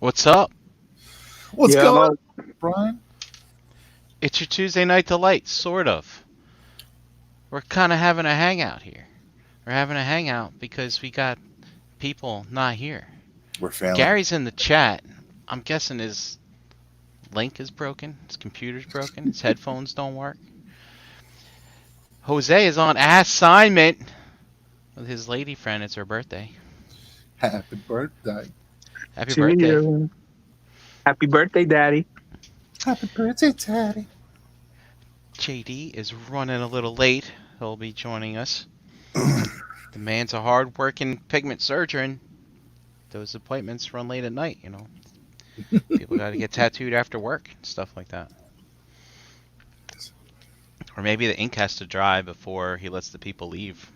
What's up? What's Yeah, going no, on, Brian? It's your Tuesday night delight, sort of. We're kind of having a hangout here. We're having a hangout because we got people not here. We're failing. Gary's in the chat. I'm guessing his link is broken, his computer's broken, his headphones don't work. Jose is on assignment with his lady friend. It's her birthday. Happy birthday. Happy to birthday. you. Happy birthday, Daddy. Happy birthday, Daddy. JD is running a little late. He'll be joining us. The man's a hard-working pigment surgeon. Those appointments run late at night, you know. People got to get tattooed after work and stuff like that. Or maybe the ink has to dry before he lets the people leave.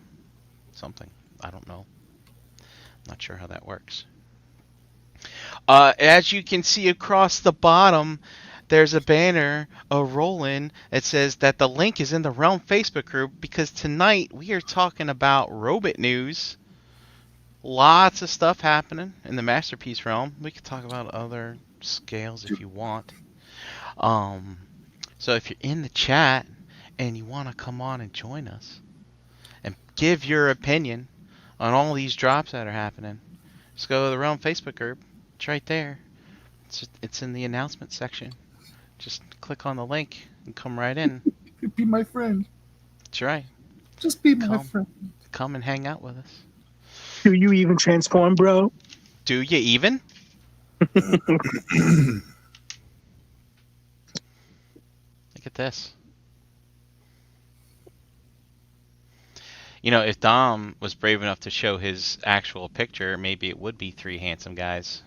Something. I don't know. Not sure how that works. As you can see across the bottom, there's a banner rolling that says that the link is in the Realm Facebook group because tonight we are talking about Robot news. Lots of stuff happening in the Masterpiece realm. We could talk about other scales if you want. So if you're in the chat and you want to come on and join us and give your opinion on all these drops that are happening, just go to the Realm Facebook group. It's right there. It's in the announcement section. Just click on the link and come right in. Be my friend. That's right. Just be my Come. friend. Come and hang out with us. Do you even transform, bro? Do you even? Look at this. You know, if Dom was brave enough to show his actual picture, maybe it would be three handsome guys.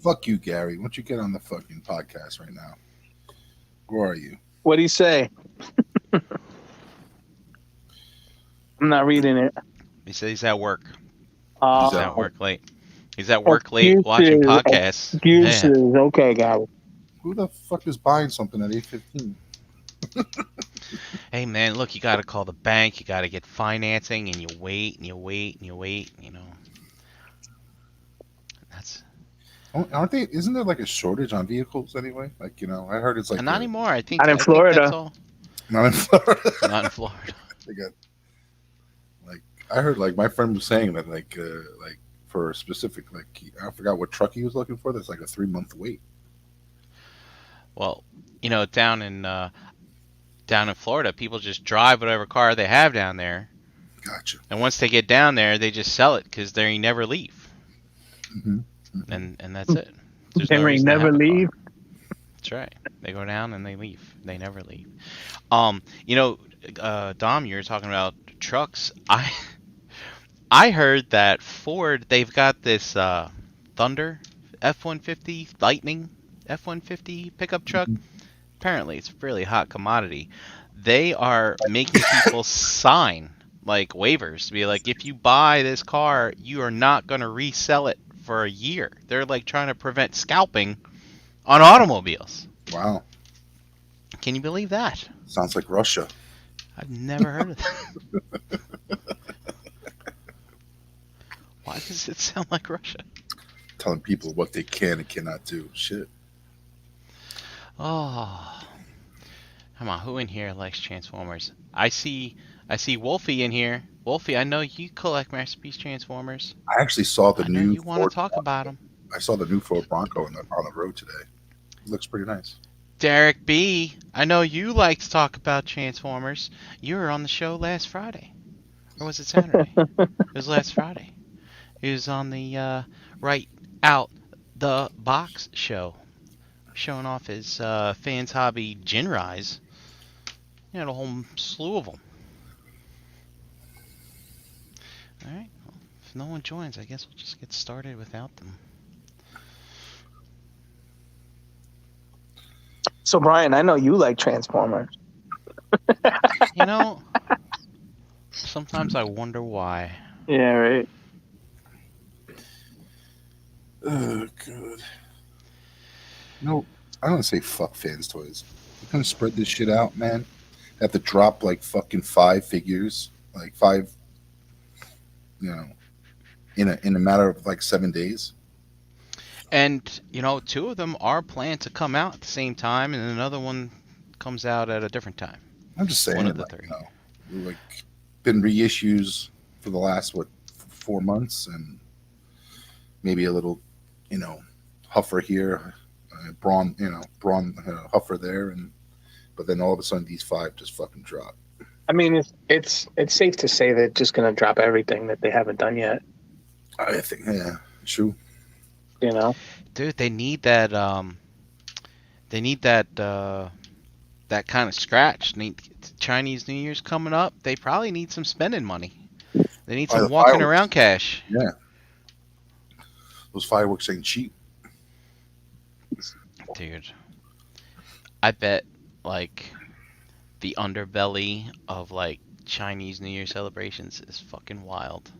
Fuck you, Gary. Why don't you get on the fucking podcast right now? Where are you? What do you say? I'm not reading it. He says he's at work. Uh, He's at work late. He's at work late watching podcasts. Excuses. Okay, got it. Who the fuck is buying something at 8:15? Hey man, look, you gotta call the bank, you gotta get financing, and you wait and you wait and you wait, you know. That's Aren't they? Isn't there like a shortage on vehicles anyway? Like, I heard it's like not anymore. I think Not in I think Florida. that's all. not in Florida. Not in Florida. They got, like, I heard like my friend was saying that like for a specific I forgot what truck he was looking for. There's like a 3-month wait. Well, you know, down in Florida, people just drive whatever car they have down there, Gotcha. and once they get down there, they just sell it because they never leave, Mm-hmm. and that's it. There's They no may reason to never have a car. leave. That's right. They go down and they leave. They never leave. You know, Dom, you were talking about trucks. I heard that Ford, they've got this Thunder F-150 Lightning F-150 pickup truck. Apparently, it's a really hot commodity. They are making people sign like waivers to be like, if you buy this car, you are not going to resell it for a year. They're like trying to prevent scalping on automobiles. Wow. Can you believe that? Sounds like Russia. I've never heard of that. Why does it sound like Russia? Telling people what they can and cannot do. Shit. Oh, come on! Who in here likes Transformers? I see Wolfie in here. Wolfie, I know you collect Masterpiece Transformers. I actually saw the I know new you want Ford to talk about them. I saw the new Ford Bronco on the road today. It looks pretty nice. Derek B, I know you like to talk about Transformers. You were on the show last Friday, or was it Saturday? It was last Friday. He was on the Right Out the Box show, showing off his fans hobby Jinrise. He had a whole slew of them. All right. Well, if no one joins, I guess we'll just get started without them. So, Brian, I know you like Transformers. You know, sometimes I wonder why. Yeah, right. Oh, God. No, I don't say fuck fans toys. You're gonna spread this shit out, man. Have to drop like fucking 5 figures, like 5, in a matter of like 7 days. And you know, two of them are planned to come out at the same time, and another one comes out at a different time. I'm just One saying, of the like, three. like been reissues for the last 4 months, and maybe a little, you know, huffer here, brawn huffer there, and but then all of a sudden these five just fucking drop. I mean, it's safe to say they're just gonna drop everything that they haven't done yet. I think, yeah, true. You know, Dude, they need that. They need that. That kind of scratch. Chinese New Year's coming up. They probably need some spending money. They need some The walking fireworks. around cash. Yeah, those fireworks ain't cheap. Dude, I bet like the underbelly of like Chinese New Year celebrations is fucking wild.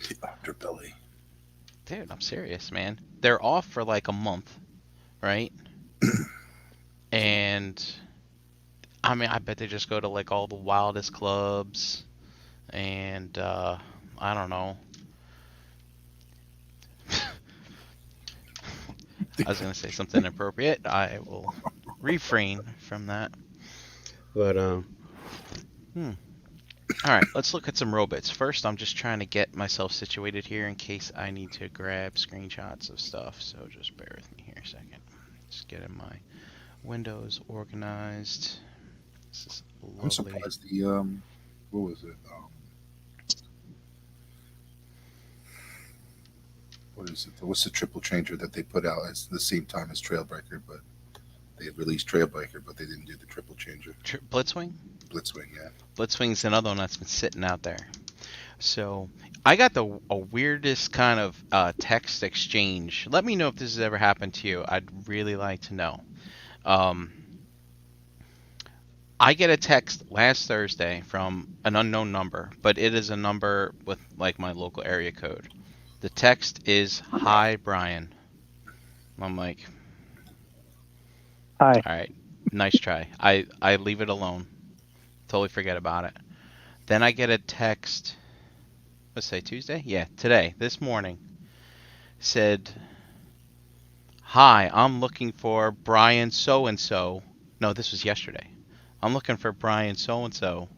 The underbelly. Dude, I'm serious, man. They're off for like a month, right? And I mean, I bet they just go to like all the wildest clubs and I don't know. I was gonna say something inappropriate. I will refrain from that. But All right, let's look at some robots. First, I'm just trying to get myself situated here in case I need to grab screenshots of stuff. So just bear with me here a second. Just getting my windows organized. This is I'm lovely. surprised the what was it? What is it? What's the triple changer that they put out at the same time as Trailbreaker, but they released Trailbreaker, but they didn't do the triple changer. Blitzwing? Blitzwing, yeah. Blitzwing's another one that's been sitting out there. So I got the weirdest kind of text exchange. Let me know if this has ever happened to you. I'd really like to know. I get a text last Thursday from an unknown number, but it is a number with like my local area code. The text is, "Hi, Brian." I'm like, hi. all right, nice try. I leave it alone. Totally forget about it. Then I get a text, let's say Tuesday? Yeah, today, this morning. Said, "Hi, I'm looking for Brian so-and-so." No, this was yesterday. "I'm looking for Brian so-and-so."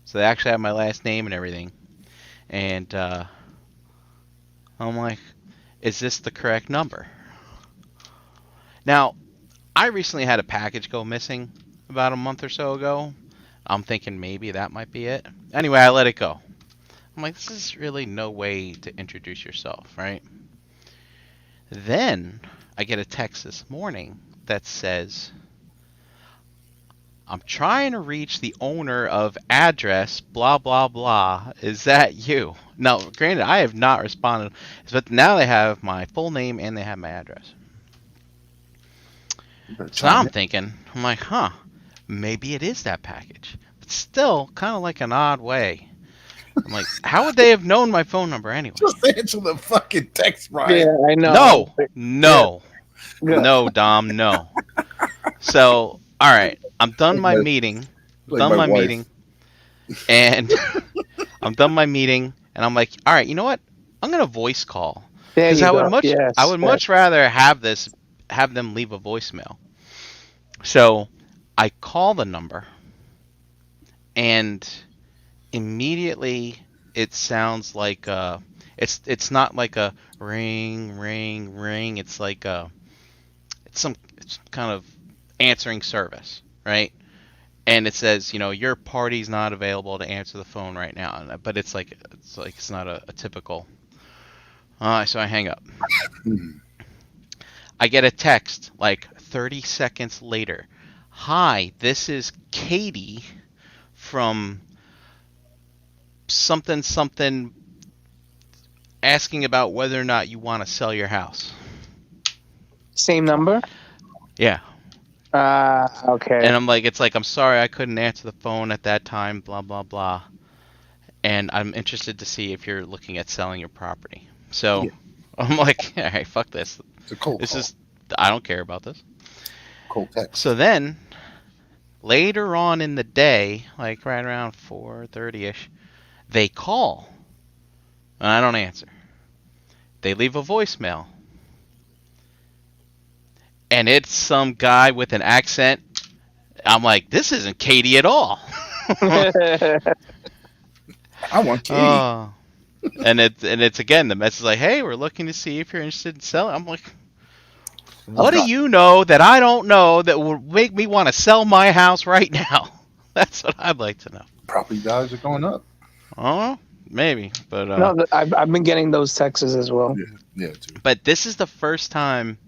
So they actually have my last name and everything. And I'm like, is this the correct number? Now, I recently had a package go missing about a month or so ago. I'm thinking maybe that might be it. Anyway, I let it go. I'm like, this is really no way to introduce yourself, right? Then I get a text this morning that says, "I'm trying to reach the owner of address, blah, blah, blah. Is that you?" Now, granted, I have not responded, but now they have my full name and they have my address. So now I'm thinking, I'm like, huh, maybe it is that package. But still, kind of like an odd way. I'm like, how would they have known my phone number anyway? Just answer the fucking text, Brian. Yeah, I know. No, Dom, no. So, all right, I'm done my meeting. Like my wife. And I'm done my meeting, and I'm like, all right, you know what? I'm gonna voice call There because you I go. would Yes, much rather have them leave a voicemail. So I call the number, and immediately it sounds like it's not like a ring ring ring. It's like it's kind of answering service, right? And it says, you know, your party's not available to answer the phone right now. But it's not a typical. So I hang up. I get a text like 30 seconds later. "Hi, this is Katie from something something asking about whether or not you want to sell your house." Same number. Yeah. Okay. And I'm like, I'm sorry I couldn't answer the phone at that time, blah, blah, blah. And I'm interested to see if you're looking at selling your property. So Yeah. I'm like, all right, fuck this. It's a cold call. I don't care about this. Cold text. So then, later on in the day, like right around 4:30ish, they call. And I don't answer. They leave a voicemail. and it's some guy with an accent. I'm like, this isn't Katie at all. I want Katie. Oh. And it's again the message like, hey, we're looking to see if you're interested in selling. I'm like, what do you know that I don't know that would make me want to sell my house right now? That's what I'd like to know. Property values are going up. Oh, maybe, but No, I've been getting those texts as well. Yeah, too. but this is the first time.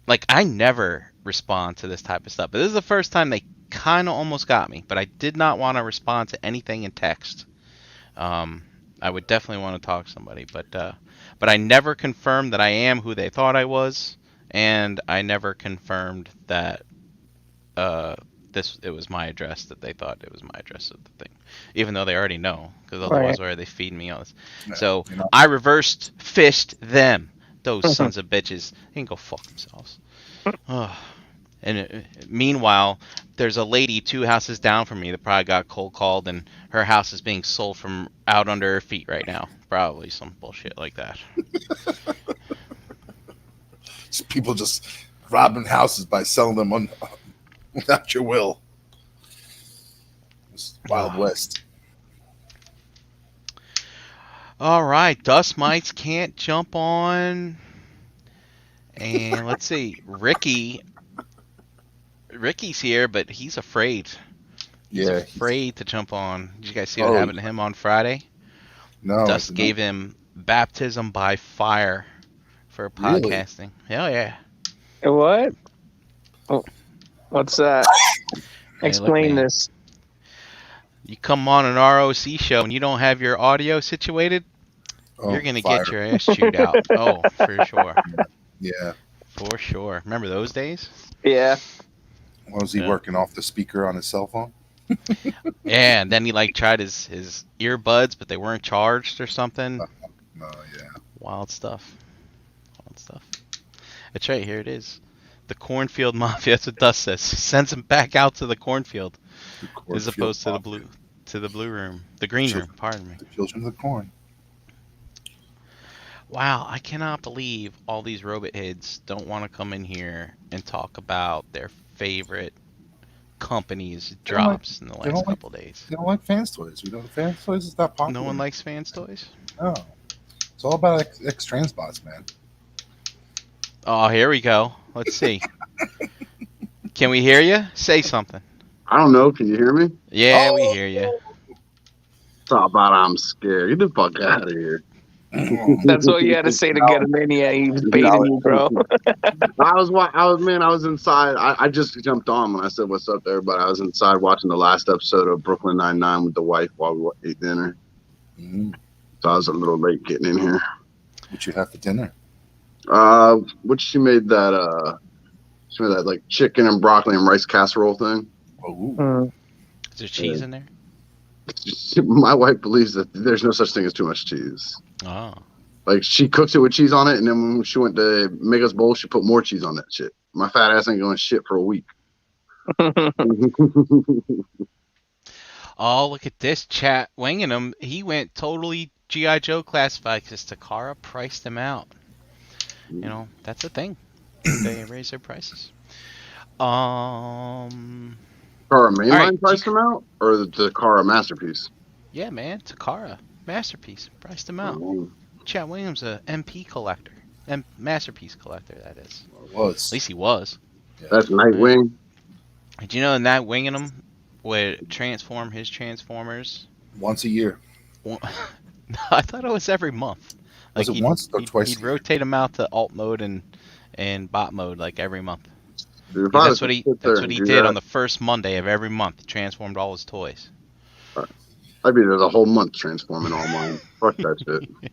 Like, I never respond to this type of stuff, but this is the first time they kind of almost got me. But I did not want to respond to anything in text. I would definitely want to talk to somebody, but I never confirmed that I am who they thought I was, and I never confirmed that it was my address that they thought it was my address of the thing, even though they already know, because otherwise, why are they feeding me all this? Yeah, So you know. I reversed fished them. Those sons of bitches. They can go fuck themselves. And meanwhile, there's a lady 2 houses down from me that probably got cold called, and her house is being sold from out under her feet right now. Probably some bullshit like that. People just robbing houses by selling them without your will. It's Wild West. All right, dust mites can't jump on. And let's see, Ricky's here, but he's afraid. He's afraid to jump on. Did you guys see what happened to him on Friday? No. Dust gave him baptism by fire for podcasting. Hell yeah. What? Oh, what's that? Explain man. this. You come on an ROC show and you don't have your audio situated, you're going to get your ass chewed out. Oh, for sure. Yeah. For sure. Remember those days? Yeah. Was he working off the speaker on his cell phone? Yeah, and then he tried his earbuds, but they weren't charged or something. Yeah. Wild stuff. That's right, here it is. The Cornfield Mafia, that's what Dust says. Sends him back out to the cornfield. As opposed to the blue room. The green room, pardon me. The children of the corn. Wow, I cannot believe all these robot heads don't want to come in here and talk about their favorite companies' drops in the last couple days. They don't like Fans Toys. We know the Fans Toys is not popular. No one likes Fans Toys? No. It's all about X-Transbots, man. Oh, here we go. Let's see. Can we hear you? Say something. I don't know. Can you hear me? Yeah, we hear you. Talk about I'm scared. Get the fuck out of here. That's all you had to say to get him in. Yeah, he was baiting you, bro. I was inside. I just jumped on when I said what's up there, but I was inside watching the last episode of Brooklyn Nine-Nine with the wife while we ate dinner. Mm-hmm. So I was a little late getting in here. What you have for dinner? She made that like chicken and broccoli and rice casserole thing. Oh. Is there cheese in there? My wife believes that there's no such thing as too much cheese. Oh. Like, she cooks it with cheese on it, and then when she went to make us bowl, she put more cheese on that shit. My fat ass ain't going shit for a week. Oh, look at this chat. Winging him. He went totally G.I. Joe classified because Takara priced him out. You know, that's a thing. They raise their prices. Takara Mainline priced him out? Or the Takara Masterpiece? Yeah, man. Takara Masterpiece priced him out. Chad Williams, a MP collector. Masterpiece collector, that is. Was. At least he was. Yeah. That's Nightwing. Did you know in that Winging him would transform his Transformers? Once a year. I thought it was every month. Was it once or twice? He'd rotate them out to alt mode and bot mode like every month. Dude, That's what he did on the first Monday of every month. He transformed all his toys. I'd be there the whole month transforming all mine. Fuck that shit.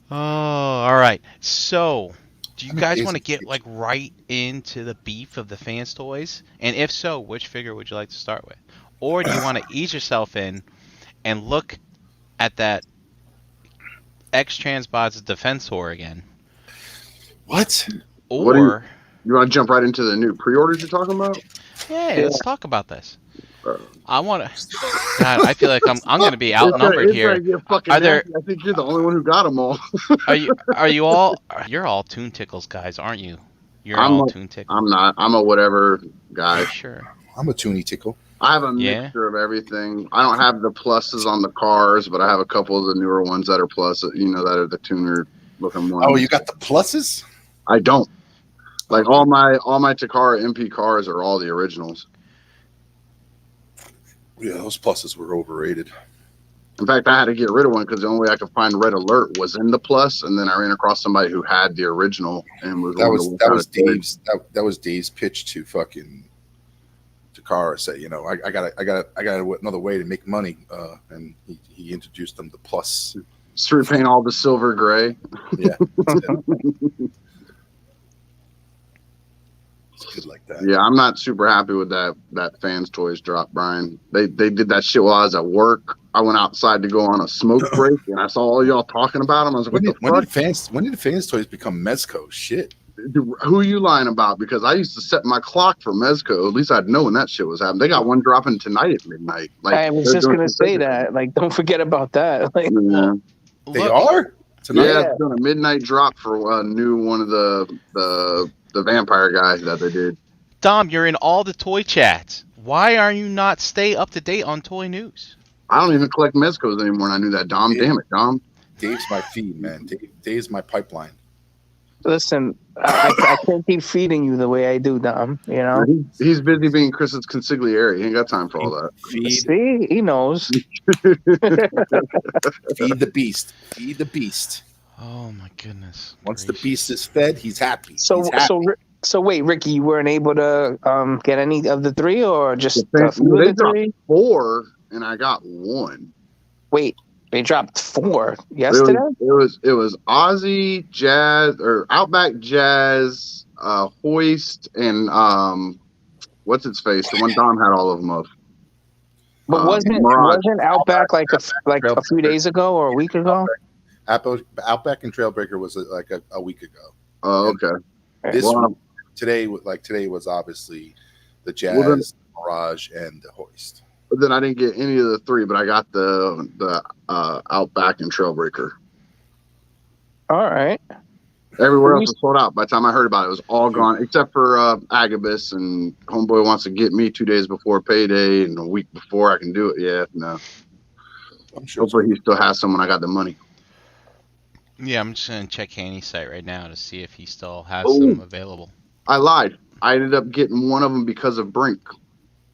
Oh, all right. So, do you guys want to get right into the beef of the Fans Toys? And if so, which figure would you like to start with? Or do you want to ease yourself in and look at that X-Transbots Defensor again? What? Or you want to jump right into the new pre-orders you're talking about? yeah, let's talk about this. I want to. God, I feel like I'm going to be outnumbered It's here. gonna get fucking Are there? nasty. I think you're the only one who got them all. Are you all? You're all Toon Tickles guys, aren't you? You're I'm all a, Toon Tickles. I'm not. I'm a whatever Are guy. you sure? I'm a Toonie Tickle. I have a Yeah? mixture of everything. I don't have the pluses on the cars, but I have a couple of the newer ones that are plus. You know, that are the tuner looking ones. Oh, you got the pluses? I don't. Like all my Takara MP cars are all the originals. Yeah, those pluses were overrated. In fact, I had to get rid of one because the only way I could find Red Alert was in the plus, and then I ran across somebody who had the original and was That was Dave's pitch to fucking Takara. Say, you know, I got another way to make money, and he introduced them to plus. street paint all the silver gray. Yeah, it's good like that. Yeah, I'm not super happy with that Fans Toys drop, Brian. They did that shit while I was at work. I went outside to go on a smoke break, and I saw all y'all talking about them. I was like, When did Fans Toys become Mezco? Shit. who are you lying about? Because I used to set my clock for Mezco. At least I'd know when that shit was happening. They got one dropping tonight at midnight. Like, I was just gonna say that. Like, don't forget about that. Like, Yeah, They are tonight. yeah, it's doing a midnight drop for a new one of the vampire guys that they did. Dom, you're in all the toy chats. Why are you not stay up to date on toy news? I don't even collect Mezcos anymore, and I knew that. Dom, damn it, Dom. Dave's my feed, man. Dave's my pipeline. listen, I can't keep feeding you the way I do, Dom. You know. He's busy being Chris's consigliere. He ain't got time for all that. Feed See, he knows. the beast. Feed the beast. Oh my goodness. Once the gracious. beast is fed, he's happy. So, He's happy. so wait, Ricky, you weren't able to get any of the three, or just They- a few they of the three? 4, and I got 1. Wait, they dropped 4 It yesterday. was Aussie Jazz or Outback Jazz, Hoist, and what's its face? The one Dom had all of them of. But Mirage. wasn't Outback like a few days ago or a week ago? Outback and Trailbreaker was like a week ago. Oh, okay. This Well, today was obviously the Jazz, Well, then- Mirage, and the Hoist. but then I didn't get any of the 3, but I got the Outback and Trailbreaker. All right. Everywhere Can else was sold out. By the time I heard about it, it was all gone except for Agabus, and Homeboy wants to get me 2 days before payday and a week before I can do it. Yeah, no. I'm sure. Hopefully he still has some when I got the money. Yeah, I'm just gonna check Handy's site right now to see if he still has Oh. them available. I lied. I ended up getting one of them because of Brink.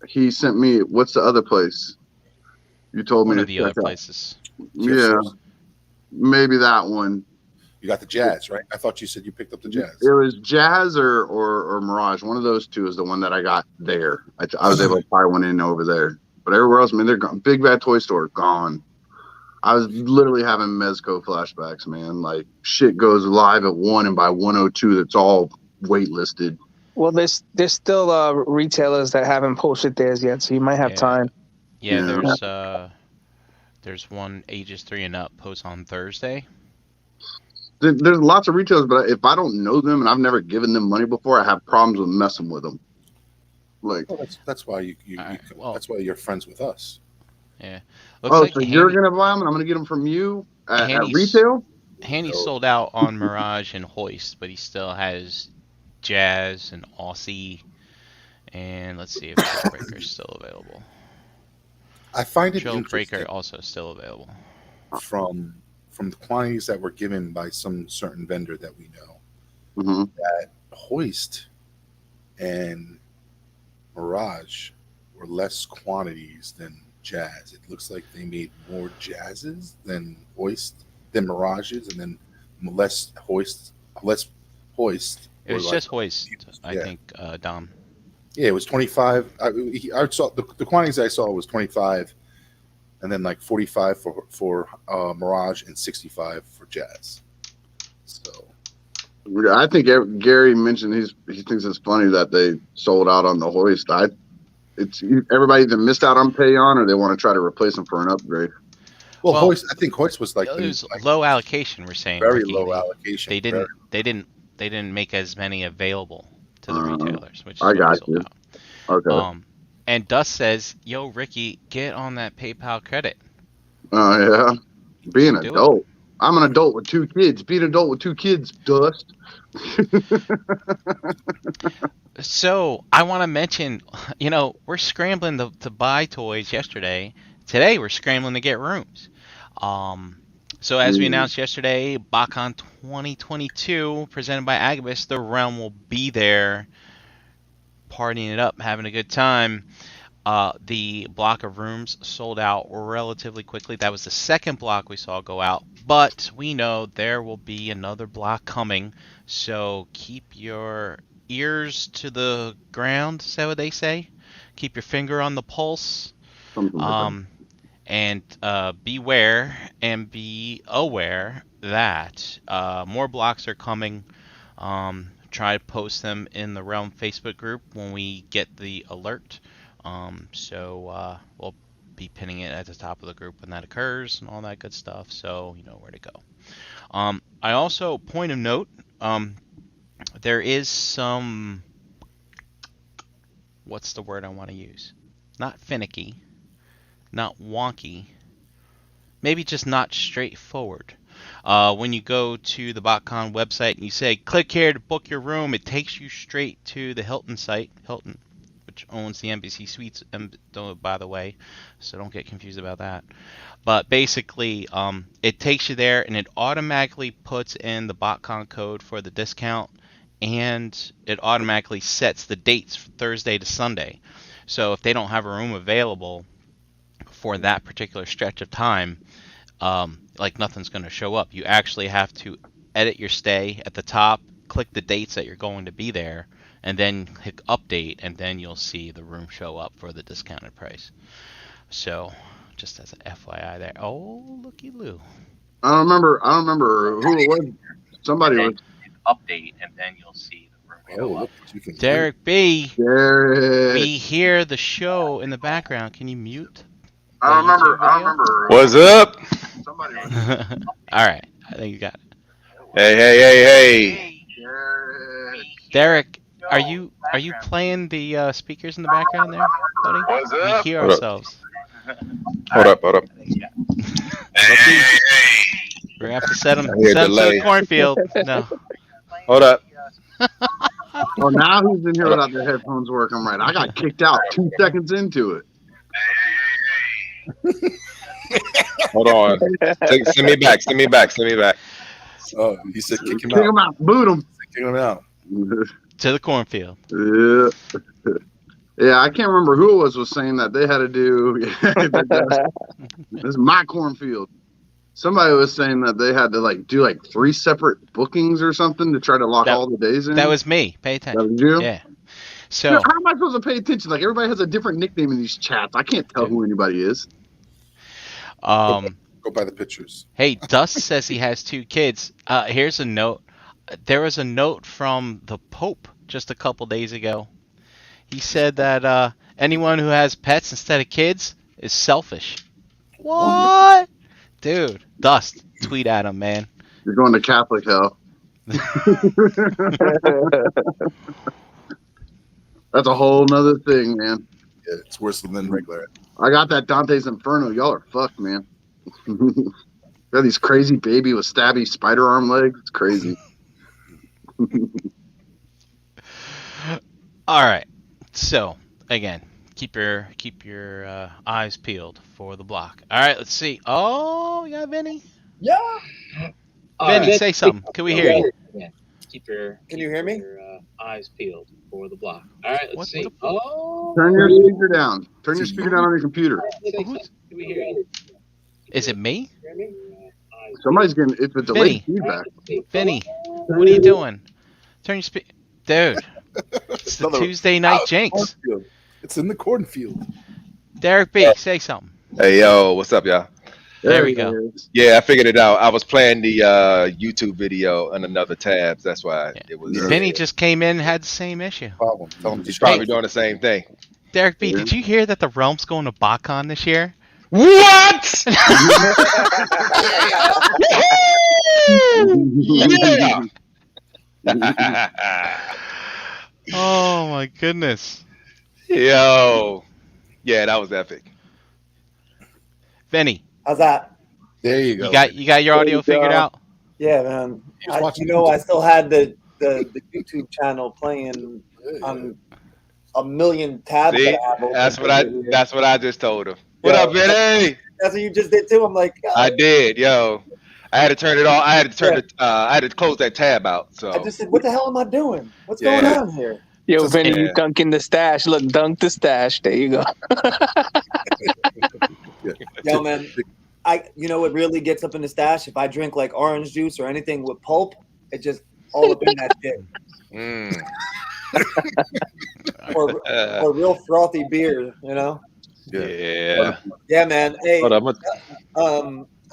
He sent me. What's the other place? You told me One to of the other check out. places. Yeah, maybe that one. You got the Jazz, right? I thought you said you picked up the Jazz. It was Jazz or Mirage. One of those two is the one that I got there. I was able to buy one in over there. But everywhere else, man, they're gone. Big Bad Toy Store, gone. I was literally having Mezco flashbacks, man. Like, shit goes live at 1, and by 1:02, that's all waitlisted. Well, there's still retailers that haven't posted theirs yet, so you might have Yeah. time. Yeah, Yeah. there's one ages 3 and up post on Thursday. There's lots of retailers, but if I don't know them and I've never given them money before, I have problems with messing with them. Like, Well, that's why Alright, well- that's why you're friends with us. Looks oh, like so you're gonna buy them and I'm gonna get them from you at Handy's- retail? Handy sold out on Mirage and Hoist, but he still has Jazz and Aussie. And let's see if Trailbreaker's still available. I find it Trailbreaker interesting also still available. from the quantities that were given by some certain vendor that we know Mm-hmm. that Hoist and Mirage were less quantities than Jazz. It looks like they made more Jazzes than Mirages, and then less Hoist. It was or just Hoist, I yeah. think, Dom. Yeah, it was 25. I saw the quantities I saw was 25, and then like 45 for Mirage and 65 for Jazz. So I think Gary mentioned he thinks it's funny that they sold out on the Hoist. It's everybody either missed out on pay on or they want to try to replace them for an upgrade. well, Well, Hoist. I think Hoist was like It was like low allocation, we're saying. very Ricky. low allocation. They Very- didn't make as many available to the retailers, which is I why they got sold you. out. Okay. And Dust says, "Yo, Ricky, get on that PayPal credit." Oh yeah, being an Do it. adult. I'm an adult with 2 kids. Being an adult with 2 kids, Dust. So I want to mention, we're scrambling to buy toys yesterday. Today we're scrambling to get rooms. So as we announced yesterday, BotCon 2022 presented by Agabus, the Realm will be there, partying it up, having a good time. The block of rooms sold out relatively quickly. That was the second block we saw go out, but we know there will be another block coming. So keep your ears to the ground, is that what they say? Keep your finger on the pulse. Something like that. And beware and be aware that more blocks are coming. Try to post them in the Realm Facebook group when we get the alert. So we'll be pinning it at the top of the group when that occurs and all that good stuff. So you know where to go. I also, point of note, there is some, what's the word I want to use? Not finicky, not wonky, maybe just not straightforward. When you go to the BotCon website and you say, click here to book your room, it takes you straight to the Hilton site, Hilton, which owns the Embassy Suites, by the way, so don't get confused about that. But basically, it takes you there and it automatically puts in the BotCon code for the discount, and it automatically sets the dates from Thursday to Sunday. So if they don't have a room available for that particular stretch of time, like nothing's going to show up. You actually have to edit your stay at the top, click the dates that you're going to be there, and then click update, and then you'll see the room show up for the discounted price. So just as an FYI there. Oh, looky Lou. I don't remember who it was. Somebody was. Update, and then you'll see the room show up. You can Derek B, Derek. we hear the show in the background. Can you mute? I don't remember. What's up? Somebody was. All right, I think you got it. Hey. Derek, Derek. are you playing the speakers in the background there, buddy? What's We up? hear Hold up. ourselves. Hold up. Hey. We're gonna have to set them I hear to delay. the cornfield. No. Hold up. Oh, now he's in here without the headphones working right. I got kicked out 2 seconds into it. Hold on. Send me back. Oh, he said kick him Kick him out. out. Boot him. Kick him out. To the cornfield. Yeah. Yeah, I can't remember who it was saying that they had to do. This is my cornfield. Somebody was saying that they had to do 3 separate bookings or something to try to lock all the days in. That was me. Pay That attention. was you? Yeah. So Dude, how am I supposed to pay attention? Everybody has a different nickname in these chats. I can't tell who anybody is. Go by the pictures. hey, Dust says he has 2 kids. Here's a note. There was a note from the Pope just a couple days ago. He said that anyone who has pets instead of kids is selfish. What? Dude, Dust, tweet at him, man. You're going to Catholic hell. That's a whole nother thing, man. Yeah, it's worse than regular. I got that Dante's Inferno. Y'all are fucked, man. Got these crazy baby with stabby spider arm legs. It's crazy. All right. So again, keep your eyes peeled for the block. All right. Let's see. Oh, you got Vinny. Yeah. Vinny, say something. Can we hear you? Yeah. Can you hear me? Your, eyes peeled for the block. All right. Let's What see. the- Oh. Turn your speaker down. Turn your speaker down on your computer. Can we hear you? Is it me? Hear me? Somebody's getting it's a delayed Vinny. feedback. Vinny, what are you doing? Turn your dude. It's the Another- Tuesday night Out jinx. cornfield. It's in the cornfield. Derek B, say something. Hey, yo. What's up, y'all? There we it go. is. Yeah, I figured it out. I was playing the YouTube video on another tabs. That's why Yeah. it was. Vinny just came in and had the same issue. Problem. Tell him to He's stop. probably doing the same thing. Derek B, did you hear that the Realm's going to BotCon this year? What? Yeah. Oh my goodness. Yo, Yeah, that was epic. Vinny, How's that? There you go. you got your audio figured out? Yeah, man. He's watching I still had the YouTube channel playing on a million tabs. See, that I have open that's what I just told him. What Yeah. up, Vinny? That's what you just did too. I'm like, I did, yo. I had to turn it off. I had to turn it. I had to close that tab out. So I just said, what the hell am I doing? What's Yeah. going on here? Yo, Just- Vinny, yeah. you dunking the stash. Look, dunk the stash. There you go. Yo, man. You know what really gets up in the stash? If I drink like orange juice or anything with pulp, it just all up in that shit. mm. Or real frothy beer, you know? Yeah. Yeah, man. Hey, Hold up.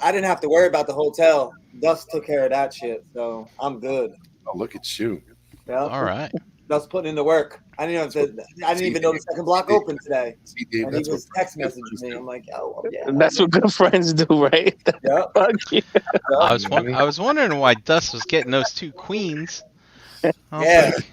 I didn't have to worry about the hotel. Dust took care of that shit, so I'm good. Oh, look at you. Yeah. All right. Dust putting in the work. I didn't even know the second block opened today. See, Dave, And he that's was what text messaging me. I'm like, oh yeah. That's what good friends do, right? Yeah. Fuck you. I was wondering why Dust was getting those 2 queens. I was Yeah. like,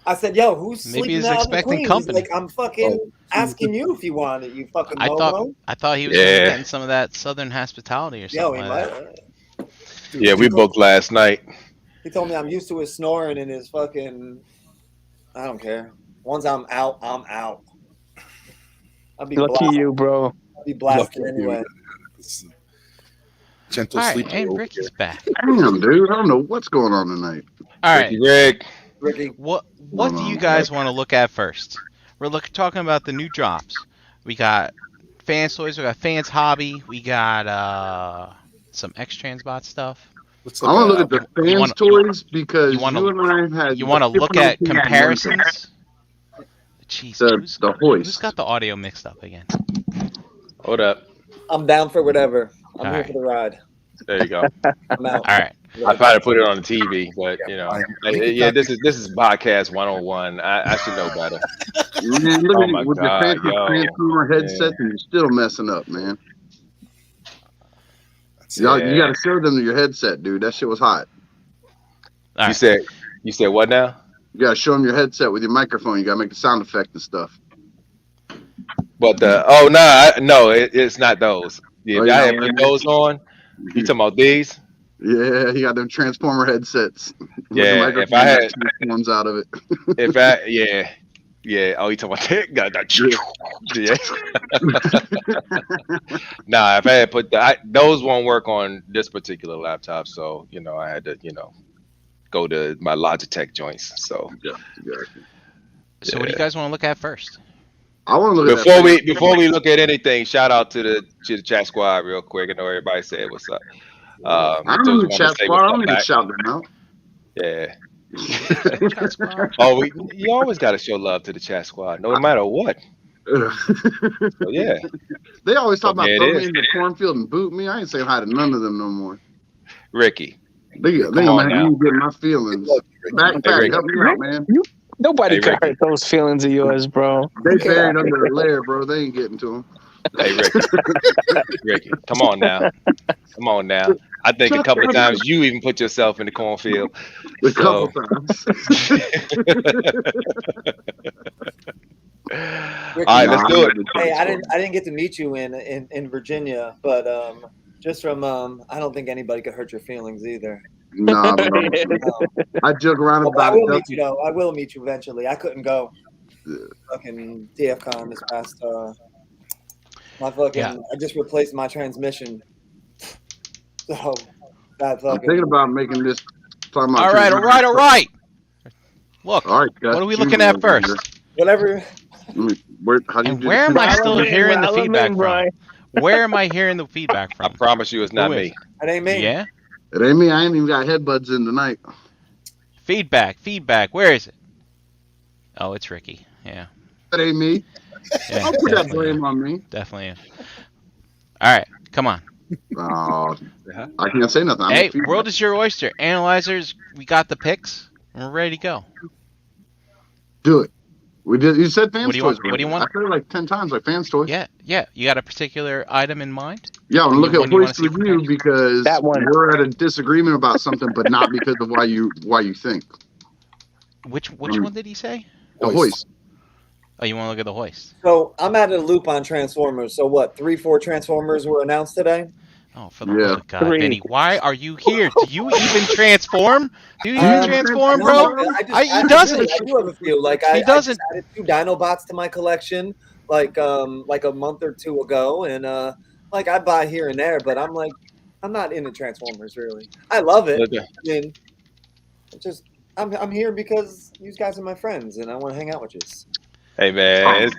I said, yo, who's Maybe sleeping he's out in the expecting Queens? He's company. like, I'm fucking asking you if you want it, you fucking I momo. thought he was Yeah. getting some of that Southern hospitality or Yo, something he like might. that. Yeah, we booked last night. He told me I'm used to his snoring and his fucking. I don't care. Once I'm out, I'm out. I'll be Lucky blasted. you, bro. I'll be blasted Lucky you. anyway. It's gentle All right, sleep. and Ricky's back. Damn, dude. I don't know what's going on tonight. All right. Ricky Rick. Ricky, What do you guys want to look at first? We're talking about the new drops. We got Fans Toys, we got Fans Hobby, we got some X-Transbot stuff. Let's I want to look at the You fans' wanna- toys because you wanna- and I had. You want to look at comparisons? Jeez, who's The hoist. got the audio mixed up again? Hold up. I'm down for whatever. I'm All here right. for the ride. There you go. I'm out. All right. I tried to put it on the TV, but you know, Yeah. yeah, this is podcast 101. I should know better. Man, look Oh at my you with God, your fancy yo. transformer headset and you're still messing up, man. That's Y'all, Yeah. you got to show them your headset, dude. That shit was hot. All You right. said what now? You got to show them your headset with your microphone. You got to make the sound effect and stuff. But it's not those. Yeah, Oh, if yeah, I had yeah. put those on, you talking about these? Yeah, you got them transformer headsets. With the Yeah, if microphone I that had- transforms out of it. If I yeah. Oh, you talking about yeah. Nah, if I had put those won't work on this particular laptop, so you know I had to go to my Logitech joints. So So what do you guys want to look at first? I want to look at before we look at anything, shout out to the chat squad real quick. I know everybody said what's up. I just don't need wanna chat say squad. I what's don't up need to back. shout them out. Yeah. Oh, you always got to show love to the chat squad, no matter what. So, yeah. They always talk about Yeah, it throwing me is. in the cornfield and boot me. I ain't saying hi to none of them no more. Ricky. They on gonna now. make me get my feelings. Backpack, Rick. help me out, man. Nobody Hey, can Ricky. hurt those feelings of yours, bro. They buried under a lair, bro. They ain't getting to them. Hey, Ricky, come on now. Come on now. I think a couple of times you even put yourself in the cornfield. A So- couple times. Ricky, All right, let's do it. Hey, I didn't get to meet you in Virginia, but just from I don't think anybody could hurt your feelings either. No, bro. I joke around But I about will it. meet you though. I will meet you eventually. I couldn't go. Yeah. Fucking DFCon this past. My fucking. Yeah. I just replaced my transmission. So that I'm fucking. thinking about making this. Talking about All right. Look, All right, Gus, what are we you looking go at over first? Whatever. there. How do you And do where this? am I still hearing the Well, feedback man, from? Brian. Where am I hearing the feedback I from? promise you it's not Who is me. It ain't me. Yeah? It ain't me. I ain't even got headbuds in tonight. Feedback. Where is it? Oh, it's Ricky. Yeah. It ain't me. Yeah, Don't put that definitely, blame on me. definitely. All right, come on. Oh, I can't say nothing. I'm Hey, a feedback. world is your oyster. Analyzers, we got the picks. We're ready to go. Do it. We did. You said fans What do you toys. want- what do you want? I said it like 10 times, like fans toys. Yeah. You got a particular item in mind? Yeah, I'm When look you at wanna hoist see review because That one. we're at a disagreement about something, but not because of why you think Which Mm. one did he say? the hoist. Oh, you want to look at the hoist? So I'm at a loop on Transformers. So what? 3-4 Transformers were announced today. Oh, for the Yeah. love of God, 3. Benny, why are you here? Do you even transform? Do you even Um, transform, No, bro? I He doesn't. I do have a few. Like He I doesn't. just added 2 Dinobots to my collection, like a month or 2 ago, and like I buy here and there, but I'm not into Transformers really. I love it. Look at- I mean, it's just I'm here because you guys are my friends, and I want to hang out with you. Hey man,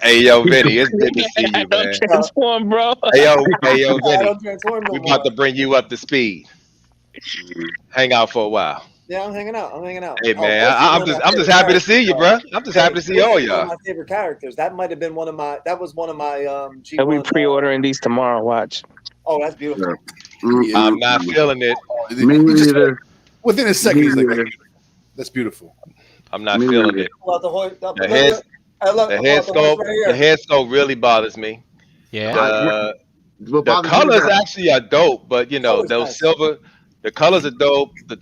hey yo, Vinny, it's good to see you, man. Transform, bro. Hey yo, I Vinny, don't transform no we more. about to bring you up to speed. Hang out for a while. Yeah, I'm hanging out. Hey Oh, man, Hoist is one I'm of just my I'm just favorite happy to see you, bro. characters, I'm just Hey, happy to see Hoist all is one y'all. of my favorite characters. That might have been one of my. That was one of my G1. And we pre-ordering these tomorrow. Watch. Oh, that's beautiful. I'm not feeling it. Me He just- neither. within a second, he's like, Me neither. "That's beautiful." I'm not Me feeling neither. it. Pull out the Hoist. The head, the head sculpt, the head sculpt really bothers me. Yeah. The What the bothers me colors about- actually are dope, but you know Color's those nice. silver, the colors are dope. But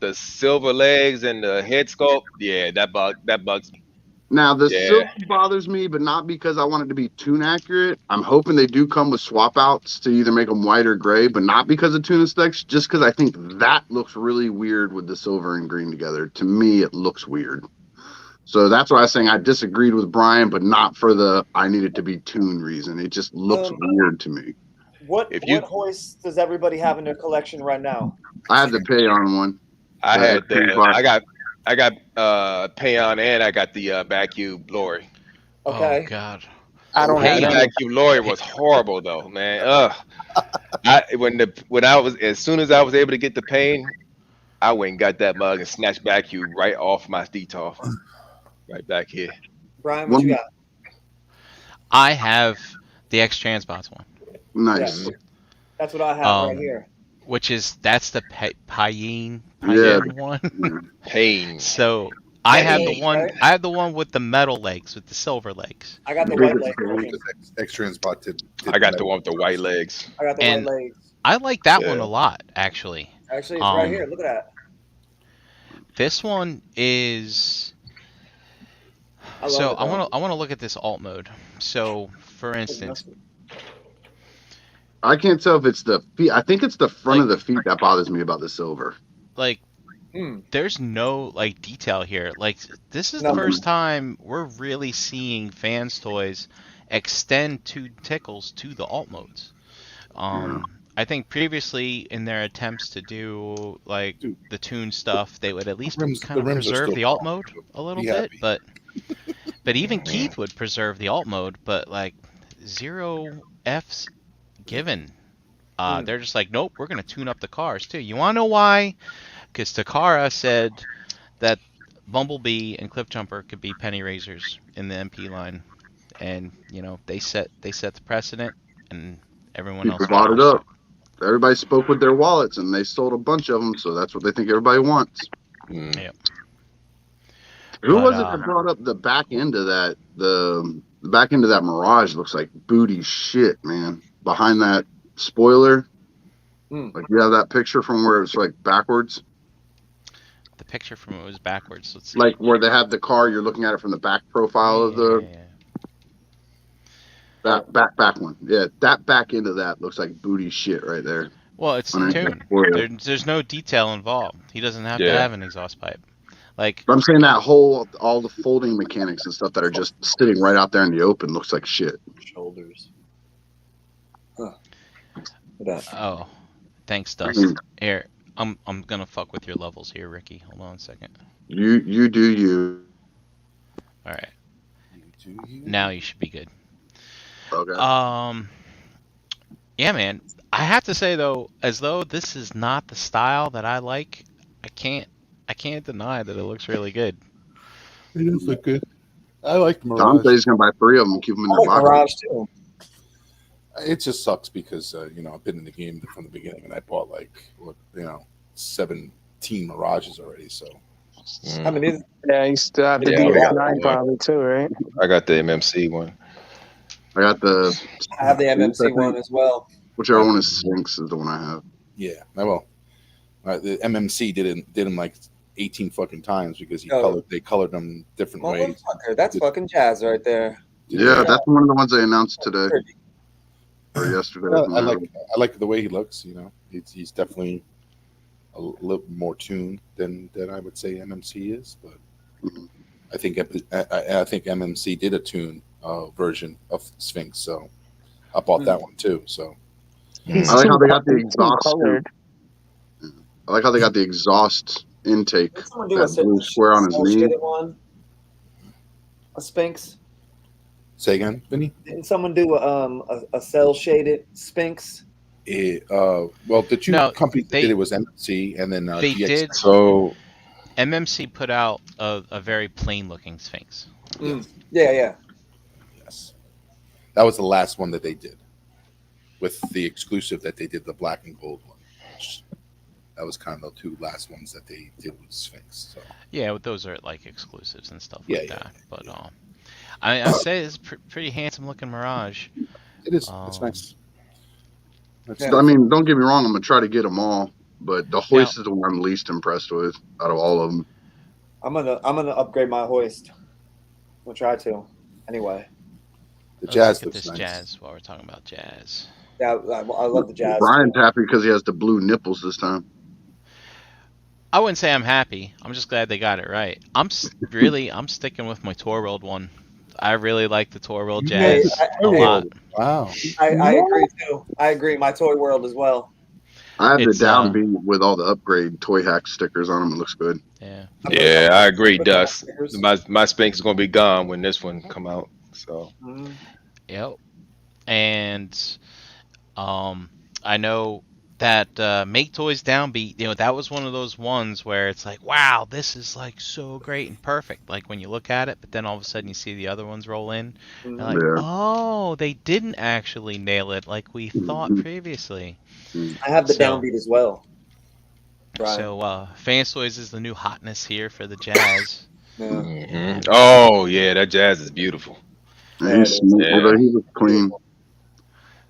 the silver legs and the head sculpt, yeah, that bugs me. Now the Yeah. silver bothers me, but not because I want it to be tune accurate. I'm hoping they do come with swap outs to either make them white or gray, but not because of tune aesthetics. Just because I think that looks really weird with the silver and green together. To me, it looks weird. So that's why I was saying I disagreed with Brian, but not for the I need it to be tuned reason. It just looks weird to me. What If you- what hoists does everybody have in their collection right now? I had to pay on one. I Yeah, had pretty the, far. I got Payon and I got the vacuum Lori. Okay. Oh God. I don't Hey, have The any. vacuum Lori was horrible though, man. When I was as soon as I was able to get the pain, I went and got that mug and snatched vacuum right off my Detolf. Right back here. Brian, what you got? I have the X Transbots one, Nice. That's what I have Um, right here. which is that's the Payin Yeah. one. Pain. So I have the Payin, one. right? I have the one with the metal legs, with the silver legs. I got the Big- white leg version. X-Transport did I got the one with the white legs. I got the And- white legs. I like that one Yeah. a lot, actually. Actually, it's right um, here. Look at that. This one is. I love So it, I want to look at this alt mode. So for instance, I can't tell if it's the feet. I think it's the front of the feet that bothers me about the silver. like Hmm. there's no like detail here. Like this is the Nothing. first time we're really seeing fans toys extend two tickles to the alt modes. I think previously in their attempts to do like Dude. the tune stuff, they would at least rims- kind of the rims are preserve still the alt wrong. mode a little Be bit, happy. but even Keith would preserve the alt mode, but like zero F's given. They're just like, nope, we're gonna tune up the cars too. You wanna know why? Because Takara said that Bumblebee and Cliffjumper could be penny raisers in the MP line, and you know they set the precedent, and everyone else People bought it follows. up. Everybody spoke with their wallets, and they sold a bunch of them. So that's what they think everybody wants. Mm. Yep. Who But, was it that brought up the back end of that? The back end of that Mirage looks like booty shit, man. Behind that spoiler, like you have that picture from where it's like backwards, The picture from it was backwards. Let's see. like where they have the car. You're looking at it from the back profile of the Yeah. back one. Yeah, that back end of that looks like booty shit right there. Well, it's When the I- tune. Spoiler. There's no detail involved. He doesn't have to Yeah. have an exhaust pipe. Like But I'm saying that whole, all the folding mechanics and stuff that are just sitting right out there in the open looks like shit. Shoulders. Huh. Look at that. oh, thanks Dust. Mm. Here, I'm gonna fuck with your levels here, Ricky. Hold on a second. You do you. All right, now you should be good. Okay. Yeah, man. I have to say though, as though this is not the style that I like, I can't deny that it looks really good. It does look good. I like the Tom Mirage. said he's gonna buy 3 of them and keep them in I their like box. Mirage too. It just sucks because I've been in the game from the beginning, and I bought 17 Mirages already. So I mean, these, Yeah, you still have the Yeah, we got DS9 one. probably too, right? I got the MMC one. I got the I have the MMC one as well. whichever one is Sphinx is the one I have. yeah, the MMC did him like 18 fucking times because Oh. they colored them different ways. Motherfucker, that's fucking Jazz right there. Yeah, that's one of the ones they announced today or yesterday. Well, I whenever. like the way he looks. You know, he's definitely a little more tuned than I would say MMC is, but Mhm. I think MMC did a tune version of Sphinx, so I bought that one too. So He's I like too how they got the he's too exhaust. colored. I like how they got the exhaust intake. Did someone do That blue square on his knee. cell-shaded one? A Sphinx? say again, Vinny. Didn't someone do a cell shaded Sphinx? Well, the two No, companies that they- did it was MMC and then They GX. did. So MMC put out a very plain looking Sphinx. Yeah. Yes, that was the last one that they did with the exclusive that they did, the black and gold one. That was kind of the two last ones that they did with Sphinx. So Yeah, those are like exclusives and stuff Yeah, like yeah, that. But I say it's pretty handsome looking Mirage. it is. It's nice. Yeah. I mean, don't get me wrong. I'm gonna try to get them all, but the hoist is the one I'm least impressed with out of all of them. I'm gonna upgrade my hoist. We'll try to. Anyway. The Let's Jazz look at looks this nice. Jazz while we're talking about Jazz. Yeah, I love the Jazz. Brian's happy because he has the blue nipples this time. I wouldn't say I'm happy. I'm just glad they got it right. I'm sticking with my Tour World one. I really like the Tour World Yeah, Jazz a Tour lot. Wow. I agree too. I agree. My Toy World as well. I have It's, the downbeat with all the upgrade toy hack stickers on them. It looks good. Yeah. yeah, I agree, Look at Dust. the stickers. My Sphinx is gonna be gone when this one come out. So Mhm. Yep. And I know that Make Toys Downbeat, that was one of those ones where it's like, wow, this is like so great and perfect. Like when you look at it, but then all of a sudden you see the other ones roll in. Mhm. You're like, Yeah. oh, they didn't actually nail it like we thought previously. I have the So- downbeat as well. Right. So Fans Toys is the new hotness here for the Jazz. Yeah. Mhm. Oh yeah, that Jazz is beautiful. And he's smooth. Yeah. Although he was clean.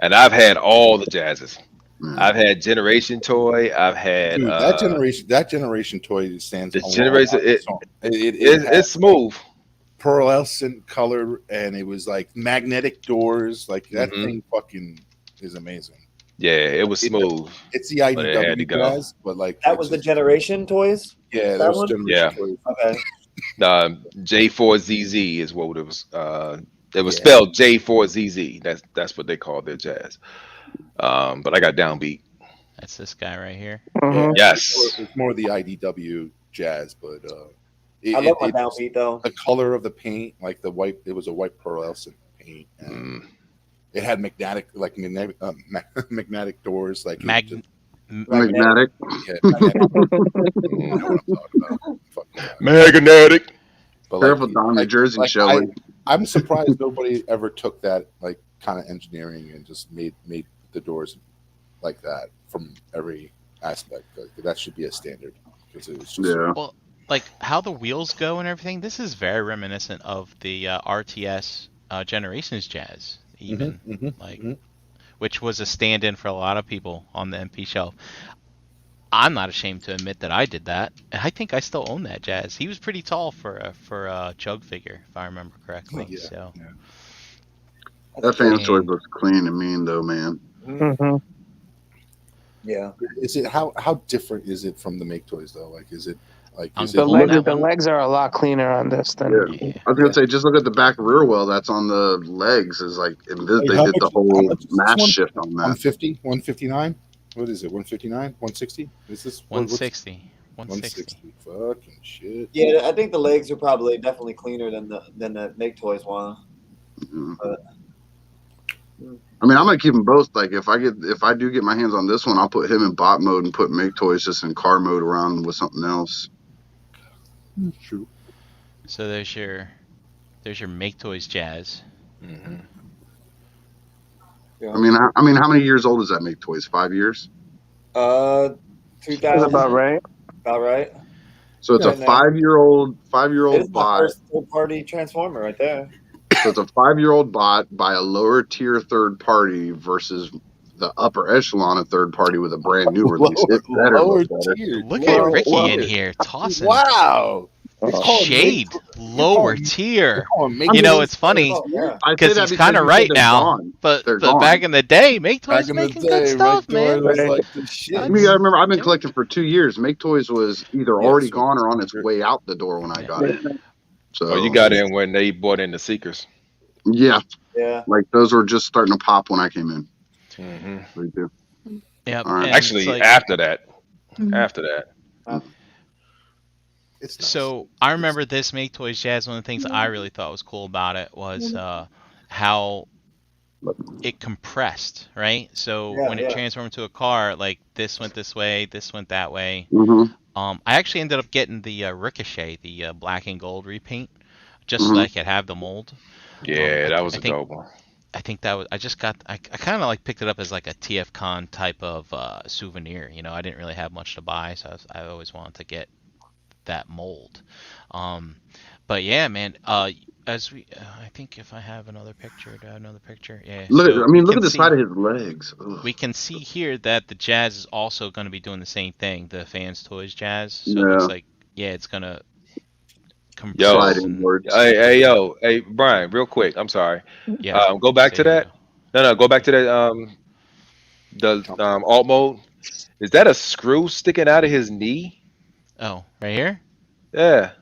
And I've had all the Jazzes. Yeah. I've had Generation Toy. I've had Dude, that generation toy stands. the alone generation- on its it- own. it's smooth. pearlescent color, and it was like magnetic doors. Like that Mhm. thing fucking is amazing. Yeah, it was smooth. It's the But it had to IDW go. Jazz, but like That it's was the just- Generation toys. yeah, that that was one? generation Yeah. toys. Okay. J4ZZ is what it was. It was Yeah. spelled J4ZZ. That's what they called their Jazz. But I got downbeat. That's this guy right here. Mhm. Yes. It's more the IDW Jazz, but I love my downbeat though. the color of the paint, like the white. It was a white pearlescent paint, and Mm. it had magnetic magnetic doors, like it Mag- just- Magnetic. yeah, magnetic. You know what I'm talking about. Fuck yeah. Magnetic. But Careful, Don. The jersey like, showing. I'm surprised nobody ever took that like kind of engineering and just made the doors like that from every aspect. Like, that should be a standard because it was just Yeah. Like how the wheels go and everything. This is very reminiscent of the RTS Generations Jazz, even like, which was a stand-in for a lot of people on the MP shelf. I'm not ashamed to admit that I did that. I think I still own that Jazz. He was pretty tall for a Chug figure, if I remember correctly. Yeah, So yeah. That Fans Yeah. Toys looks clean and mean though, man. Mhm. Yeah. Is it how different is it from the Make Toys though? Like, is it like is The it Hold legs, that the one. legs are a lot cleaner on this than. Yeah. I was gonna say, just look at the back rear well that's on the legs. Is like and this, Wait, they how did the much- how whole much is this mass one? shift on that. 150, 159? What is it? 159, 160? Is this what's- 160. 160. 160? Fucking shit. Yeah, I think the legs are probably definitely cleaner than the Make Toys one. Mhm. But- I mean, I'm gonna keep them both. Like, if I do get my hands on this one, I'll put him in bot mode and put Make Toys just in car mode around with something else. True. So there's your Make Toys Jazz. Mhm. Yeah. I mean, how many years old is that Make Toys? 5 years. 2000. That's about right. About right. So it's Yeah, a man. 5-year-old It is my bot. first third-party Transformer right there. So it's a 5-year-old bot by a lower tier third party versus the upper echelon of third party with a brand new release. It better lower look better. tier. Look Lower at Ricky tier. in here tossing Wow. You're calling shade, Make- lower calling- tier. calling Make You know, Toys it's funny Oh, yeah. I say because that he's kind of you said right they're now. gone. But They're but gone. back in the day, Make Back Toys in the making day, good stuff, Make Toys man. was like the shit. I mean, I remember I've been Yeah. collecting for 2 years. Make Toys was either Yeah, already so- gone or on its way out the door when I got it. So Oh, you got in when they bought in the Seekers. yeah, Yeah. like those were just starting to pop when I came in. Hmm They do. Yeah, All right. and Actually, it's like- after that, It's nice. So I remember this Make Toys Jazz. One of the things I really thought was cool about it was how it compressed, right? So Yeah, when it yeah. transformed to a car, like this went this way, this went that way. Mm-hmm. I actually ended up getting the Ricochet, the black and gold repaint, just so Mhm. that I could have the mold. yeah, that was I a think- dope one. I think that was I kind of like picked it up as like a TF Con type of souvenir. You know, I didn't really have much to buy, so I always wanted to get that mold. But yeah, man. As we, I think if I have another picture, do I have another picture? Yeah. Look, so I mean, we look can at the see- side of his legs. Ugh. We can see here that the Jazz is also going to be doing the same thing, the Fans Toys Jazz. So it Yeah. looks like, yeah, it's going to compress. Yo. Slide and- inwards. Hey, Brian, real quick. I'm sorry. yeah. Go back to Say that. No, go back to that. The alt mode. Is that a screw sticking out of his knee? Oh, right here? Yeah.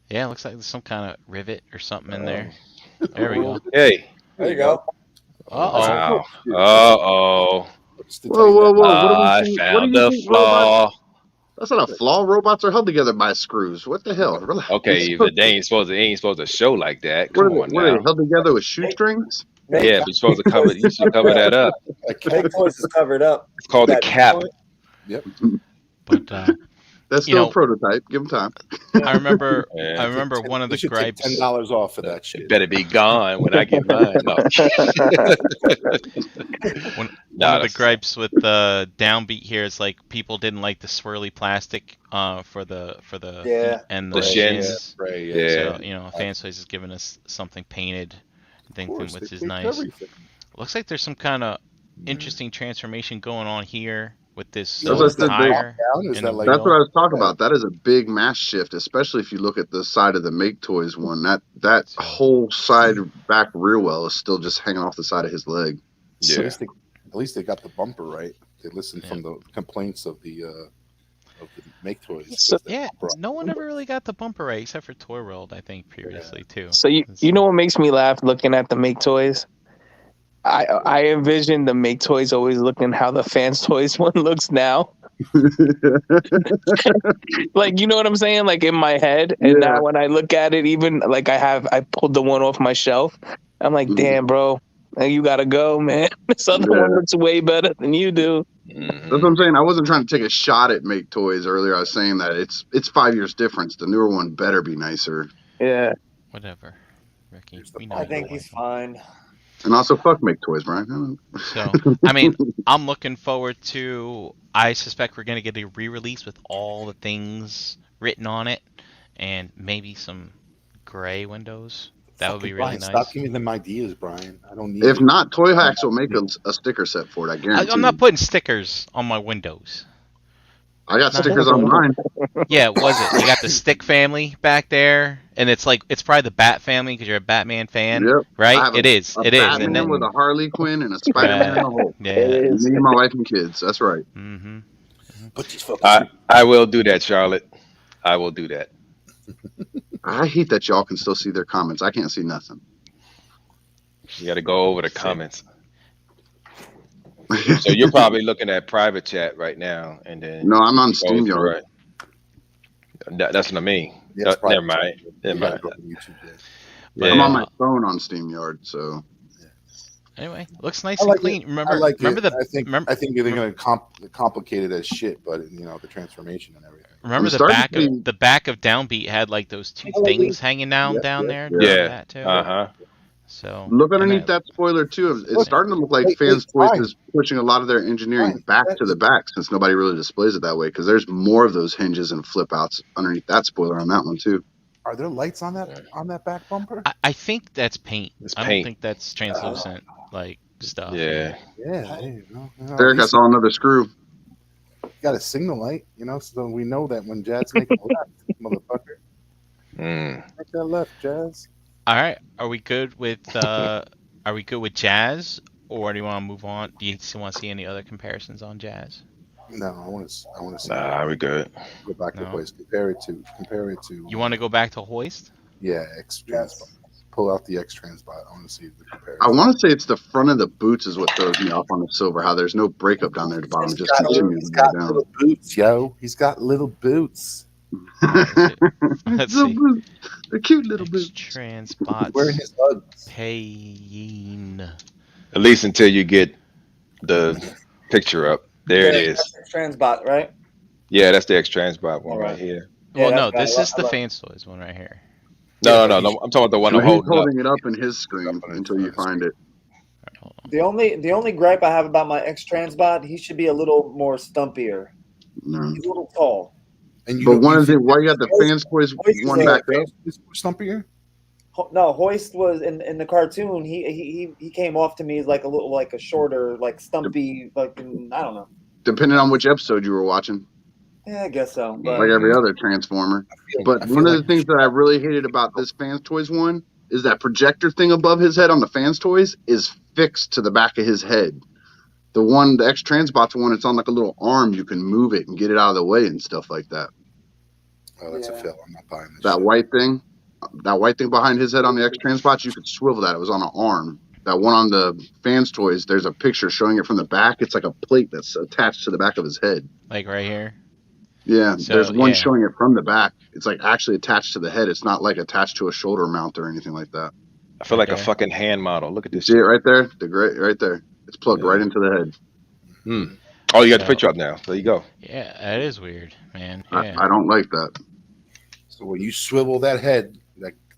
Yeah, it looks like there's some kind of rivet or something in there. There we go. Hey. There you go. Uh-oh. Wow. It's the Whoa, whoa, whoa! What do I we think? What do found you the think robots? flaw. That's not a flaw. Robots are held together by screws. What the hell? Relax. Okay, but they ain't supposed to show like that. Come on What are they now. held together with shoestrings? Yeah, but you're supposed to cover. You should cover that up. Make Toys is covered up. It's called the That cap. toy- But That's You still know- a prototype. Give them time. I remember Yeah. I remember one of the gripes. $10 off for that shit. It better be gone when I get mine. No. One Nah, of the that's- gripes with the downbeat here is like people didn't like the swirly plastic for the Yeah. feet and The shins. Right, Yeah. So you know, Fanspace is giving us something painted, I think, Of course, which they is fix nice. everything. Looks like there's some kind of interesting transformation going on here with this That's what I said, tire. Down, is in that the like That's what I was talking Yeah. about. That is a big mass shift, especially if you look at the side of the Make Toys one. That whole side back rear well is still just hanging off the side of his leg. Yeah. At least they got the bumper right. They listened Yeah. from the complaints of the Make Toys. So- Yeah, no one ever really got the bumper right except for Toy World, I think, previously too. So you know what makes me laugh looking at the Make Toys? I envision the Make Toys always looking how the Fans Toys one looks now. Like, you know what I'm saying? Like in my head. And Yeah. now when I look at it, even like I pulled the one off my shelf. I'm like, Mhm. damn, bro, you gotta go, man. This other Yeah. one looks way better than you do. Mhm. That's what I'm saying. I wasn't trying to take a shot at Make Toys earlier. I was saying that it's 5 years difference. The newer one better be nicer. Yeah. Whatever, Ricky. Here's the We know I you think don't he's like fine. And also, fuck Make Toys, Brian. So, I mean, I'm looking forward to. I suspect we're gonna get a re-release with all the things written on it, and maybe some gray windows. That would be Fucking really Brian, nice. Stop giving them ideas, Brian. I don't need If it. not, Toy Hacks will make a sticker set for it. I guarantee. I'm not putting stickers on my windows. I got stickers on mine. Yeah, was it? You got the Stick family back there, and it's probably the Bat family because you're a Batman fan, Yep. I right? have It is. A It is. Batman And then, with a Harley Quinn and a Spider-Man and a Hulk. yeah. It is. Me, my wife, and kids. That's right. Mm-hmm. Put these fucking I will do that, Charlotte. I will do that. I hate that y'all can still see their comments. I can't see nothing. You got to go over the comments. So you're probably looking at private chat right now, and then No, I'm on go through SteamYard. it. That's what I mean. Yeah, it's Never private mind. You Never gotta mind. go to YouTube, yeah. Yeah. I'm on my phone on SteamYard, so Anyway, looks nice I and like clean. it. Remember, I like remember it. the I think they're gonna complicate it as shit, but the transformation and everything. remember I'm the starting back to see- of the back of Downbeat had like those two I like things hanging down Yeah, down yeah, there. yeah. Remember Yeah. that too. Uh-huh. So look and underneath I- that spoiler too. It's Look, starting to look like wait, Fans wait, Toys is pushing a lot of their engineering Fine. back That to the is- back since nobody really displays it that way. Because there's more of those hinges and flip outs underneath that spoiler on that one too. Are there lights on that back bumper? I think that's paint. It's I don't paint. think that's translucent. Like stuff. Yeah. Yeah, hey, at Derek, I least saw another screw. you got a signal light, so we know that when Jazz makes a left, motherfucker, Mm. make that left, Jazz. All right, are we good with Jazz, or do you want to move on? Do you want to see any other comparisons on Jazz? No, I want to see. Nah, we good. Go back to No. Hoist. Compare it to. You want to go back to Hoist? Yeah, X Transbot. Pull out the X Transbot. I want to see the comparison. I want to say it's the front of the boots is what throws me off on the silver. How there's no breakup down there at the bottom. It just continues He's to go got down. little boots, yo. He's got little boots. Let's Little see. boots. The cute little X boots. Transbots Wearing his Uggs. paying. At least until you get the picture up. There it is. That's Transbot, right? Yeah, that's the X Transbot one right here. Well, Yeah, no, that's this got it. is the I love- Fans Toys one right here. No, Yeah, no, no. I'm talking about the one No, I'm he's holding up. holding it up in his screen Up on his until you find it. All right, hold on. The only gripe I have about my X Transbot, he should be a little more stumpier. No. He's a little tall. And But one of the think things, why you got the fans toys Hoist is one a- back up? is stumpier? No, Hoist was in the cartoon. He came off to me as like a little like a shorter, like stumpy, fucking I don't know. Depending on which episode you were watching, Yeah, I guess so. But like every other Transformer. But one of the things that I really hated about this Fans Toys one is that projector thing above his head on the Fans Toys is fixed to the back of his head. The X Transbot's one, it's on like a little arm. You can move it and get it out of the way and stuff like that. Oh, that's a Yeah. fail. I'm not buying this. That shit. white thing behind his head on the X Transbots, you could swivel that. It was on an arm. That one on the Fans Toys, there's a picture showing it from the back. It's like a plate that's attached to the back of his head. Like right here. Yeah, So, there's one yeah. showing it from the back. It's like actually attached to the head. It's not like attached to a shoulder mount or anything like that. I feel like a Okay. fucking hand model. Look at You this see it shit. right there? Right there. It's plugged Yeah. right into the head. Oh, you got the So- picture up now. There you go. Yeah, that is weird, man. Yeah. I don't like that. So when you swivel that head,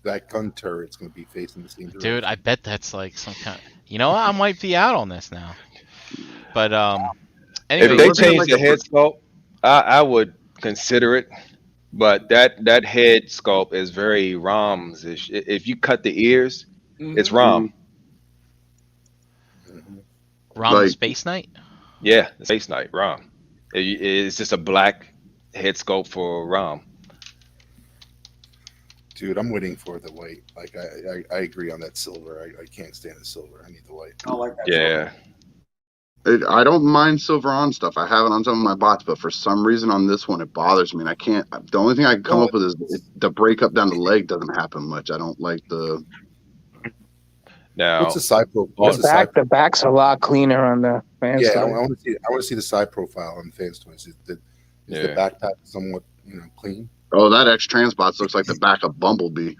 that gun turret's going to be facing the same direction. Dude, I bet that's like some kind. You know what? I might be out on this now. But anyway, If they wasn't it change like the a- head sculpt, I would consider it. But that head sculpt is very Roms-ish. If you cut the ears, it's Rom. Mhm. Rom like- Space Knight. Yeah, Space Knight, Rom. It's just a black head sculpt for Rom. Dude, I'm waiting for the white. Like I agree on that silver. I can't stand the silver. I need the white. I don't like that. Yeah. I don't mind silver on stuff. I have it on some of my bots, but for some reason on this one, it bothers me. And I can't. The only thing I can come up with is the breakup down the leg doesn't happen much. I don't like the. Now, What's the side profile? The back's a lot cleaner on the Fans Yeah, I Toys. want to see. I want to see the side profile on Fans Toys. Is the Yeah. backpack somewhat clean? Oh, that X Transbots looks like the back of Bumblebee.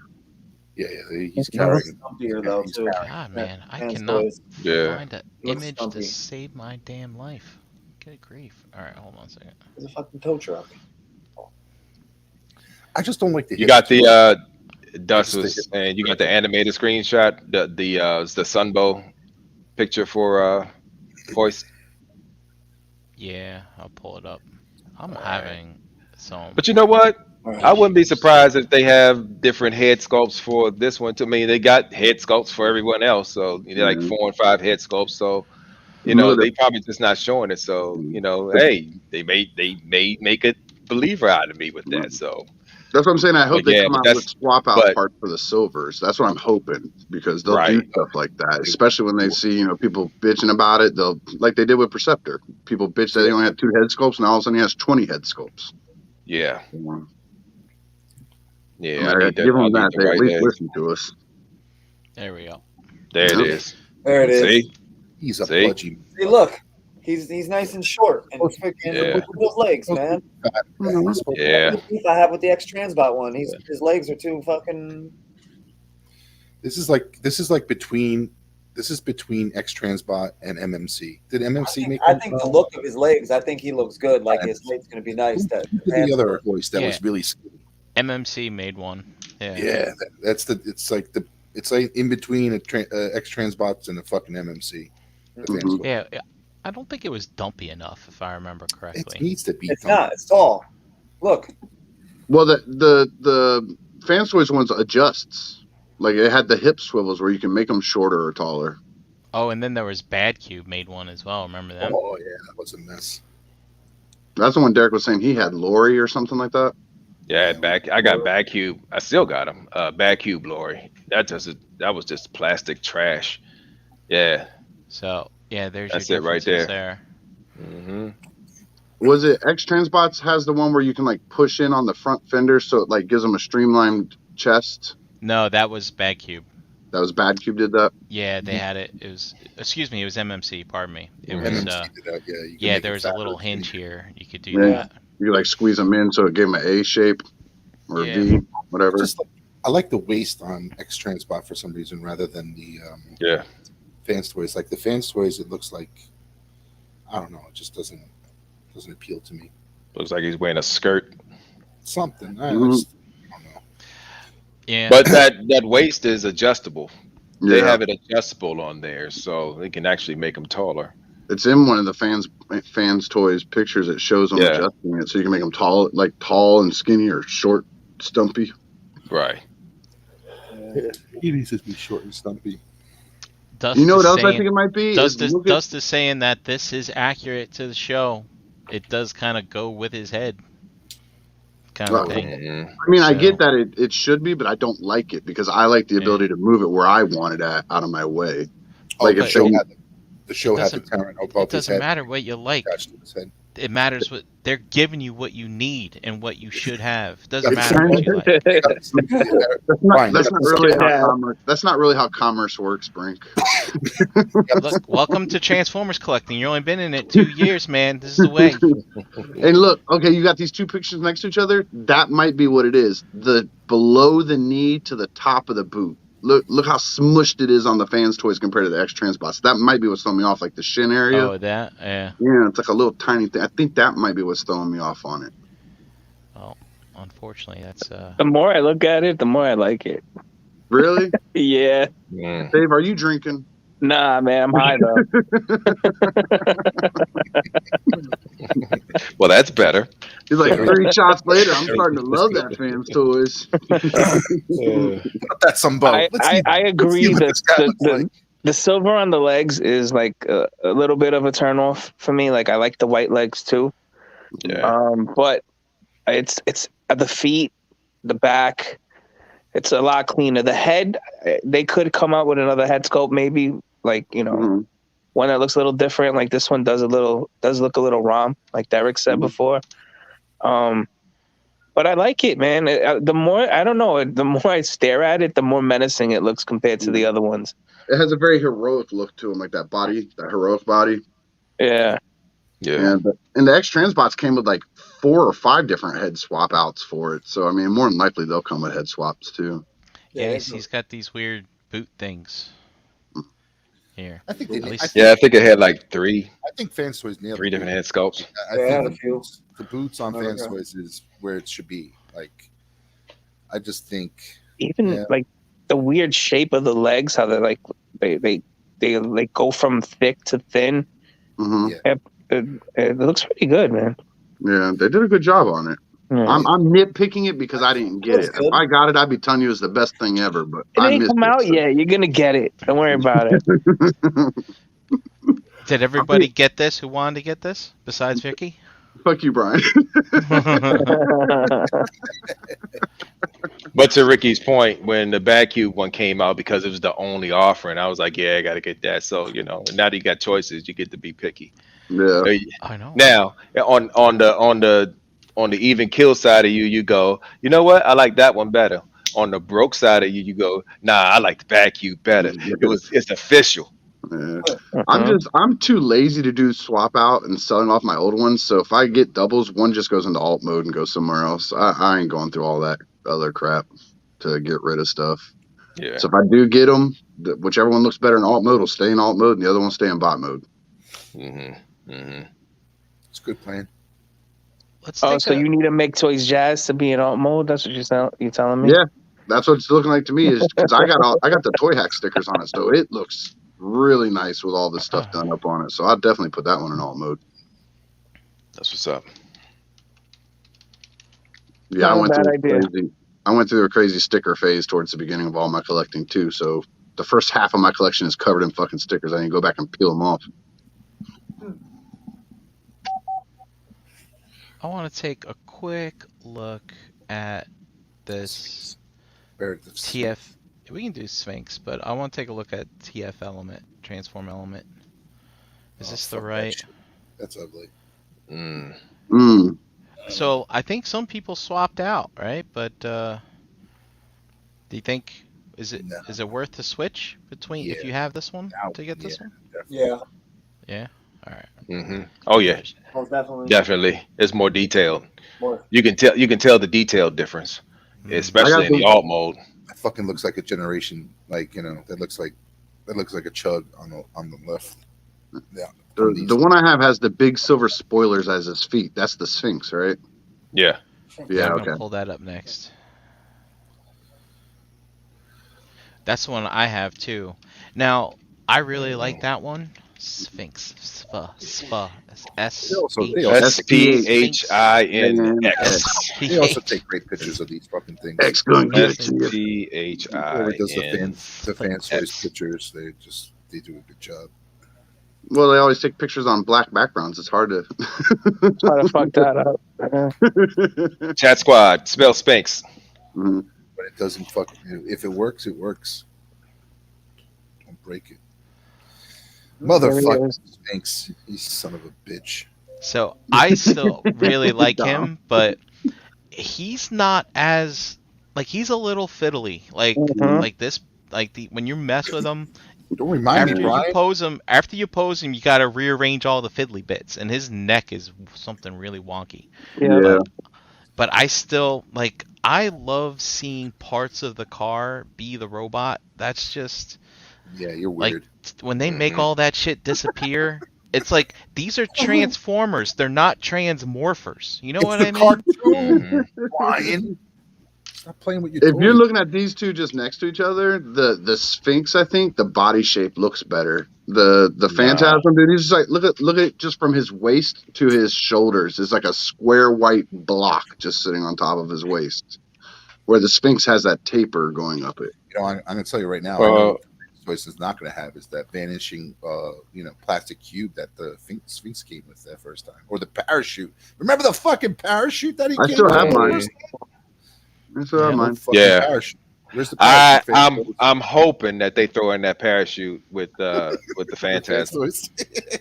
Yeah, he's Yeah. carrying. Stumpier though He's too. God, man, I Fans cannot Toys. yeah. find an Looks image stumpy. to save my damn life. Good grief! All right, hold on a second. It's a fucking tow truck. I just don't like the. You got the Dust Just the was hip. saying you got the animated screenshot, the Sunbow picture for Hoist. Yeah, I'll pull it up. I'm having some. But you know what? I wouldn't be surprised if they have different head sculpts for this one too. I mean, they got head sculpts for everyone else, so you know, like 4 and 5 head sculpts. So, you know, they probably just not showing it. So, you know, hey, they may make a believer out of me with that. So, That's what I'm saying. I hope But they yeah, come but out that's- with swap out but- parts for the silvers. That's what I'm hoping because they'll do Right. stuff like that, especially when they see people bitching about it. They'll like they did with Perceptor. People bitch that he only had 2 head sculpts, and all of a sudden he has 20 head sculpts. yeah, I yeah. I need give I them need that. the They at right least head. listen to us. There we go. There it Yep. is. There it is. See, He's a See? pudgy. See, look, he's nice and short and freaking Yeah. look at those legs, man. yeah. The beef I have with the X Transbot one. His legs are too fucking. This is between X Transbot and MMC. Did MMC make? I think the look of his legs. I think he looks good. Like his legs gonna be nice. That the other voice that Yeah. was really skinny. MMC made one. Yeah. Yeah, it's like in between X Transbots and a fucking MMC. The Mhm. Fans Toys. Yeah, I don't think it was dumpy enough, if I remember It correctly. needs to be. It's done. not. It's tall. Look. Well, the Fans Toys ones adjusts. Like it had the hip swivels where you can make them shorter or taller. Oh, and then there was Bad Cube made one as well. Remember them? Oh yeah, that was a mess. That's the one Derek was saying he had Lori or something like that. Yeah, I got Bad Cube. I still got him. Bad Cube Lori. That was just plastic trash. Yeah. So yeah, there's That's your it right differences there. there. Mm-hmm. Was it X Transbots has the one where you can like push in on the front fender so it like gives them a streamlined chest? No, that was Bad Cube. That was Bad Cube did that. Yeah, they had it. It was it was MMC. Pardon me. It And was then did that, you can yeah. make There it was a fatter, little too. hinge here. You could do Yeah. that. You could like squeeze them in so it gave them an A shape or Yeah. a V, whatever. Just like, I like the waist on X Transbot for some reason rather than the Yeah. Fans Toys. Like the Fans Toys, it looks like I don't know. It just doesn't appeal to me. Looks like he's wearing a skirt. Something I Mhm. just don't know. Yeah. But that waist is adjustable. They Yeah. have it adjustable on there, so they can actually make them taller. It's in one of the fans toys pictures. It shows them Yeah. adjusting it so you can make them tall and skinny or short, stumpy. Right. He needs to be short and stumpy. Dust You know is what else I saying- think it might be? Dust Is is, look at- Dust is saying that this is accurate to the show. It does kind of go with his head, kind of Well, thing. Mhm. I mean, I So- get that it should be, but I don't like it because I like the Yeah. ability to move it where I want it out of my way. Like the if show they- had the show had the Doesn't- Terran It above his doesn't head matter what you like. attached to his head. It matters what they're giving you, what you need, and what you should have. Doesn't That's matter what you like. That's Fine, not that's really how Yeah. commerce. That's not really how commerce works, Brink. Look, welcome to Transformers collecting. You've only been in it 2 years, man. This is the way. And look, okay, you got these two pictures next to each other. That might be what it is. The below the knee to the top of the boot. Look how smushed it is on the fans toys compared to the X Transbots. That might be what's throwing me off, like the shin area. Oh, that? Yeah. Yeah, it's like a little tiny thing. I think that might be what's throwing me off on it. Unfortunately, that's The more I look at it, the more I like it. Really? Yeah. Mm. Dave, are you drinking? Nah, man, I'm high though. Well, that's better. He's like 3 shots later. I'm starting to love that fans toys. That's some bow. I agree what that this guy looks like. the silver on the legs is like a little bit of a turnoff for me. Like I like the white legs too. Yeah. But it's the feet, the back. It's a lot cleaner. The head, they could come out with another head sculpt, maybe like Mhm. one that looks a little different. Like this one does look a little ROM, like Derek said before. But I like it, man. The more I stare at it, the more menacing it looks compared to the other ones. It has a very heroic look to him, like that heroic body. Yeah. Yeah. And the X Transbots came with like 4 or 5 different head swap outs for it. So I mean, more than likely they'll come with head swaps too. yeah. He's got these weird boot things here. I think At they, least- Yeah, I think it had like three I think Fans Toys nailed different head sculpts. I They had a think few. the boots on Okay. Fans Toys is where it should be. Like, I just think Even Yeah. like the weird shape of the legs, how they're like they go from thick to thin. hmm Yeah. It looks pretty good, man. Yeah, they did a good job on it. Yeah. I'm nitpicking it because I didn't get That's it. good. If I got it, I'd be telling you it's the best thing ever. But It I ain't missed come out it. yet. You're gonna get it. Don't worry about it. Did everybody get this who wanted to get this besides Vicky? Fuck you, Brian. But to Ricky's point, when the Bad Cube one came out, because it was the only offering, I was like, yeah, I got to get that. So, now that you got choices, you get to be picky. Yeah. I know. Now, on the even kill side of you go, you know what? I like that one better. On the broke side of you go, nah, I like the Bad Cube better. It's official. Yeah. Uh-huh. I'm too lazy to do swap out and selling off my old ones. So if I get doubles, one just goes into alt mode and goes somewhere else. I ain't going through all that other crap to get rid of stuff. Yeah. So if I do get them, whichever one looks better in alt mode will stay in alt mode, and the other one will stay in bot mode. Mm-hmm. Mm-hmm. it's a good plan. Let's Oh, take so a- you need to make Toys Jazz to be in alt mode? That's what you're telling me? Yeah, that's what it's looking like to me. Is because I got the toy hack stickers on it, so it looks really nice with all this stuff done up on it. So I'll definitely put that one in alt mode. That's what's up. Yeah, Not a bad idea. I went through a crazy sticker phase towards the beginning of all my collecting too. So the first half of my collection is covered in fucking stickers. I need to go back and peel them off. I want to take a quick look at this TF. We can do Sphinx, but I want to take a look at TF element, transform element. Is this the right? That's ugly. So I think some people swapped out, right? But do you think is it worth to switch between if you have this one to get this one? Yeah. Yeah. All right. Oh yeah, Oh, definitely. definitely. It's more detailed. More. You can tell the detailed difference, especially in the alt mode. That fucking looks like a generation, like that looks like a chug on the left. Yeah. The one I have has the big silver spoilers as his feet. That's the Sphinx, right? Yeah. Yeah. I'm Okay. gonna pull that up next. That's the one I have too. Now I really like that one. Sphinx. Spa. SPHINX. They also take great pictures of these fucking things. X gonna give it to you. Whoever does SPHIN. the fan choice pictures, they do a good job. Well, they always take pictures on black backgrounds. It's hard to. Try to fuck that up. Chat squad. Spell Sphinx. Mhm. But it doesn't if it works, it works. Don't break it. Motherfucker Sphinx, you son of a bitch. So I still really like him, but he's not as he's a little fiddly. Like this, when you mess with him, Don't remind after me, you Brian. pose him, you gotta rearrange all the fiddly bits, and his neck is something really wonky. Yeah. But I still I love seeing parts of the car be the robot. That's just Yeah, you're weird. when they make all that shit disappear. It's like these are transformers. They're not transmorphers. You know what I mean? Cartoon, Brian. Stop playing with your If you're toys. looking at these two just next to each other, the Sphinx, I think the body shape looks better. The Phantasm, dude, he's just like look at it just from his waist to his shoulders. It's like a square white block just sitting on top of his waist, where the Sphinx has that taper going up it. I'm going to tell you right now. I know what the choice is not going to have is that vanishing, plastic cube that the Sphinx came with that first time, or the parachute. Remember the fucking parachute that he I came still with? have mine. I still have mine. Fucking Yeah. parachute. Where's the parachute? I'm hoping that they throw in that parachute with the Phantasm.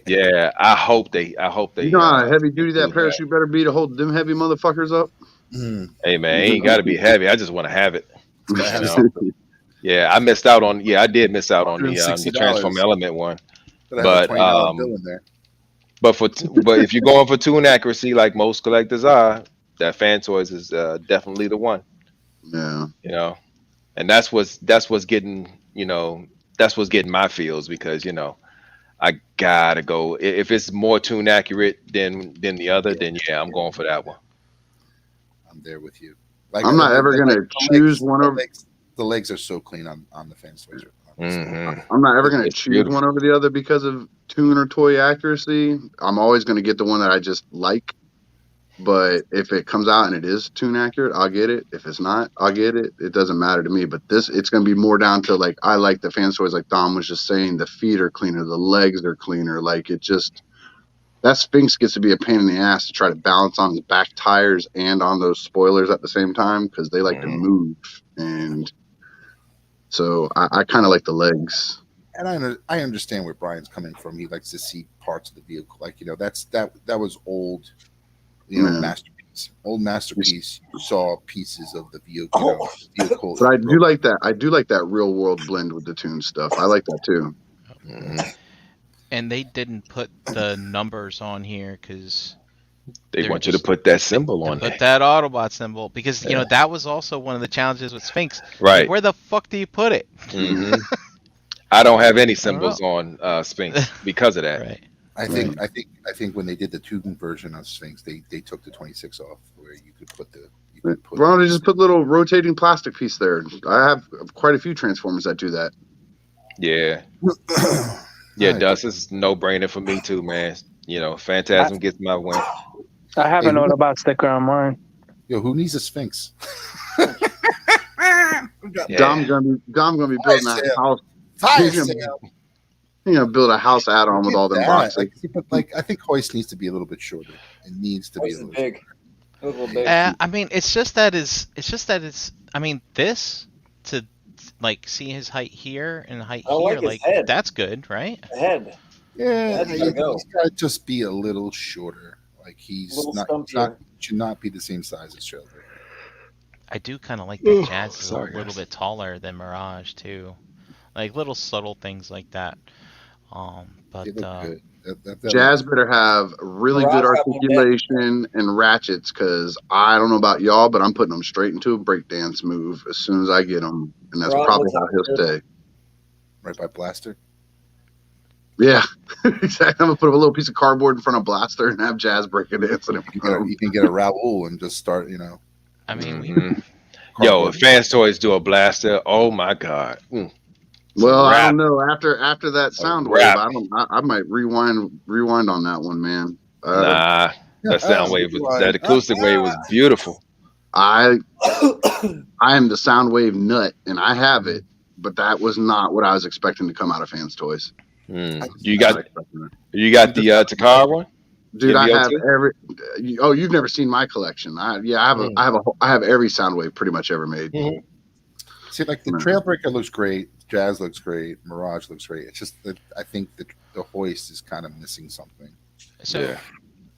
Yeah, I hope they. You know how heavy duty that parachute better be to hold them heavy motherfuckers up. Hey man, it ain't got to be heavy. I just want to have it. You know? Yeah, I missed out on. Yeah, I did miss out on the Transform Element one. But but if you're going for tune accuracy like most collectors are, that Fan Toys is definitely the one. Yeah. You know, and that's what's getting my feels because I gotta go if it's more tune accurate than the other, then yeah, I'm going for that one. I'm there with you. I'm not ever gonna choose one over. The legs are so clean on the Fan Toys. I'm not ever gonna choose one over the other because of tune or toy accuracy. I'm always gonna get the one that I just like. But if it comes out and it is tune accurate, I'll get it. If it's not, I'll get it. It doesn't matter to me. But it's going to be more down to I like the Fan Toys, like Dom was just saying. The feet are cleaner, the legs are cleaner. That Sphinx gets to be a pain in the ass to try to balance on his back tires and on those spoilers at the same time because they like to move. And so I kind of like the legs. And I understand where Brian's coming from. He likes to see parts of the vehicle, that was old. Masterpiece, old masterpiece. You saw pieces of the vehicle. But I do like that. I do like that real world blend with the tune stuff. I like that too. And they didn't put the numbers on here because they want you to put that symbol on put it. that Autobot symbol because that was also one of the challenges with Sphinx. Right. Where the fuck do you put it? I don't have any symbols on Sphinx because of that. Right. I think when they did the tune version of Sphinx, they took the 26 off where you could put why don't they just put little rotating plastic piece there? I have quite a few Transformers that do that. Yeah. Yeah, Dust is no brainer for me too, man. Phantasm gets my win. I have an Autobot sticker on mine. Yo, who needs a Sphinx? Dom's gonna be building that house Fire He's gonna- sale. You know, build a house add-on with all them That, boxes. like I think hoist needs to be a little bit shorter. It needs to be a Hoist is little big. shorter. It was a little big. I mean, it's just that it's. I mean, this to like see his height here and height I don't here, like his like head. that's good, right? The head. Yeah, That's he's gotta go. got to just be a little shorter. Like he's Little not, stumpier. should not be the same size as Trailbreaker. I do kind of like that Jazz is a Sorry, little guys. bit taller than Mirage too, like little subtle things like that. But They look good. That Jazz better have really Mirage good got one dead. articulation and ratchets, because I don't know about y'all, but I'm putting them straight into a breakdance move as soon as I get them, and that's Mirage probably looks how he'll good. stay. right by Blaster. Yeah, exactly. I'm gonna put a little piece of cardboard in front of Blaster and have Jazz breaking dancing. You can get a Raoul and just start. I mean, Mhm. Yo, if Fans Toys do a blaster, oh my god. Well, I Rap. don't know. After that sound wave, rap. I might rewind on that one, man. Nah, that sound wave, that acoustic wave was beautiful. I am the sound wave nut, and I have it, but that was not what I was expecting to come out of Fans Toys. You got the Takara one? Dude, I have KBO2? every. Oh, you've never seen my collection? I have every sound wave pretty much ever made. See, like the Trailbreaker looks great, Jazz looks great, Mirage looks great. It's just that I think the hoist is kind of missing something. so Yeah.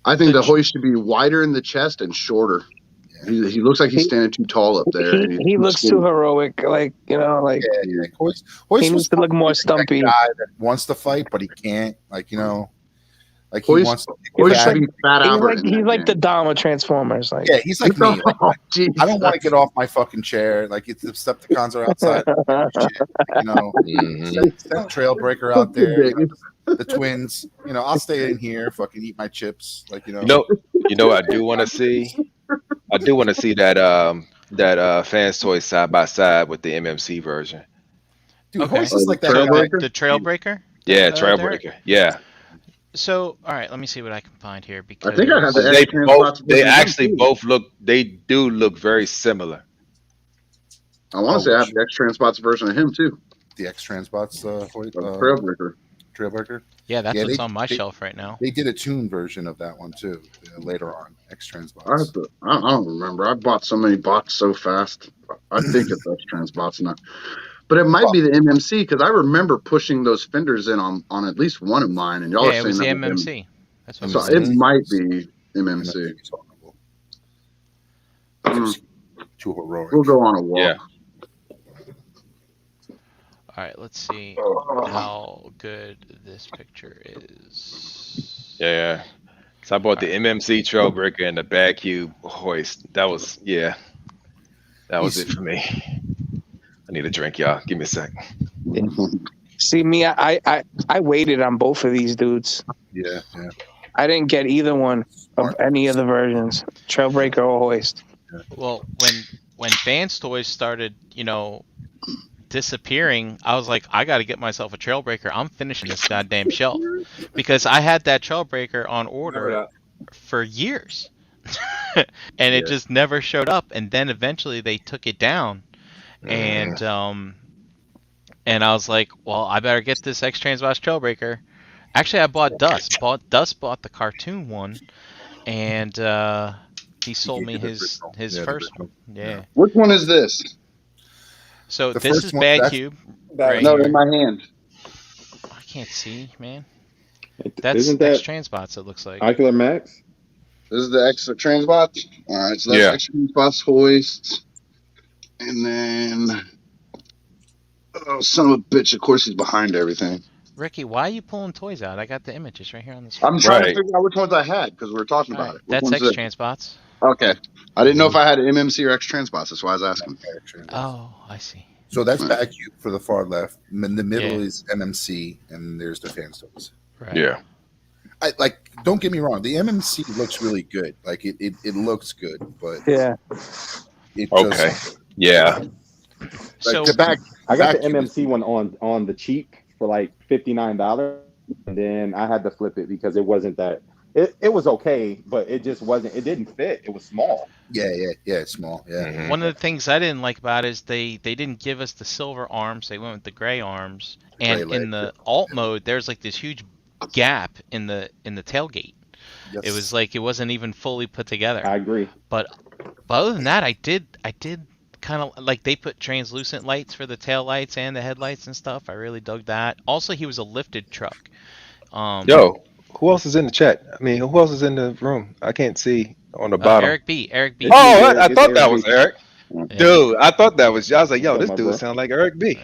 I think the hoist should be wider in the chest and shorter. Yeah. He looks like he's standing too tall up there. and He looks too heroic. Like, like Yeah. Hoist he was needs to look more that stumpy. guy that wants to fight, but he can't. Like he Hoist- wants to. Hoist should be Fat He's Albert. like in that like the game. Dom of Transformers. Like, Yeah, he's like me. Like, Oh, geez. I don't want to get off my fucking chair. Like it's the Decepticons are outside. Send Trailbreaker out there. The twins. I'll stay in here, fucking eat my chips. Like You know, I do want to see. I do want to see that Fans Toys side by side with the MMC version. dude, Okay. Hoist is like that. Trailbreaker? guy- the Trailbreaker. Yeah, Derek? Trailbreaker. Yeah, So all right, let me see what I can find here because I think I have the they X-Trans both. box They version actually too. both look. They do look very similar. I want to say I have the X Transpots version of him too. The X Transbots Trailbreaker. Trailbreaker. yeah, that's Yeah, what's they- on my they- shelf right now. They did a tune version of that one too later on. X Transbots. I don't remember. I bought so many bots so fast. I think it's X Transbots now. But it might be the MMC, because I remember pushing those fenders in on at least one of mine, and y'all Yeah, are it saying was the that was MMC. That's what MMC. it So was. it might be MMC. Too heroic. We'll go on a walk. Yeah. All right, let's see how good this picture is. Yeah. So I bought the MMC Trailbreaker and the Bad Cube hoist. That was That was it for me. I need a drink, y'all. Give me a sec. see me, I waited on both of these dudes. Yeah. I didn't get either one of any of the versions, Trailbreaker or Hoist. Well, when Fans Toys started, disappearing, I was like, I got to get myself a Trailbreaker. I'm finishing this goddamn shelf because I had that Trailbreaker on order for years, and it just never showed up. And then eventually they took it down, and I was like, well, I better get this X Transbots Trailbreaker. Actually, I bought Dust. Dust bought the cartoon one, and he sold me his first one. Yeah. Which one is this? So The this first is one- Bad that's- Cube. Bad No, here. in my hand. I can't see, man. Isn't That's that X Transbots. It looks like. Ocular Max? This is the X Transbots. All right, so that's Yeah. X Transbots hoist, and then son of a bitch. Of course, he's behind everything. Ricky, why are you pulling toys out? I got the images right here on the screen. I'm trying Right. to figure out which ones I had because we were talking about it. Which That's one's X it? Transbots. Okay, I didn't know if I had MMC or X Transbots. That's why I was asking. Oh, I see. So that's Bad Cube for the far left. In the middle Yeah. is MMC, and there's the Fans Toys. Right. Yeah. Don't get me wrong. The MMC looks really good. Like it looks good, but Yeah. it Okay. just Yeah. So the back. I got the Back- MMC one on the cheap for like $59, and then I had to flip it because it wasn't that It was okay, but it just wasn't. It didn't fit. It was small. Yeah, it's small. Yeah. Mhm. One of the things I didn't like about it is they didn't give us the silver arms. They went with the gray arms. And Gray in leg. the alt mode, there's like this huge gap in the tailgate. Yes. It was like it wasn't even fully put together. I agree. But other than that, I did kind of like they put translucent lights for the tail lights and the headlights and stuff. I really dug that. Also, he was a lifted truck. Yo, who else is in the chat? I mean, who else is in the room? I can't see on the bottom. Eric B. Oh, I It's thought that Eric was B. Eric. Yeah. Dude, I thought that was. I was like, yo, What's this up, my dude bro? sound like Eric B.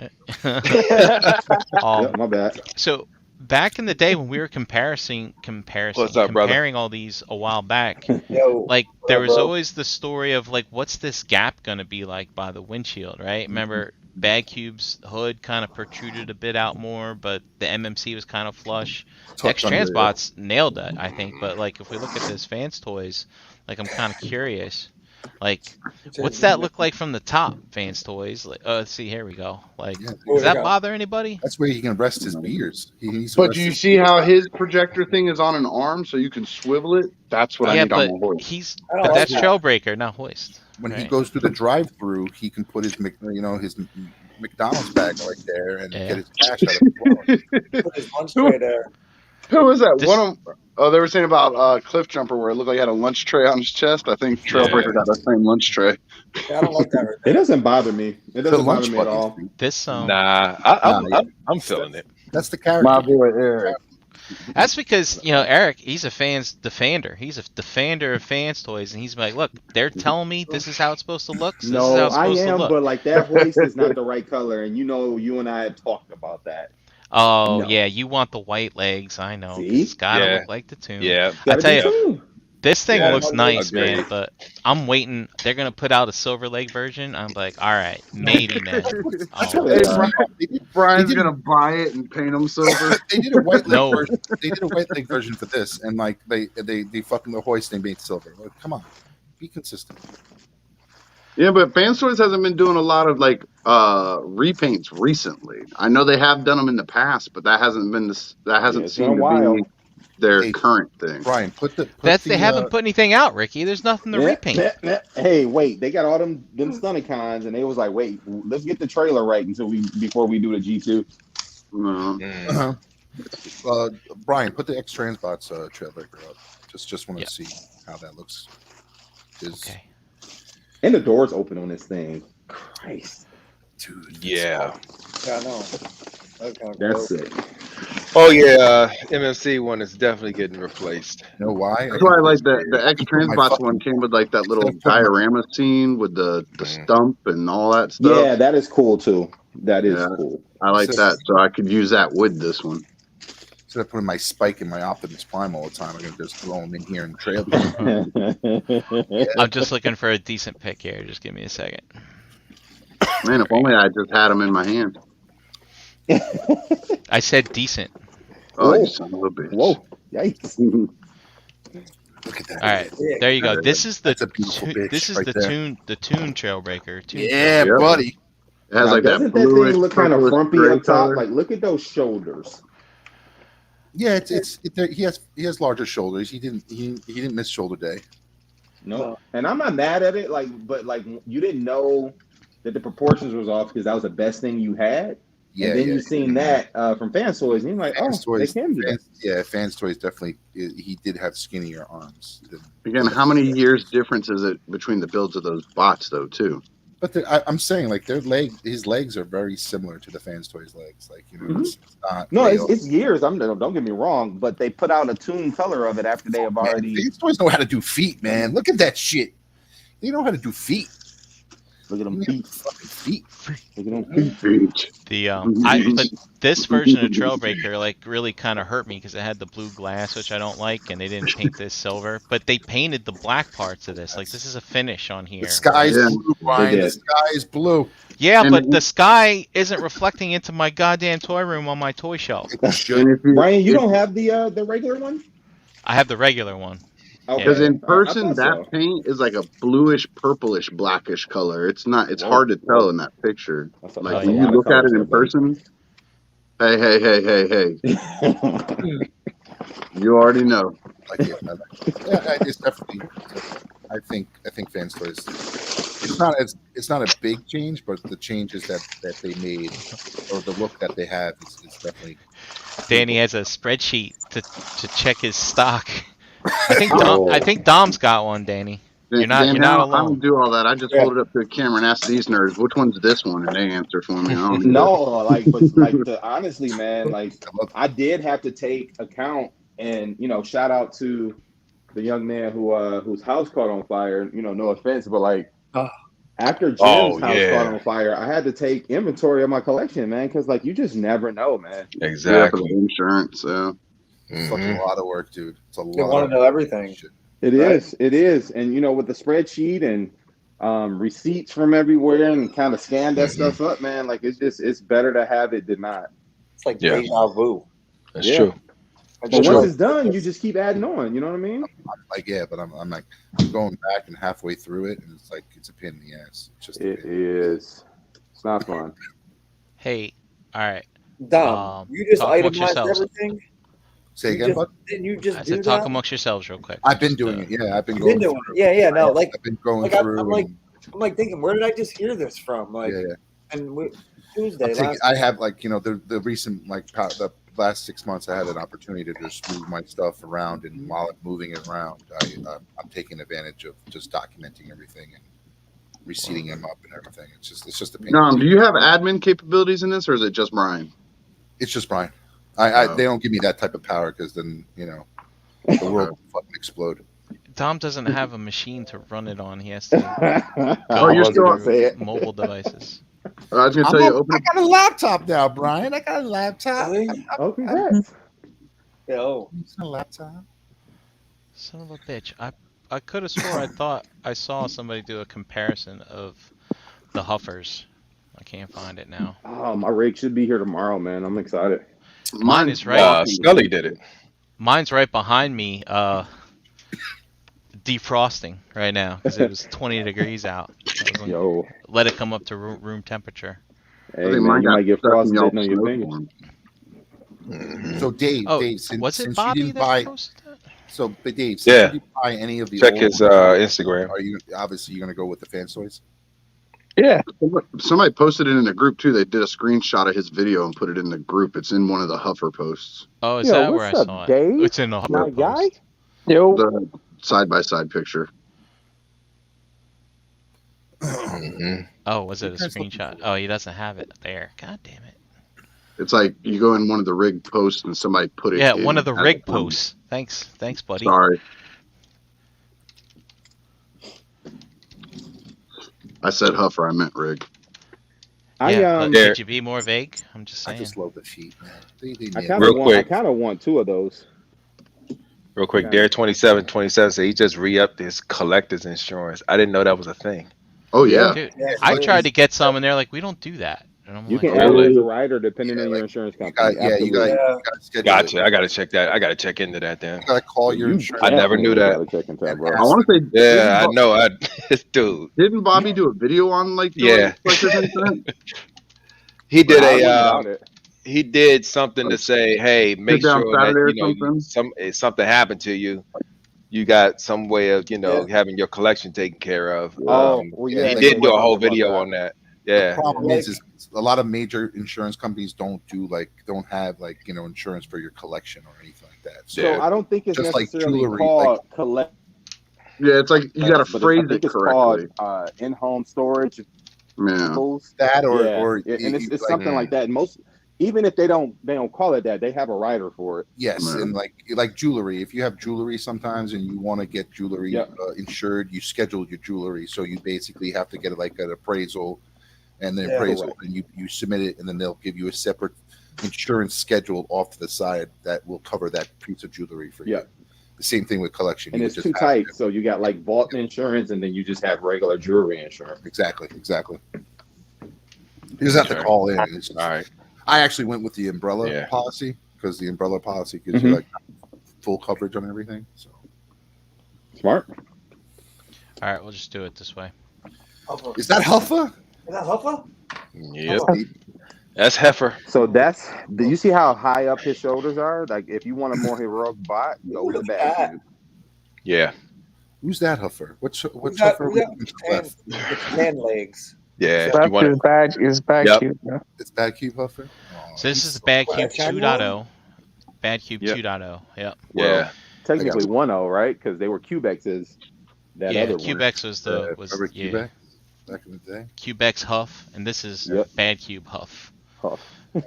Yeah, my bad. So back in the day when we were What's up, brother? comparing all these a while back, Yo, like there was bro. always the story of like what's this gap gonna be like by the windshield, right? Remember Bag Cube's hood kind of protruded a bit out more, but the MMC was kind of flush. Tucked under, X-Transbots nailed that, I think, but like if we look at this Fans Toys, like I'm kind of curious. Like, what's that look like from the top, Fans Toys? Like, let's see, here we go. Like, Yeah. does that bother anybody? That's where he can rest his beers. He needs to But rest do you his see beers. how his projector thing is on an arm, so you can swivel it? That's what I Yeah, need but on my horse. I don't but like that's that. Trailbreaker, not Hoist. When he right? goes through the drive-through, he can put his his McDonald's bag right there and Yeah. get his cash out of it. Put his lunch tray there. Who was that? This- One of oh, they were saying about Cliff Jumper where it looked like he had a lunch tray on his chest. I think Trailbreaker got that same lunch tray. Yeah, I don't like that right It there. doesn't bother me. It The doesn't bother lunch me at bucket. all. This Nah, Nah, I'm feeling it. That's the character. My boy Eric. That's because Eric, he's a fans defender. He's a defender of Fans Toys, and he's like, look, they're telling me this is how it's supposed to look. So this is how No, it's I supposed to am, look. but like that hoist is not the right color, and you and I had talked about that. Oh No. yeah, you want the white legs? I know. See? It's gotta Yeah. look like the tune. Yeah. I Gotta tell be you, tuned. this thing Yeah, looks nice, agreed. man. But I'm waiting. They're gonna put out a silver leg version. I'm like, all right, maybe then. Oh, Hey, Yeah. Brian's They did- gonna buy it and paint them silver. They did a white leg No. version. They did a white leg version for this, and like they fucking the hoist they made silver. Like, come on, be consistent. Yeah, but Fans Toys hasn't been doing a lot of like repaints recently. I know they have done them in the past, but that hasn't been this. That hasn't it's been a seemed to while. be their Hey, current thing. Brian, put the they haven't put anything out, Ricky. There's nothing to repaint. Hey, wait, they got all them Stunnicons, and they was like, wait, let's get the trailer right before we do the G2. No. Brian, put the X Transbots Trailbreaker up. Just want to Yeah. see how that looks. Okay. And the doors open on this thing. Christ, Dude. Yeah. Yeah, I know. That's kind of that's cool. it. Oh yeah, MMC one is definitely getting replaced. You know why? That's why I like the X My Transbots fucking- one came with like that little diorama scene with the stump and all that stuff. Yeah, that is cool too. That is Yeah. cool. I like that, so I could use that with this one. Instead of putting my Spike and my Optimus Prime all the time, I'm gonna just throw them in here and trail. I'm just looking for a decent pick here. Just give me a second. Man, if only I just had them in my hand. I said decent. Oh, Whoa. you son of a bitch. Whoa, yikes. Look at that. All right, there you go. This is the That's a beautiful bitch this is right the there. tune Trailbreaker. Tune Yeah, Yeah. buddy. It has Now, like that doesn't that bluish, thing look kind of purplish frumpy gray up top? color. Like, look at those shoulders. Yeah, he has larger shoulders. He didn't miss shoulder day. No, and I'm not mad at it. But you didn't know that the proportions was off because that was the best thing you had. Yeah, and then yeah. you seen that from Fans Toys, and you're like, Fans oh, Toys, they can do that. Fans Toys definitely. He did have skinnier arms. Again, how many years difference is it between the builds of those bots, though, too? But I'm saying like his legs are very similar to the Fans Toys legs. Like it's not. No, way it's years. Don't get me wrong, but they put out a tuned color of it after they have Man, already. Fans Toys know how to do feet, man. Look at that shit. They know how to do feet. Look at them Look feet. fucking feet. Look at them feet. The but this version of Trailbreaker like really kind of hurt me because it had the blue glass, which I don't like, and they didn't paint this silver. But they painted the black parts of this. Like this is a finish on here. The sky's Yeah. blue, Brian. They The did. sky is blue. Yeah, And- but the sky isn't reflecting into my goddamn toy room on my toy shelf. It should. And if you, Brian, you if- don't have the regular one? I have the regular one. Okay. Because in I person, thought that so. paint is like a bluish, purplish, blackish color. It's not. It's Whoa. hard to tell in that picture. That's a- Like that's a when lot you of look at it colors in there, person. Hey! You already know. like it. It's definitely. I think Fans Toys. It's not a big change, but the changes that they made or the look that they have is definitely. Danny has a spreadsheet to check his stock. I think Dom's got one, Danny. You're not Dan, you're not I alone. don't do all that. I just hold it up to the camera and ask these nerds, which one's this one? And they answer for me. I don't do No, like, but like, honestly, man, like, I did have to take account, and shout out to the young man whose house caught on fire. No offense, but like, after Jim's house caught on fire, I had to take inventory of my collection, man, because like you just never know, man. Exactly. Yeah, for the insurance. So. It's like a lot of work, dude. It's a lot. They want to know everything. Shit. It is, and with the spreadsheet and receipts from everywhere and kind of scan that stuff up, man. Like it's better to have it than not. It's like deja vu. That's true. But once it's done, you just keep adding on. You know what I mean? Like but I'm like going back and halfway through it, and it's like it's a pain in the ass. It's just it is. It's not fun. Hey, all right. Dom, you just talk amongst itemized yourselves. everything. Say again, bud. Didn't you just I do said talk that? amongst yourselves real quick. I've been doing it. Yeah, I've been You've going. been doing it. Yeah. No, like I've been going like through. I'm like thinking, where did I just hear this from? Like, and Tuesday. I have like the recent the last 6 months I had an opportunity to just move my stuff around, and while I'm moving it around, I'm taking advantage of just documenting everything and receipting them up and everything. It's just a pain. Dom, do you have admin capabilities in this, or is it just Brian? It's just Brian. They don't give me that type of power because then the world will fucking explode. Dom doesn't have a machine to run it on. He has to you're still through mobile devices. I was gonna tell you. I got a laptop now, Brian. I got a laptop. Oh, congrats. Yo, It's a laptop. Son of a bitch. I could have swore I thought I saw somebody do a comparison of the Huffers. I can't find it now. Oh, my rig should be here tomorrow, man. I'm excited. Mine is right. Scully did it. Mine's right behind me, defrosting right now because it was 20 degrees out. Yo, let it come up to room temperature. Hey, man, you might get frostbitten on your fingers. So Dave, since was it you Bobby didn't that buy, posted that? so but Dave, since Yeah. you didn't buy any of the Check old his ones, Instagram. are you obviously gonna go with the Fans Toys? Yeah. Somebody posted it in the group too. They did a screenshot of his video and put it in the group. It's in one of the Huffer posts. Oh, is Yo, that where what's I up, saw it? Dave? It's in the My Huffer guy? post. Yo. The side-by-side picture. Oh, was it a That's looking screenshot? Oh, he doesn't have it there. God damn it. It's like you go in one of the rig posts and somebody put it. Yeah, in one of the as rig a comment. posts. Thanks, buddy. Sorry. I said Huffer. I meant rig. Yeah, but There- could you be more vague? I'm just I saying. just love the sheet, man. They I made kind Real of want. quick. I kind of want two of those. Real quick, Dare 2727 said he just re-upped his collector's insurance. I didn't know that was a thing. Oh yeah. Dude, Yeah, I it tried is. to get some, and they're like, "We don't do that." And I'm You like, can "Oh, add really? it as a rider depending Yeah, on your like, insurance you company. got, you got, Yeah. you got to schedule Gotcha. it. I gotta check that. I gotta check into that then. You got to call your You insurance. I never knew definitely that. gotta check into that, bro. I want to say. Yeah, I didn't know. Dude, Didn't Bobby do a video on like the Yeah. collector's insurance? he did I wouldn't a. doubt it. He did something to say, "Hey, make down sure that Saturday or you know something? if something happened to you, you got some way of having your collection taken care of." Oh, well, yeah, yeah, he they did can do a work whole about video that. on that. The Yeah, problem is a lot of major insurance companies don't have insurance for your collection or anything like that. So So Yeah. I don't think it's Just like necessarily jewelry, called collect. Yeah, it's like you got to but phrase I think it it's called correctly. in-home storage. Yeah. Tools. that Yeah, or and it's like, something like that. And most, even if they don't call it that, they have a rider for it. yes, Man. and like jewelry. If you have jewelry sometimes and you want to get jewelry Yeah. insured, you schedule your jewelry. So you basically have to get like an appraisal, and the Yeah, appraisal, correct. and you submit it, and then they'll give you a separate insurance schedule off to the side that will cover that piece of jewelry for you. Yeah. The same thing with collection. And You it's would two just have- types. So you got like vault insurance, and then you just have regular jewelry insurance. Exactly. You just have to Okay. call in. It's just- all right. I actually went with the umbrella Yeah. policy because the umbrella policy gives you like full coverage on everything. So Smart. all right, we'll just do it this way." Huffer. is that Huffa? Is that Huffa? Yep. That's Heifer. So that's. Do you see how high up his shoulders are? Like, if you want a more heroic bot, go with the Look at bad that. cube. Yeah. Who's that Huffer? Which Who's Huffer? that? we looking to the left? With tan legs. Yeah. That's You want his bad. His bad Yep. cube. Yeah. It's Bad Cube Huffer. Oh, So this he's is so Bad black. Cube China 2.0. Bad Cube Yep. 2.0. Yep. Yeah. Technically 1-0, right? Because they were Cubexes. That Yeah, other one. Cubex was the Remember yeah, Cubex back in the day? Cubex Huff, and this is Yep. Bad Cube Huff. Huff.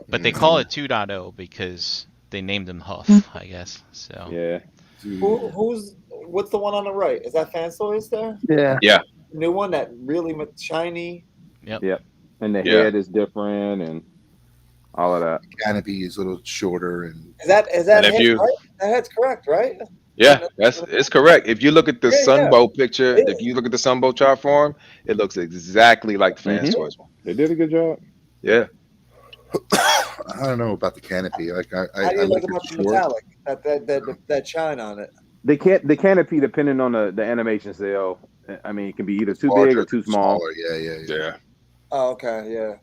But they call it 2.0 because they named him Huff, I guess. So Yeah. Dude, What's the one on the right? Is that Fans Toys there? Yeah. New one that really shiny. And the Yeah. head is different and all of that. Canopy is a little shorter and Is that And if head you- right? That head's correct, right? Yeah, it's correct. If you look at the Yeah, Sunbow picture, Yeah. if you look at the Sunbow chart for him, it looks exactly like the Fans Mhm. Toys one. They did a good job. Yeah. I don't know about the canopy. Like How do you I like like about it the short. metallic? That shine on it. The canopy, depending on the animation cell, I mean, it can be either too big Larger, or too small. smaller. Yeah. Yeah. Oh, okay, yeah.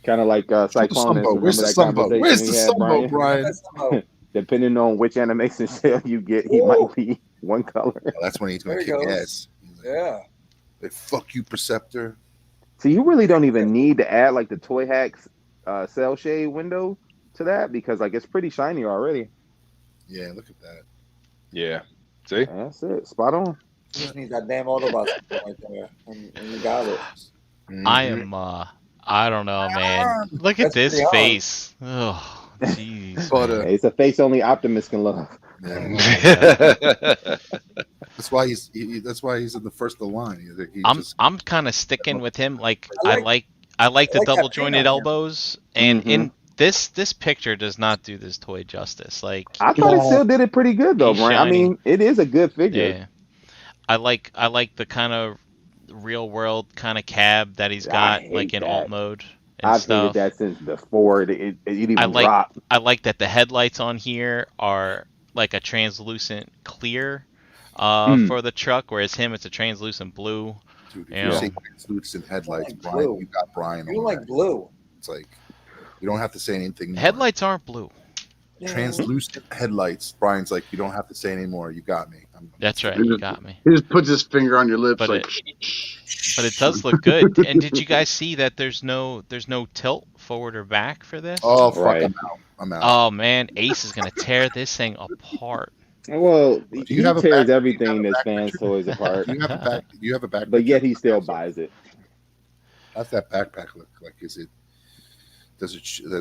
Kind of like Where's the Cyclonus. Sunbow? Where's Remember the that Sunbow? conversation Where's we the had, Sunbow, Brian? Brian? That's some- Depending on which animation cell you get, he might be one color. Well, that's when he's gonna There he kick goes. ass. He's like, yeah. like, fuck you, Perceptor. So you really don't even need to add like the Toy Hacks cell shade window to that because like it's pretty shiny already. Yeah, look at that. Yeah. See? That's it. Spot on. You just need that damn Autobot right there, and you got it. I Mhm. am I don't know, man. Look at That's this pretty hard. face. Oh, jeez. But, man. Hey, it's a face only Optimus can love. Yeah. That's why he's that's why he's in the first of the line. I'm kind of sticking with him. Like I I like- like the I like that double paint jointed on him. elbows, and Mhm. in this picture does not do this toy justice. Like I thought it still did it pretty good though, He's Brian. I shiny. mean, it is a good figure. yeah, I like the kind of real world kind of cab that he's I got, hate like in that. alt mode and I've stuff. hated that since before it even I like- dropped. I like that the headlights on here are like a translucent clear for the truck, whereas him it's a translucent blue. Dude, if Yeah. you say translucent headlights, like Brian, blue. you got Brian You on don't like that. blue. It's like you don't have to say anything more. Headlights aren't blue. Yeah. Translucent headlights. Brian's like, you don't have to say anymore. You got me. That's right, He you just- got me. He just puts his finger on your lips But like. But it does look good. And did you guys see that there's no tilt forward or back for this? Oh fuck! Right. I'm out. I'm out. Oh man, Ace is gonna tear this thing apart. Well, Do he you have a tears back- do you everything have a that's back fans picture? toys apart, Do you have a back? Do you have a back? but yet picture? he still buys it. How's that backpack look like? Does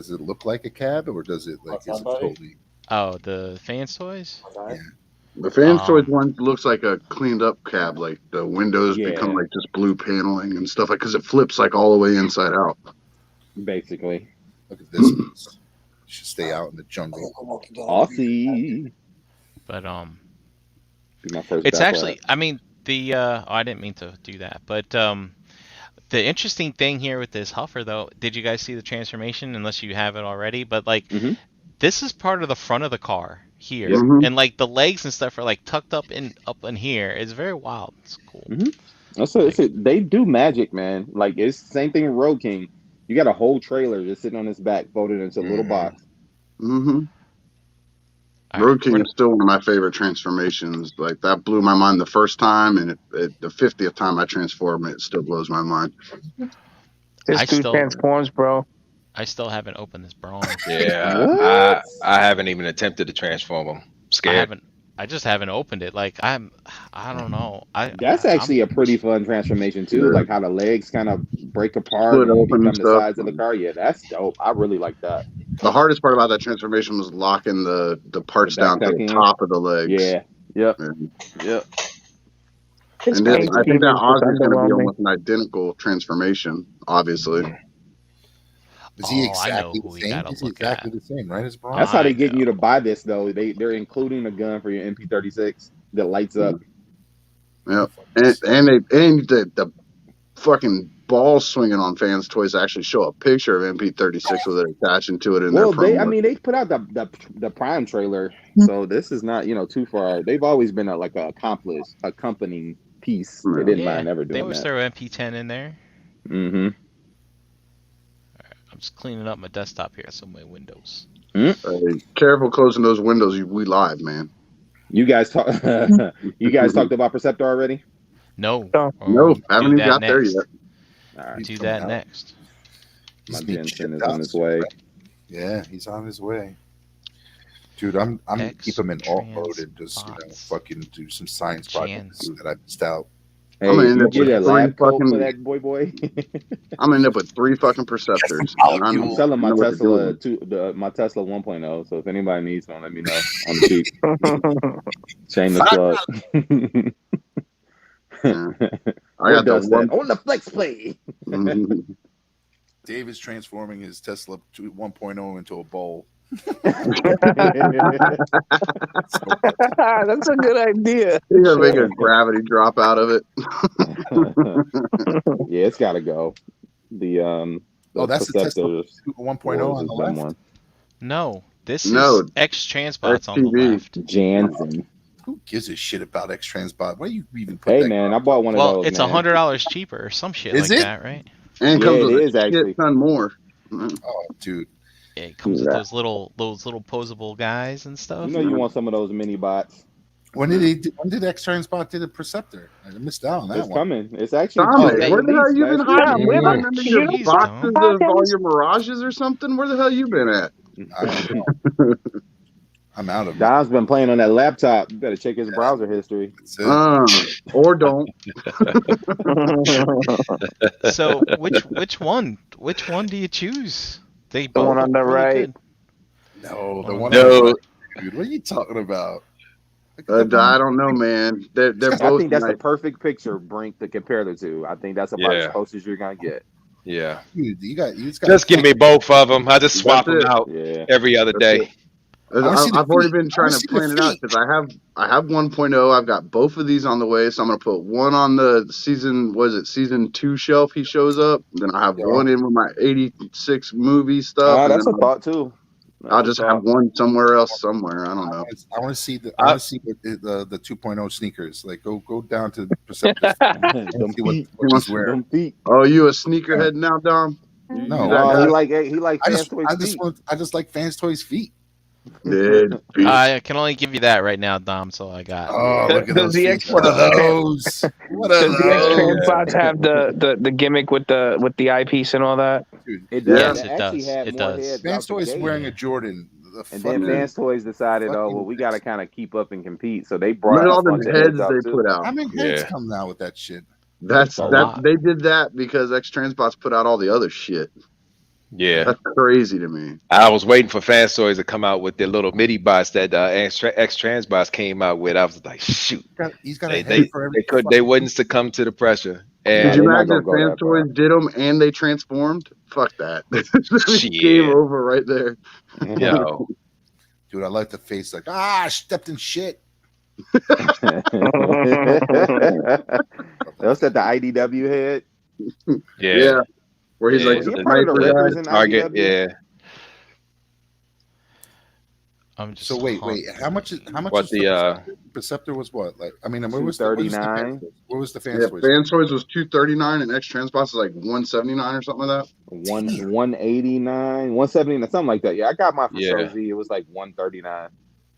it look like a cab or does it like is it Somebody? totally? Oh, the fans toys? Okay. The Fans Um, Toys one looks like a cleaned up cab. Like the windows Yeah. become like just blue paneling and stuff like because it flips like all the way inside out. Basically, Look at this. You should stay out in the jungle. Aussie. But Be my first it's backpack. actually I mean the I didn't mean to do that, but the interesting thing here with this Huffer though, did you guys see the transformation? Unless you have it already, but like Mhm. this is part of the front of the car here, Yep. Mhm. and like the legs and stuff are like tucked up in here. It's very wild. It's cool. They do magic, man. Like it's the same thing in Road King. You got a whole trailer just sitting on his back, folded into a little Mhm. box. Mm-hmm. All Road right, King what- is still one of my favorite transformations. Like that blew my mind the first time, and the 50th time I transform it still blows my mind. This I dude still- transforms, bro. I still haven't opened this Braun. Yeah. What? I haven't even attempted to transform him. Scared. I just haven't opened it. Like I don't know. That's actually a pretty fun transformation too. Yeah. Like how the legs kind of break apart Split and open become and the stuff. sides of the car. Yeah, that's dope. I really like that. The hardest part about that transformation was locking the parts The down to backpack the in? top of the legs. Yeah. Yep. And, Yep. His and then paint I think scheme that is Oz is going to be underwhelming. almost an identical transformation, obviously. Is he Oh, I know exactly who the we same? gotta He's look exactly at. the same, right? As Braun. That's how I they getting you know. to buy this though. They're including a gun for your MP36 that lights up. Yep. And the fucking ball swinging on Fans Toys actually show a picture of MP36 with it attaching to it in Well, their promo. they put out the Prime trailer, so this is not too far. They've always been a accompanying piece. They didn't mind ever They doing always that. throw MP10 in there. Mm-hmm. I'm just cleaning up my desktop here, so my windows. Hey, careful closing those windows. We live, man. You guys talk. You guys talked about Perceptor already. No. No. No, Do haven't even that got there next. yet. All right. Do He's that coming out. next. My He's being Jensen shipped is out on his soon, way. right? Yeah, he's on his way. Dude, I'm keep him in alt mode and just fucking do some science projects that I missed out. Hey, I'm gonna if end you up get with a three lab coat for fucking. that boy. I'm gonna end up with 3 fucking Perceptors. Oh, And I'm selling my know what to do Tesla with my Tesla 1.0. So if anybody needs one, let me know on the cheap. Shameless plug. Yeah. I Where got the does that on the flex play? Dave is transforming his Tesla 1.0 into a bowl. That's a good idea. You're gonna make a gravity drop out of it. Yeah, it's got to go. The that's the Tesla Perceptors 1.0 on the was a dumb left. one. No, this No. is X Transbots on the XTV. left. Jansen. Who gives a shit about X Transbot? Why do you even put Hey that? man, I bought one of Well, those. it's man. $100 cheaper or some shit Is like it? that, right? And Yeah, comes it with is a actually. shit ton more. Oh, dude. Yeah, it comes with Yeah. those little posable guys and stuff. You know you want some of those mini bots. When did X Transbot did a Perceptor? I missed out on that It's one. coming. It's actually Dominic, just where the hell released you been last week. hiding? You Yeah, been under your Jeez, boxes Dom. of all your Mirages or something? Where the hell you been at? I'm out of it. Dom's been playing on that laptop. You better check his browser history. That's it. Or don't. So which one do you choose? They both one on look the really right. good. No, the one. No. on the right, dude. What are you talking about? Look at the I don't know, man. They're I both think that's nice. the perfect picture, Brink, to compare the two. I think that's about as Yeah. close as you're gonna get. Yeah. Dude, you just got. Just give me both of them. I just swap That's them it. out Yeah. every other That's day. it. wanna see the I've already feet. been I trying wanna to see the plan it out feet. because I have 1.0. I've got both of these on the way, so I'm gonna put one on the season 2 shelf. He shows up. Then I have Yeah. one in with my 86 movie stuff, and That's then a thought too. I'll just have one somewhere else somewhere. I don't know. I want to see the 2.0 sneakers. Like go down to Perceptor. Them See what feet. he's wearing. Them feet. Oh, you a sneakerhead now, Dom? You No. that Oh, guy? he like I Fans Toys just feet. like Fans Toys feet. Yeah, I can only give you that right now, Dom. So I got. Oh, look at Does those the feet. X- What are those? What are Does the X those? Transbots have the gimmick with the eyepiece and all that? Dude, It does. Yes, It it actually does. had It more does. heads Fans out the Toys gate. wearing a Jordan. The And then fucking- Fans Toys decided, oh, well, we got to kind of keep up and compete. So they brought Look at out all a them bunch of heads out they too. put how out. many heads Yeah. come out with that shit? That's A that. lot. They did that because X Transbots put out all the other shit. Yeah. That's crazy to me. I was waiting for Fans Toys to come out with their little midi bots that X Transbots came out with. I was like, shoot. He's got a They head for every. they wouldn't succumb to the pressure. Could And you they're not imagine if gonna go Fans that far. Toys did them and they transformed? Fuck that. Shit. Game over right there. yo, Dude, I like the face. Like I stepped in shit. That's at the IDW head. yeah. Where he's Yeah, like it's the You're part of the sniper guy. Rippers in Target, IDW. yeah. I'm just. So wait, how much? What is the Perceptor was what? Like I mean, where was the $239. What was the Fans Yeah, Toys? Fans Toys was 239 and X Transbots is like 179 or something like that. 189, 179, something like that. Yeah, I got mine for Yeah. Shorzy. It was like 139.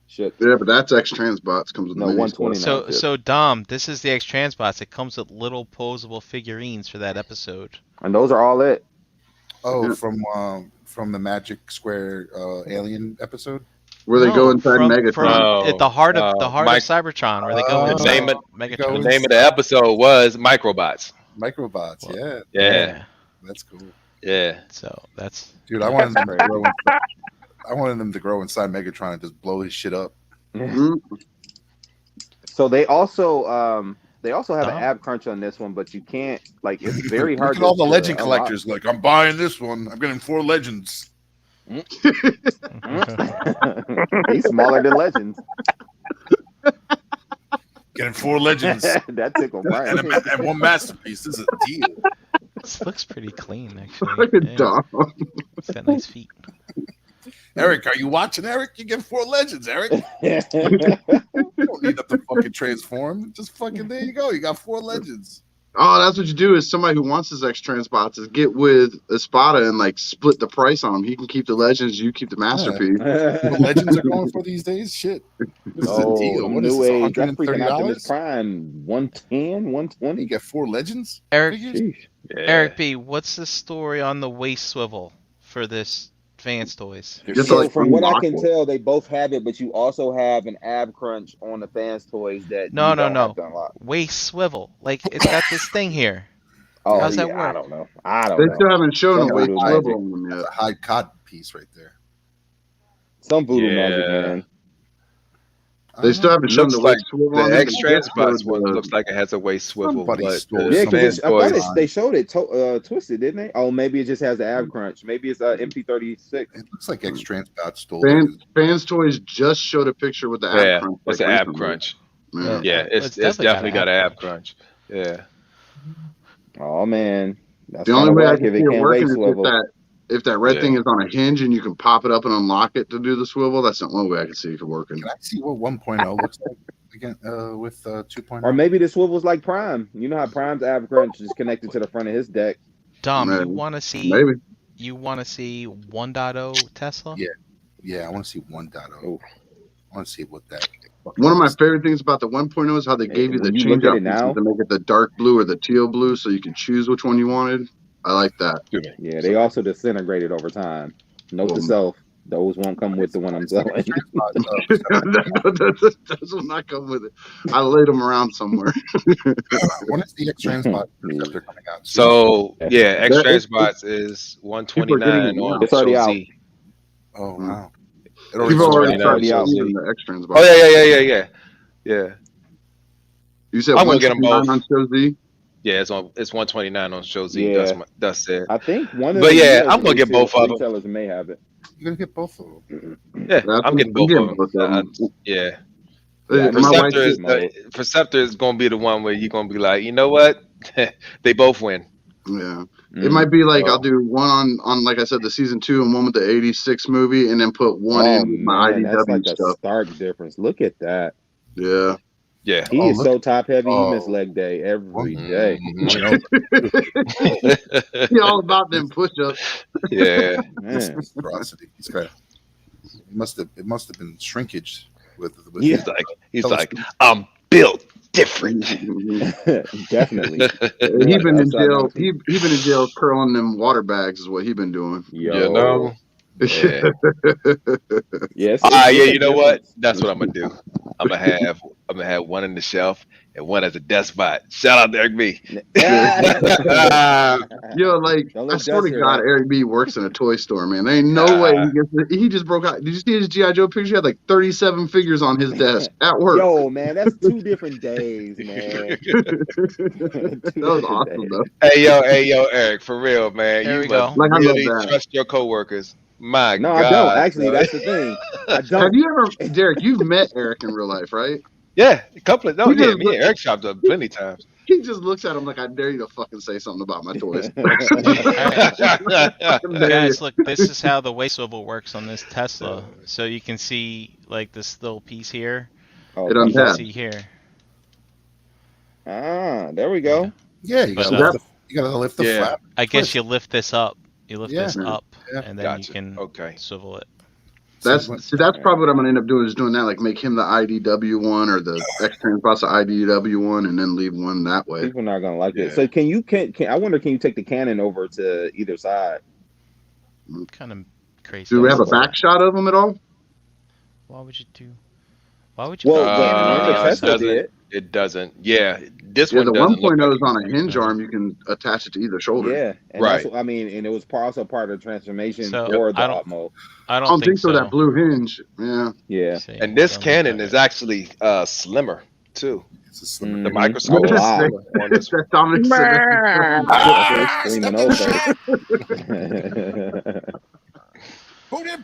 Shit. Yeah, but that's X Transbots comes with No, the mini 129. stuff. So Dom, this is the X Transbots. It comes with little posable figurines for that episode. And those are all it. Oh, from the Magic Square Alien episode. Where they No, go inside from Megatron. at the heart of Mike- Cybertron, where they go The inside name of- Megatron. The name of the episode was Microbots. Microbots, Well, yeah, Yeah. that's cool, Yeah. So that's dude. I wanted them to That's grow. I wanted them to grow inside Megatron and just blow his shit up. Mhm. So they also have Dom? an ab crunch on this one, but you can't like it's very Look hard. at all the to legend unlock. collectors. Like, I'm buying this one. I'm getting 4 legends. He's smaller than Legends. Getting 4 legends That tickled Brian. and 1 masterpiece. This is a deal. this looks pretty clean actually. Look at Yeah, Dom. it's got nice feet. Eric, are you watching? Eric, you get 4 legends. Eric, you don't need them to fucking transform. Just fucking there you go. You got 4 legends. Oh, that's what you do. Is somebody who wants his X Transbots is get with Espada and like split the price on them. He can keep the Legends, you keep the Masterpiece. The Legends are going for these days. Shit, this is a Oh, deal. the What is new this? age. That's freaking Optimus $130? Prime. 110, 120. You get 4 Legends. Eric, figures? Sheesh. Yeah. Eric B, what's the story on the waist swivel for this Fans Toys? Just So like from what I unlock can it. tell, they both have it, but you also have an ab crunch on the Fans Toys that No, you no, don't no. have to unlock. Waist swivel. Like it's got this thing here. Oh, How's yeah, that I work? don't know. I They don't still know. haven't shown Some a weight voodoo swivel magic. on them That's yet. a high cotton piece right there. Some voodoo magic, Yeah. man. I They don't still know. haven't shown Looks the like weight swivel the on them. X They just Transbots showed one the- looks like it has a waist swivel, Somebody but stole the Yeah, something. because Fans I thought Toys. they showed it twisted, didn't they? Oh, maybe it just has the ab crunch. Maybe it's MP36. It looks like X Transbot stole Fans Toys just showed a picture with the ab Yeah, crunch. it's like, an ab recently. crunch. Yeah. Yeah, it's definitely got an ab crunch. Yeah. Oh man, that's The kind only of way I whack can if see it it can't working waist is swivel. if that red Yeah. thing is on a hinge and you can pop it up and unlock it to do the swivel. That's the only way I can see it working. Can I see what 1.0 looks like again with 2.0? Or maybe the swivel's like Prime. You know how Prime's ab crunch is connected to the front of his deck. Dom, Maybe. you want to see? Maybe. You want to see 1.0 Tesla? Yeah. Yeah, I want to see 1.0. I want to see what that. One of my favorite things about the 1.0 is how they gave you the When you change look out at it now- to make it the dark blue or the teal blue, so you can choose which one you wanted. I like that. Yeah, they also disintegrated over time. Note to self: those won't come with the one I'm selling. Those will not come with it. I laid them around somewhere. When is the X Transbot Receptor coming out? So yeah, X That- it's- Transbots is People are getting 129 it on now. It's already Show out. Z. Oh wow! It People already already It's started already out. using the X Transbots. Oh yeah. You said I'm gonna get 'em 129 both. on Show Z? Yeah, it's 129 on Show Z. Yeah. That's it. I think one of But the yeah, US I'm gonna get both of them. retailers may have it. You're gonna get both of them. Yeah, I'm getting both of them. Yeah. Yeah, My wife Perceptor is gonna be the one where you're gonna be like, you know what? They both win. Yeah. It might be like I'll do one on like I said, the season 2 and one with the 86 movie, and then put one in with my man, that's IDW like a stuff. stark difference. Look at that. Yeah. Yeah. He is so top heavy. He miss Oh. leg day every day. He all about them push-ups. Yeah. Man. Ferocity. He's got. It must have been shrinkage with. He's like, I'm built different. Definitely. He been in jail. He been in jail curling them water bags is what he been doing. Yo. You know? Yeah. Yes. Yeah, you know what? That's what I'm gonna do. I'm gonna have one in the shelf and one as a desk spot. Shout out to Eric B. Yo, like Don't I let swear Gus to hear God, that. Eric B works in a toy store, man. There ain't no way he just broke out. Did you see his G.I. Joe picture? He had like 37 figures on his desk at work. Yo, man, that's 2 different days, man. That was awesome though. Hey yo, Eric, for real, man. There You we go. must Like, I love really that. trust your coworkers. My No, God. I don't. Actually, son. that's the thing. I don't. Have you ever, Derek? You've met Eric in real life, right? Yeah, a couple of He yeah, just me and Eric chopped up plenty of times. He just looks at him like I dare you to fucking say something about my toys. Guys, look, this is how the waist swivel works on this Tesla. So you can see like this little piece here. Oh, It You can untapped. see here. there we go. Yeah, you But, gotta lift the Yeah. flap. I guess you lift this up. You lift Yeah. this up, Yeah. and then Gotcha. you can Okay. swivel it. That's probably what I'm gonna end up doing is doing that, like make him the IDW one or the X Transbots the IDW one, and then leave one that way. People not gonna like Yeah. it. So can I wonder, can you take the cannon over to either side? Kind of crazy. Do we have a back shot of him at all? Why would you do? Why would you? Well, put the cannon on the Tesla outside? did. It doesn't. Yeah, this Yeah, one the doesn't. 1.0 look is on a like hinge arm. You can attach it to either shoulder. Yeah, and Right. that's, I mean, and it was also part of the transformation So, for the I don't- Opmo. I I don't don't think think so. That blue hinge. Yeah. Yeah. See, And this don't cannon look is at actually slimmer too. It's a slim. The Mhm. microscope What is is Wow. slimmer on this one. That Dominic That's screaming over.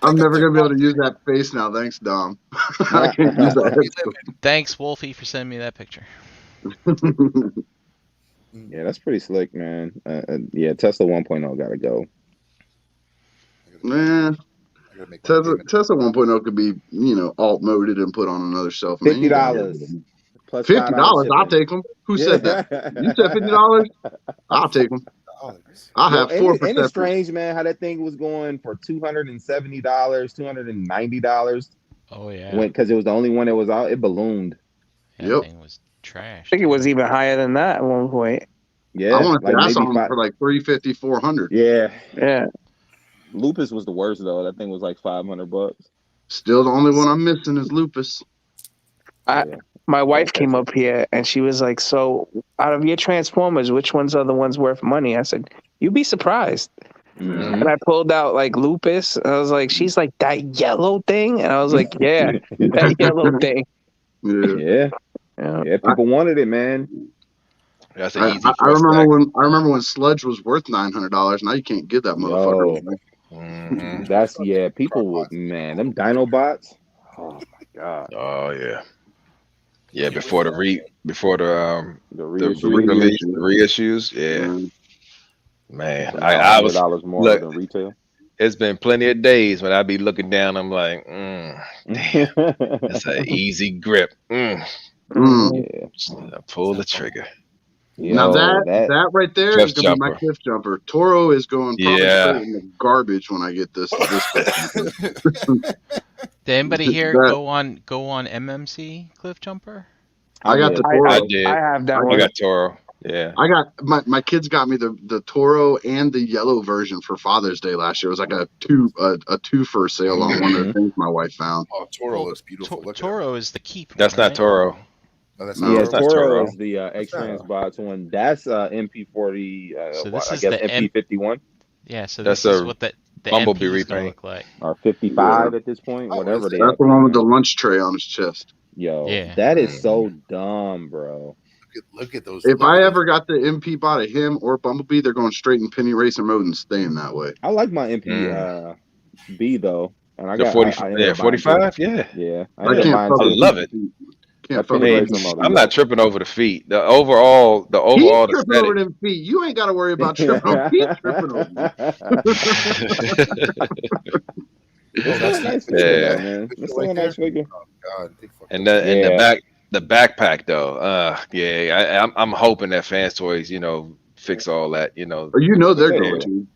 I'm never gonna be able to use that face now. Thanks, Dom. I can't use that. Thanks, Wolfie, for sending me that picture. Yeah, that's pretty slick, man. Yeah, Tesla 1.0 gotta go. Man, I gotta make that Tesla payment. 1.0 could be, alt moded and put on another shelf. Man, $50. plus $50, $5 I'll shipping. take them. Who said that? You said $50? I'll take them. I'll Yo, have and 4 it's perceptors. strange, man, how that thing was going for $270, $290 Oh yeah. because it was the only one that was out. It ballooned. That Yep. thing was trash. I think it was dude. even higher than that at one point. Yeah, I want to say like I saw maybe them five. for like 350, 400. Yeah, Yeah. Lupus was the worst though. That thing was like $500. Still, the only one I'm missing is Lupus. Yeah. My wife came up here and she was like, "So, out of your Transformers, which ones are the ones worth money?" I said, "You'd be surprised." Mhm. And I pulled out like Lupus. I was like, "She's like that yellow thing," and I was like, "Yeah, that yellow thing." Yeah. Yeah. People wanted it, man. That's I, an easy I first remember when Sludge was worth $900. Now you can't get that motherfucker. Mhm. That's people would, man, them Dinobots. Oh my god. Oh yeah. Yeah, before the reissues. Yeah. Man, I was $100 more look. than retail. It's been plenty of days when I be looking down. I'm like, damn, that's an easy grip. Yeah. I pull the trigger. Now that right there Cliff is gonna be my jumper. cliff jumper. Toro is going probably straight in the garbage when I get this. Did anybody here That- go on MMC Cliff Jumper? I got the Toro. I did. I have that I one. got Toro. Yeah. I got my kids got me the Toro and the yellow version for Father's Day last year. It was like a two-for sale on one of the things my wife found. Oh, Toro looks beautiful. Look at Toro is the keep. That's one, not right? Toro. No, that's Yeah, not that's not Toro Toro. is the X-Transbots one. That's MP40. So this I is guess the MP51 Yeah, so That's this is a what the Bumblebee MP is gonna repaint. look like. or 55 at this point, Oh, whatever is they it? are. That's the one with the lunch tray on his chest. Yo, Yeah. that is so dumb, bro. Look at those. If look I at ever got the MP bot of him or Bumblebee, they're going straight in penny racer mode and staying that way. I like my MP B though, and I The got 40, I ended up buying 45? Yeah. Yeah, I I ended up can't buying fuck I two. with love it. Can't That fuck penny with racer it. mode. I'm not tripping over the feet. The He's overall tripping over aesthetic. them feet. You ain't got to worry about tripping over. He's tripping over them. It's that's still a nice nice. figure, Yeah. though, man. It's still Right a nice there? figure. Oh, God. They fucking- And the Yeah. backpack though. I'm hoping that Fans Toys, fix all that, Or you know they're Yeah. going to.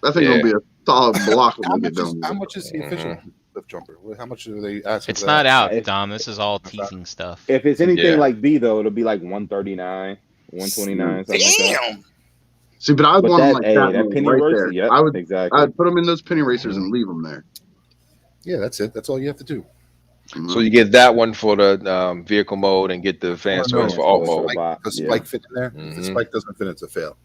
That thing Yeah. gonna be a solid block when How they get much is done. how with it. much is the official Cliff Jumper? How much are they asking? It's for not that? out, If- Dom. This is all teasing stuff. If it's anything Yeah. like B though, it'll be like 139, 129, something like that. Damn. See, but I would But want them that, like hey, that, that one penny right racer, there. yep, I exactly. would put them in those penny racers and leave them there. Yeah, that's it. That's all you have to do. So you get that one for the vehicle mode and get the Fans Oh, no, Toys for alt so mode. it's- Does Yeah. Spike fit in there? If the Mhm. Spike doesn't fit, it's a fail.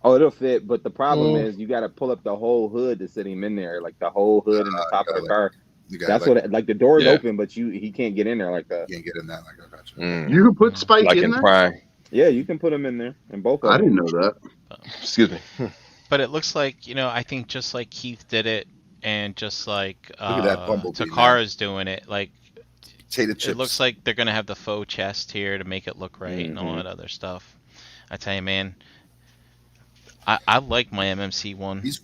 Oh, it'll fit, but the problem Mm. is you got to pull up the whole hood to sit him in there, like the whole hood and the top of the got it. car. You got That's like, what the door is Yeah. open, but he can't get in there like that. you can't get in that. Like, I got you. Mm. You can put Spike Like in in there. Prime. Yeah, you can put him in there, and both of I them. didn't know that. Excuse me. But it looks like, I think just like Keith did it and just like at that Bumblebee, Takara's doing it, like Potato chips. it looks like they're gonna have the faux chest here to make it look right and all Mhm. that other stuff. I tell you, man, I like my MMC one. these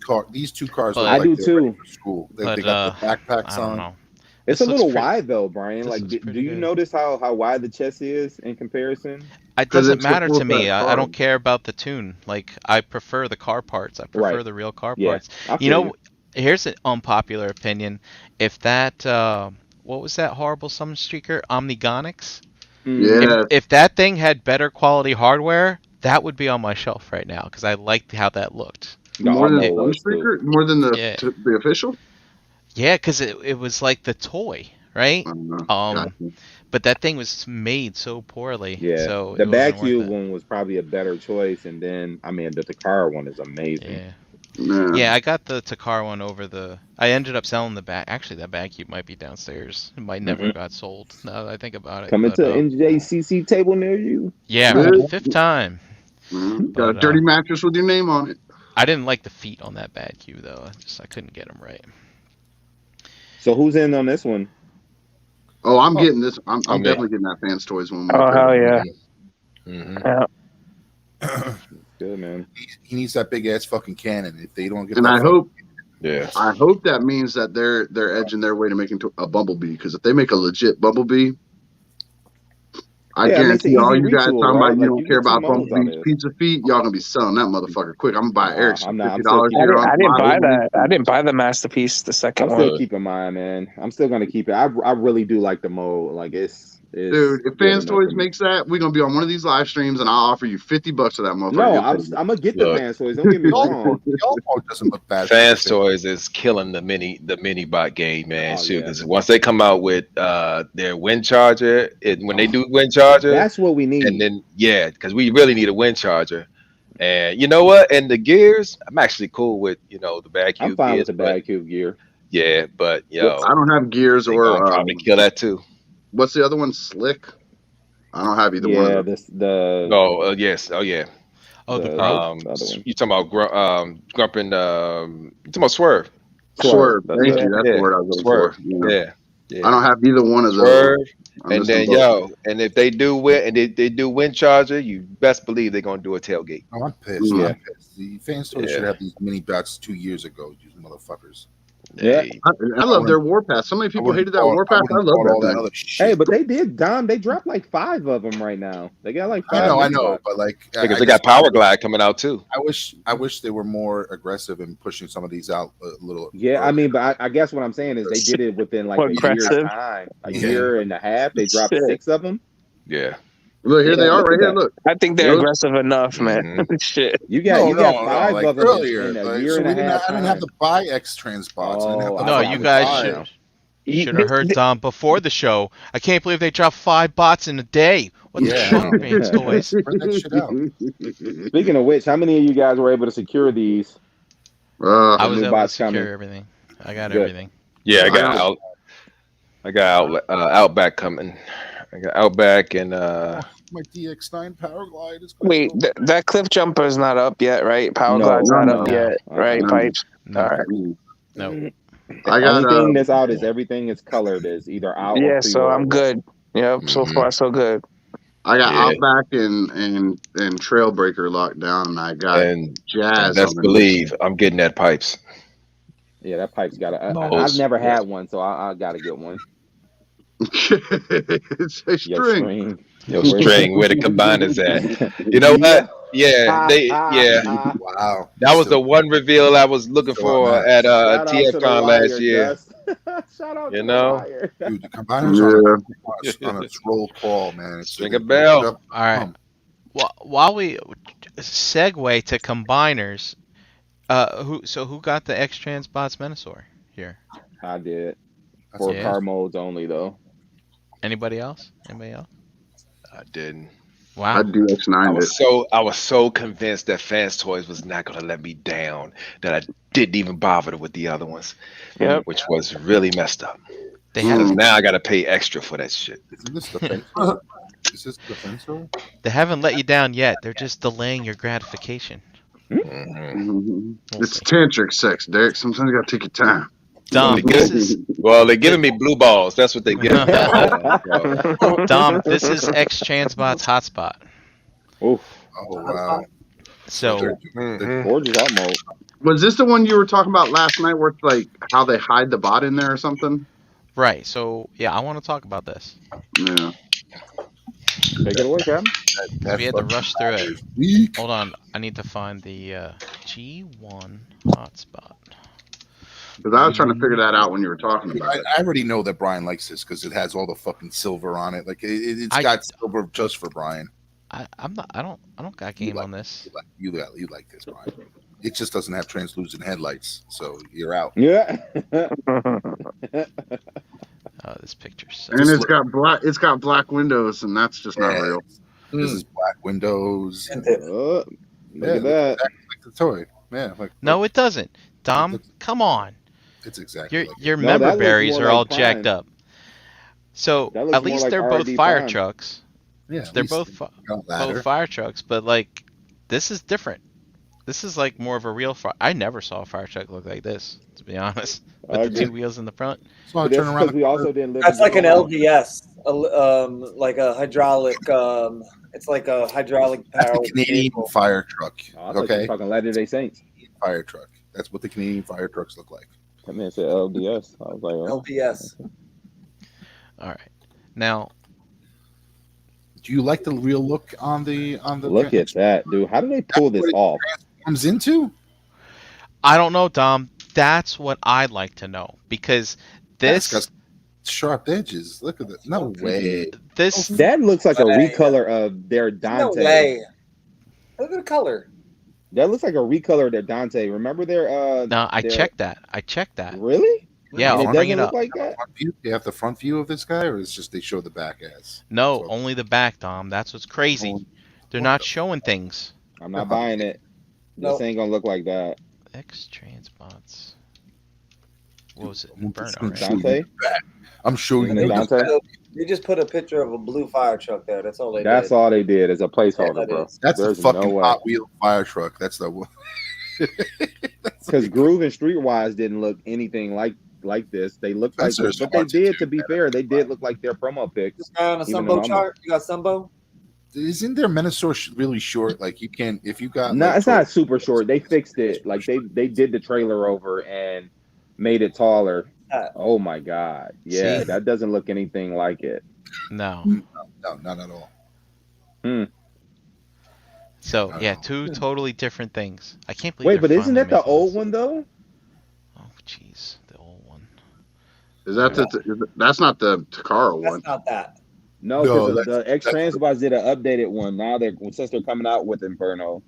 two cars. But- look I like do they're too. ready for school. They, But, they got the backpacks I don't on. know. It's This a looks little pretty- wide though, Brian. this Like, looks do pretty you good. notice how wide the chest is in comparison? It 'Cause doesn't it's a matter to full-size me. I car. don't care about the tune. Like I prefer the car parts. I prefer Right. the real car Yeah. parts. I You feel know, here's an unpopular opinion. If that what was that horrible Sunstreaker Omnigonics? Mm. Yeah. If that thing had better quality hardware, that would be on my shelf right now because I liked how that looked. The More than Armo was, too. Sunspeaker? More than Yeah. the official? Yeah, because it was like the toy, right? I don't know. But that thing was made so poorly. Yeah, So the it wasn't worth Backcube it. one was probably a better choice, and then the Takara one is amazing. Yeah. Yeah. Yeah, I got the Takara one over the. I ended up selling the back. Actually, that Backcube might be downstairs. It might never Mhm. got sold. Now that I think about it. Coming but, to NJCC table near you. yeah, Good. for the 5th time. Mhm. Got a But, dirty mattress with your name on it. I didn't like the feet on that Backcube though. I couldn't get them right. So who's in on this one? Oh, I'm getting this. I'm Okay. definitely getting that Fans Toys one. Oh hell yeah! Mhm. Good man. He needs that big ass fucking cannon. If they don't get And that I hope Yeah. that means that they're edging their way to making a Bumblebee. Because if they make a legit Bumblebee, I Yeah, I mean, it's guarantee an all easy you guys retool, talking right? about you Like don't you care get two about Bumble modes out Beach of this. pizza feet. Y'all gonna be selling that motherfucker quick. I'm gonna buy Erickson I'm for not. I'm $50 still here I on didn't live. buy Over that. I didn't buy the masterpiece, the second I'm one. still keeping mine, man. I'm still gonna keep it. I really do like the mode. Like it's Dude, if good Fans enough for Toys me. makes that, we're gonna be on one of these live streams, and I'll offer you $50 for that motherfucker. No, You'll I'm take gonna get the Look. fans toys. Don't get me Y'all, wrong. y'all mode doesn't look bad. Fans for the Toys is killing the mini bot game, man. Oh, Shoot, yeah. because once they come out with their wind charger, when they do wind charger, That's what we need. and then because we really need a wind charger. And you know what? And the gears, I'm actually cool with the bad I'm cube fine gears, with the but bad cube gear. yeah, but I don't have gears they gonna or probably kill that too. what's the other one? Slick. I don't have either one of Yeah, those. Oh yes, oh yeah. Oh, the the pro. other one. You talking about Grump and you talking about Swerve? Swerve. That's Thank it. you. That's Yeah, the word I was looking Swerve. for. Yeah. Yeah. I don't have either one of those. Swerve. I'm And missing then both. and if they do win and they do wind charger, you best believe they're gonna do a tailgate. Oh, I'm pissed. Yeah. I'm pissed. The Fans Toys should have these mini bats 2 years ago. You motherfuckers. Yeah. Hey, I love their Warpath. So many people hated that Warpath. I love all that that thing. other shit. Hey, but they did, Dom. They dropped like 5 of them right now. They got like 5. I mini know, bots. but like, because I they just- got Power Glide coming out too. I wish they were more aggressive in pushing some of these out a little. Yeah, I mean, but I guess what I'm saying is they did it within like a year's Aggressive. time. A Yeah. year and a half. They dropped Shit. 6 of them. Yeah. Look, here they Yeah, are look right at here. that. Look. I think they're Those- aggressive enough, man. Shit. You got No, 5 like of them earlier. in a Like, year so and a we didn't, half. I didn't have time. to buy X trans bots. I didn't have to Oh, No, fucking you guys buy should them. have heard Dom before the show. I can't believe they dropped 5 bots in a day. What the Yeah. fuck, Fans Toys? Bring that shit out. Speaking of which, how many of you guys were able to secure these? I was new able to bots secure coming. everything. I got Good. everything. Yeah, I I got Outback coming. I got Outback and My DX9 Powerglide is. Wait, that cliff jumper is not up yet, right? Power No, Glide's not no, up no. yet, right? No. Pipes. No, All right. no. I The got only thing that's out is everything is colored is either out or Yeah, so pre-order. I'm good. Yep. So Mhm. far, so good. I got Yeah. Outback and Trailbreaker locked down, and I got and Jazz. best on the believe I'm getting that pipes. Yeah, that pipe's got to. I've Most. never had one, so I got to get one. It's a Yo, string. string. Yo, string, where the combiners at? You know what? Yeah, Wow. that was the one reveal I was looking So for I'm at Shout out to the TFCon Wire, last year. Gus. Shout out You to know? the Wire. Dude, the combiners on a troll crawl, man. It's Ring a bell. All right. While we segue to combiners, who got the X Trans Bots Menasor here? I did. That's For Yeah. car modes only, though. Anybody else? Anybody else? I didn't. Wow. I do X9 it. I was so convinced that Fans Toys was not gonna let me down that I didn't even bother with the other ones. Yep. Which was really messed up. They Because haven't now I gotta pay extra for that shit. Isn't this the fence? Is this the fence? they haven't let you down yet. They're just delaying your gratification. Mhm. We'll It's see. tantric sex, Derek. Sometimes you gotta take your time. Dom, this is Well, they're giving me blue balls. That's what they give me. So, Dom. This is X Transbot's hotspot. Oof. Oh wow. So mhm. Gorgeous art mode. Was this the one you were talking about last night, where it's like how they hide the bot in there or something? right. So yeah, I want to talk about this. Yeah. Take it away, Captain. We had to rush through it. is weak. Hold on, I need to find the G1 hotspot. Because I was trying to figure that out when you were talking about it. I already know that Brian likes this because it has all the fucking silver on it. Like it's I- got silver just for Brian. I'm not. I don't got game on this. You like this, Brian. It just doesn't have translucent headlights, so you're out. Yeah. Oh, this picture. So And it's got black windows, and that's just not Yeah. real. This is black windows. And Look Yeah, at that. exactly like the toy. Yeah, like no, it doesn't. Dom, come on. it's exactly Your like your No, that member looks berries more are like all Prime. jacked up. So That looks at more least like they're both RD fire Prime. trucks. yeah. at They're least both they got ladder. both fire trucks, but like this is different. This is like more of a real fire. I never saw a fire truck look like this, to be honest. With I the agree. 2 wheels in the front. So I But that's turn around. because we also didn't live. That's in like an Japan. LDS, like a hydraulic. It's like a hydraulic That's power. the Canadian fire truck. Oh, I thought you were Okay, talking Latter Day Saints. fire truck. That's what the Canadian fire trucks look like. That man said LDS. I was like, oh. LDS. All right. Now, Do you like the real look on the Look at that, dude. How do they pull this off? comes into? I don't know, Dom. That's what I'd like to know because That's this got sharp edges. Look at that. No way. this That looks like a Way. recolor of their No Dante. way. Look at the color. That looks like a recolor of their Dante. Remember their no, I their- checked that. I checked that. Really? Yeah, And I'll it bring doesn't it look up. like that? Front view? Do you have the front view of this guy, or is just they show the back as? No, So- only the back, Dom. That's what's crazy. They're What not the- showing things. I'm not buying it. Nope. This ain't gonna look like that. X Transbots. What was it? I'm Burnout, gonna right? show you Dante? the back. I'm showing Isn't you it the Dante? back. They just put a picture of a blue fire truck there. That's all they That's did. all they did as a placeholder, Yeah, that bro. is. That's There's the fucking no way. Hot Wheel fire truck. That's the one. Because Groove and Streetwise didn't look anything like this. They looked like, Spencer's but they hard to did. do, To be man. fair, they did look like their promo picks. This guy on a Even Sunbow normal. chart. You got Sunbow? Isn't their Menasor really short? Like you can't if you got. No, like, it's not super short. They fixed it. Like they did the trailer over and made it taller. Oh my god, yeah, See? that doesn't look anything like it. No. No, not at all. So I yeah, know. two totally different things. I can't believe. Wait, they're but isn't finally that the making old this. one though? Oh jeez, the old one. Is that that's not the Takara That's one? not that. No, No, because that's- the X Transbots did an updated one. Now since they're coming out with Inferno.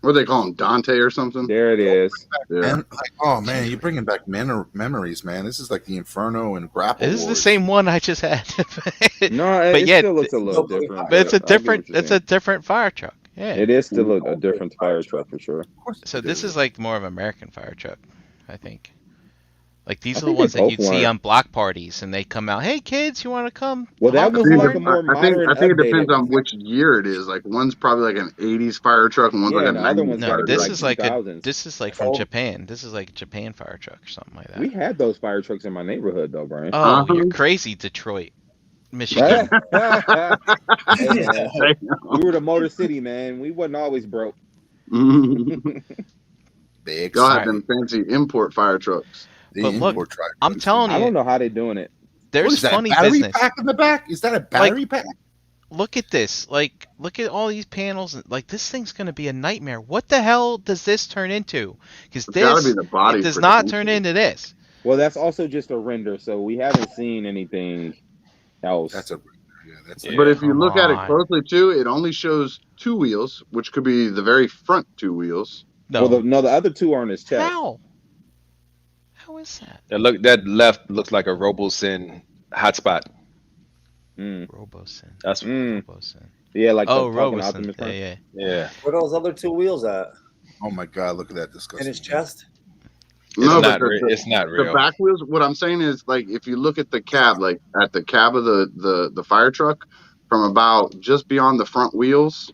What do they call him, Dante or something? There it is. Yeah. And like, oh man, you're bringing back memories, man. This is like the Inferno and Grapple. This is the Wars. same one I just had. No, But it yeah, still looks a little but- different. But it's a I get what different. you're It's a saying. different fire truck. Yeah. It is still a different fire truck for sure. Of course So it this is like more of an American fire truck, I think. Like these I are the think ones they that both you'd see weren't. on block parties, and they come out. Hey kids, you want to come? Well, that honk was the like horn?" a more I think modern, it depends updated on which year it is. Like one's probably like an '80s fire truck, and one's Yeah, like a and the other '90s one's No, gotta fire be this truck. like is like a 2000s. this is like from Oh. Japan. This is like a Japan fire truck or something like that. We had those fire trucks in my neighborhood though, Brian. Oh, Uh-huh. you're crazy, Detroit, Michigan. Hey, man. We were the Motor City, man. We wasn't always broke. big. Y'all have them fancy import fire trucks. The But look, import truck. I'm telling I you, don't know how they're doing it. What there's is that? funny Battery business. pack in the back? Is that a battery pack? Look at this. Like, look at all these panels. Like, this thing's gonna be a nightmare. What the hell does this turn into? Because It's gotta this be the body it does for not the turn engine. into this. Well, that's also just a render, so we haven't seen anything else. That's a. Yeah, that's. Yeah. But if you come look at it on. closely too, it only shows two wheels, which could be the very front two wheels. No. Well, the other two are on his chest. How? How is that? That left looks like a Robosin hotspot. Mm. Robosin. That's Robosin. Yeah, like Oh, the talking Robosin. Optimus Yeah, Prime. yeah. yeah. Where are those other two wheels at? Oh my god! Look at that disgusting. In his chest? It's No, not. but It's not the real. back wheels. What I'm saying is, like, if you look at the cab, like at the cab of the fire truck, from about just beyond the front wheels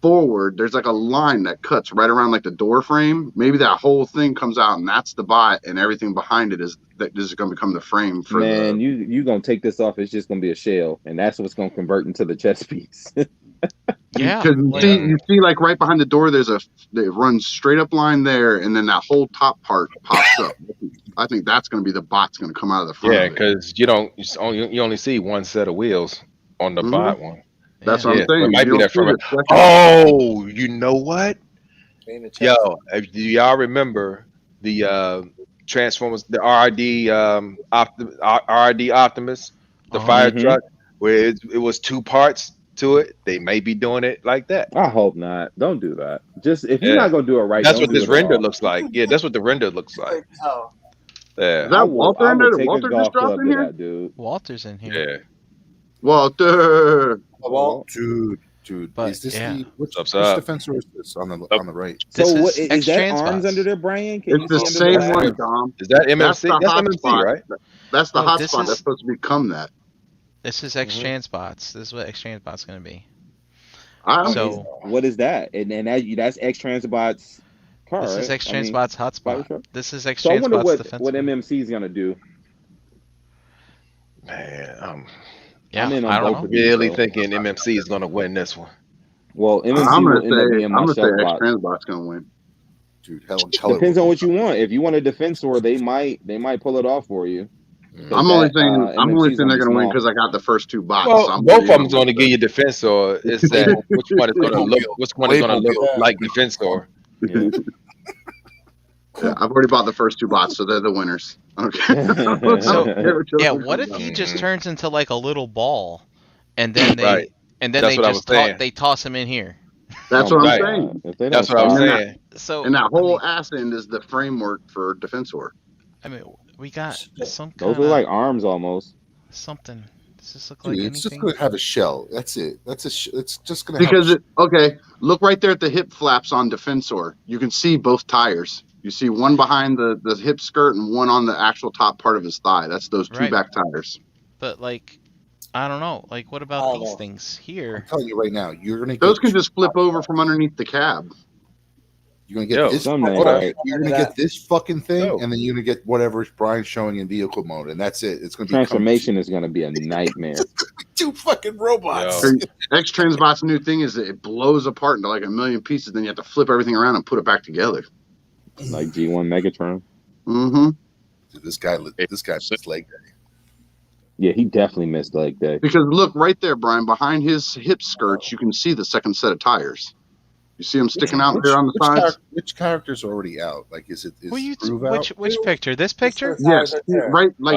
forward, there's like a line that cuts right around like the door frame. Maybe that whole thing comes out, and that's the bot, and everything behind it is that this is going to become the frame for Man, the. you gonna take this off? It's just gonna be a shell, and that's what's gonna convert into the chest piece. Yeah. Because like- you see, like right behind the door, it runs straight up line there, and then that whole top part pops up. I think that's going to be the bot's going to come out of the front. Yeah, of it. because you only see one set of wheels on the Mhm. bot one. That's yeah. what Yeah, I'm saying. it might You be don't that from see it. the second- Oh, you know what? In the chest. Yo, do y'all remember the Transformers, the RD RD Optimus, the Oh, fire mhm. truck, where it was two parts to it? They may be doing it like that. I hope not. Don't do that. Just if you're Yeah. not gonna do it right, That's don't what do this it at render all. looks like. Yeah, that's what the render looks like. Oh. Yeah, Is that Walter in there? Did take Walter a just golf drop club in to here? that, dude. Walter's in here. yeah. Walter. Well, Dude, But, is this yeah. the which What's which up? defensor is this on the right? This So what is is X that? Transbots. Arms under there, Brian? Can It's the you see under same the one, back? Dom. Is that That's MMC? the That's hot MMC, spot. right? That's the No, hot this spot is- that's supposed to become that. This is X Transbots. This is what X Transbots gonna be. I So What is that? And that's X Transbot's car. this is right? X I mean, Transbots fire hotspot. truck? This is X So I wonder Transbots what defense. MMC is gonna do. Man, Yeah, I'm in on I don't both know. of these, really so. thinking MMC is gonna win this one. Well, MMC I'm will gonna end up say being my X shelf box. Transbot's gonna win. Dude, hell, Depends on what you want. If you want a defensor, they might pull it off for you. I'm only saying MMC's they're gonna be going to win small. because I got the first two bots. Well, so I'm both of gonna them's going to give you defensor. It's that which one is going to look like defensor. Yeah. Yeah, I've already bought the first two bots, so they're the winners. Okay. Yeah, what if he just turns into like a little ball, and then they Right. and then That's they what I was just saying. they toss him in here. That's what Right. I'm saying. If they That's don't what I was stop- saying. So And that I whole mean, ass end is the framework for defensor. I mean, we got some Those kind look of like arms almost. something. Does this look Dude, like it's just anything? going to have a shell. That's it. It's just going to Because have okay, look right there at the hip flaps on defensor. You can see both tires. You see one behind the hip skirt and one on the actual top part of his thigh. That's those two Right. back tires. But like, I don't know. Like, what about these things I'm here? telling you right now, you're going to Those can just flip over from underneath the cab. You're gonna get Yo, this. something ain't Hold on. right. You're gonna get this fucking thing, Yo. and then you're gonna get whatever Brian's showing in vehicle mode, and that's it. It's gonna be Transformation is gonna be a nightmare. two fucking robots. Yo. X Transbot's new thing is that it blows apart into like a million pieces. Then you have to flip everything around and put it back together. Like G1 Megatron. Mm-hmm. Dude, this guy missed leg day. Yeah, he definitely missed leg day. Because look right there, Brian, behind his hip skirts, you can see the second set of tires. You see them sticking out there on the sides? Which character's already out? Like, is Well, you Groove out? which picture? This picture? Yes, right, like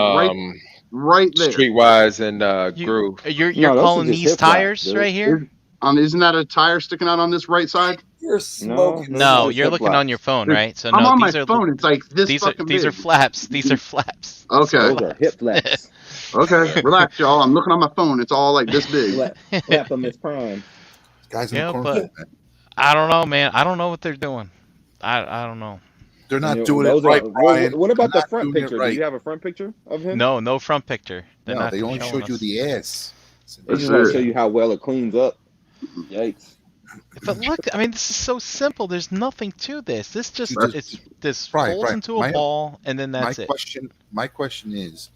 right there. Streetwise and Groove. You're No, those calling are just these hip flaps, tires dude. right here? Isn't that a tire sticking out on this right side? You're smoking. No, Those are you're hip looking on flaps. your phone, right? So I'm no, on my these are phone. It's like this these are fucking these big. are flaps. These are flaps. Okay, Those are hip flaps. okay, relax, y'all. I'm looking on my phone. It's all like this big. Flap them is prime. Guys in Yeah, the corner, but- man. I don't know, man. I don't know what they're doing. I don't know. They're not You know, doing it those right, are- Brian. What about They're the not front doing it picture? right. Do you have a front picture of him? No front picture. They're No, not they only showing showed you us. the ass. They just want to show you how well it cleans up. Yikes. But look, I mean, this is so simple. There's nothing to this. This just That's- it's this Brian, folds Brian, into a my- ball, and then that's my it. question is,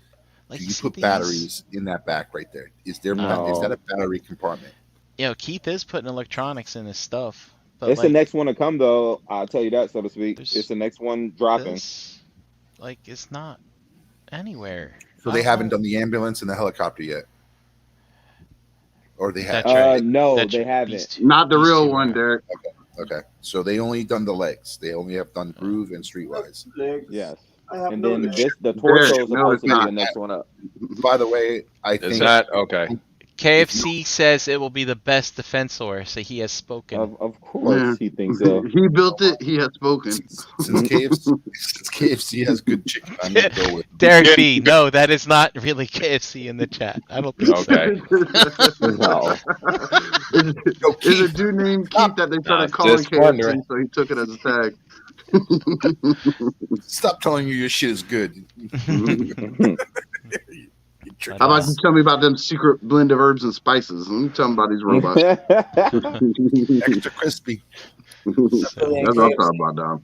Like, do you see put these? batteries in that back right there? Is there No. is that a battery compartment? You know, Keith is putting electronics in his stuff. But It's like, the next one to come, though. I'll tell you that, so to speak. There's- It's the next one dropping. this, like, it's not anywhere. So I they don't haven't know. done the ambulance and the helicopter yet, or they have. That's right. No, That's- they haven't. these two- Not the these real two one, are. Derek. Okay, so they only done the legs. They only have done Groove and Streetwise. Yes. I have And no then idea. the torso is no, supposed it's to be the not. next one up. By the way, I Is think that okay? KFC says it will be the best defensor, so he has spoken. Of course, Yeah. he thinks so. He built it. He has spoken. since KFC has good chicken, I'm gonna go with. Derek B, no, that is not really KFC in the chat. I don't think so. Okay. No. Is a dude named Keith that they started Nah, calling just KFC, wondering. so he took it as a tag. Stop telling you your shit is good. You trick- How about you tell me about them secret blend of herbs and spices? Let me tell me about these robots. extra crispy? That's what I'm talking about, Dom.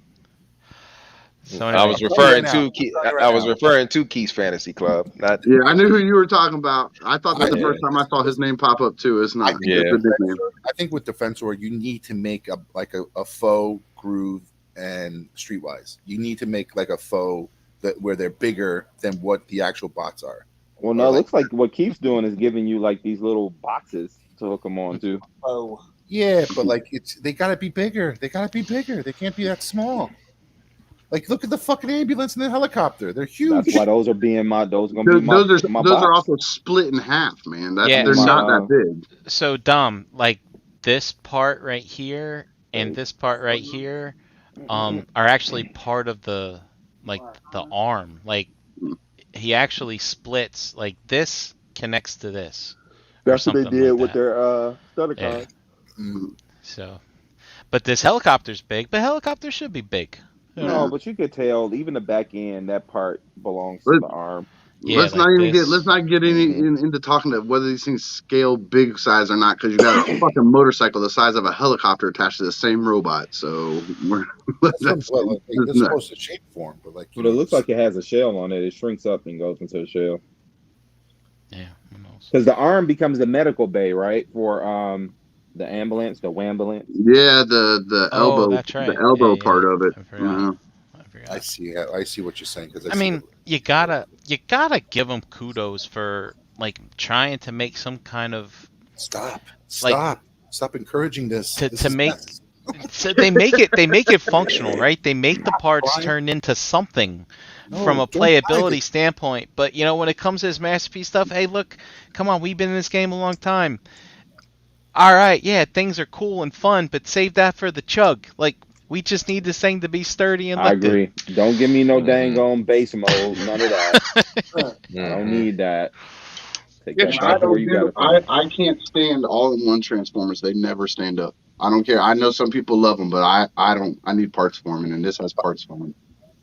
So I anyway, was referring right to now. Keith, Right I was now. referring to Keith's Fantasy Club. Not Yeah, I knew who you were talking about. I thought that the Yeah. first time I saw his name pop up too. It's not. Yeah. It's a big name. I think with Defensor, you need to make a faux Groove and Streetwise. You need to make like a faux that where they're bigger than what the actual bots are. Well, no, it looks like what Keith's doing is giving you like these little boxes to hook them on to. Oh, Yeah, but like they gotta be bigger. They gotta be bigger. They can't be that small. Like look at the fucking ambulance and the helicopter. They're huge. That's why those are being those are gonna be Those my are box. also split in half, man. Yeah, They're so- not that big. so Dom, like this part right here and this part right here, are actually part of the arm. Like he actually splits. Like this connects to this. or That's what they something did like with that. their starter Yeah. card. Mm. So, but this helicopter's big. But helicopter should be big. You know? No, but you could tell even the back end that part belongs to the arm. Yeah, let's like not this. get into talking to whether these things scale big size or not, because you got a fucking motorcycle the size of a helicopter attached to the same robot. So That's well, like, they're nuts. supposed to shape form, but like But it looks like it has a shell on it. It shrinks up and goes into the shell. Yeah, who knows? Because the arm becomes the medical bay, right? For the ambulance, the wambulance. yeah, the Oh, elbow, that's right. the elbow Yeah, part yeah. of it. I forgot. Mhm. I forgot. I see what you're saying because I mean, you gotta give them kudos for like trying to make some kind of Stop encouraging this. to This is make mess. so they make it functional, right? They make the parts Brian. turn into something No, from a don't buy playability it. standpoint. But you know, when it comes to this masterpiece stuff, hey, look, come on, we've been in this game a long time. All right, yeah, things are cool and fun, but save that for the chug. Like, we just need this thing to be sturdy and I lifted. agree. Don't give me no Mhm. dang on base mode. None of that. I don't Mhm. need that. Take Yeah, that I back to where don't you do. got it from. I can't stand all-in-one Transformers. They never stand up. I don't care. I know some people love them, but I don't. I need parts forming, and this has parts forming.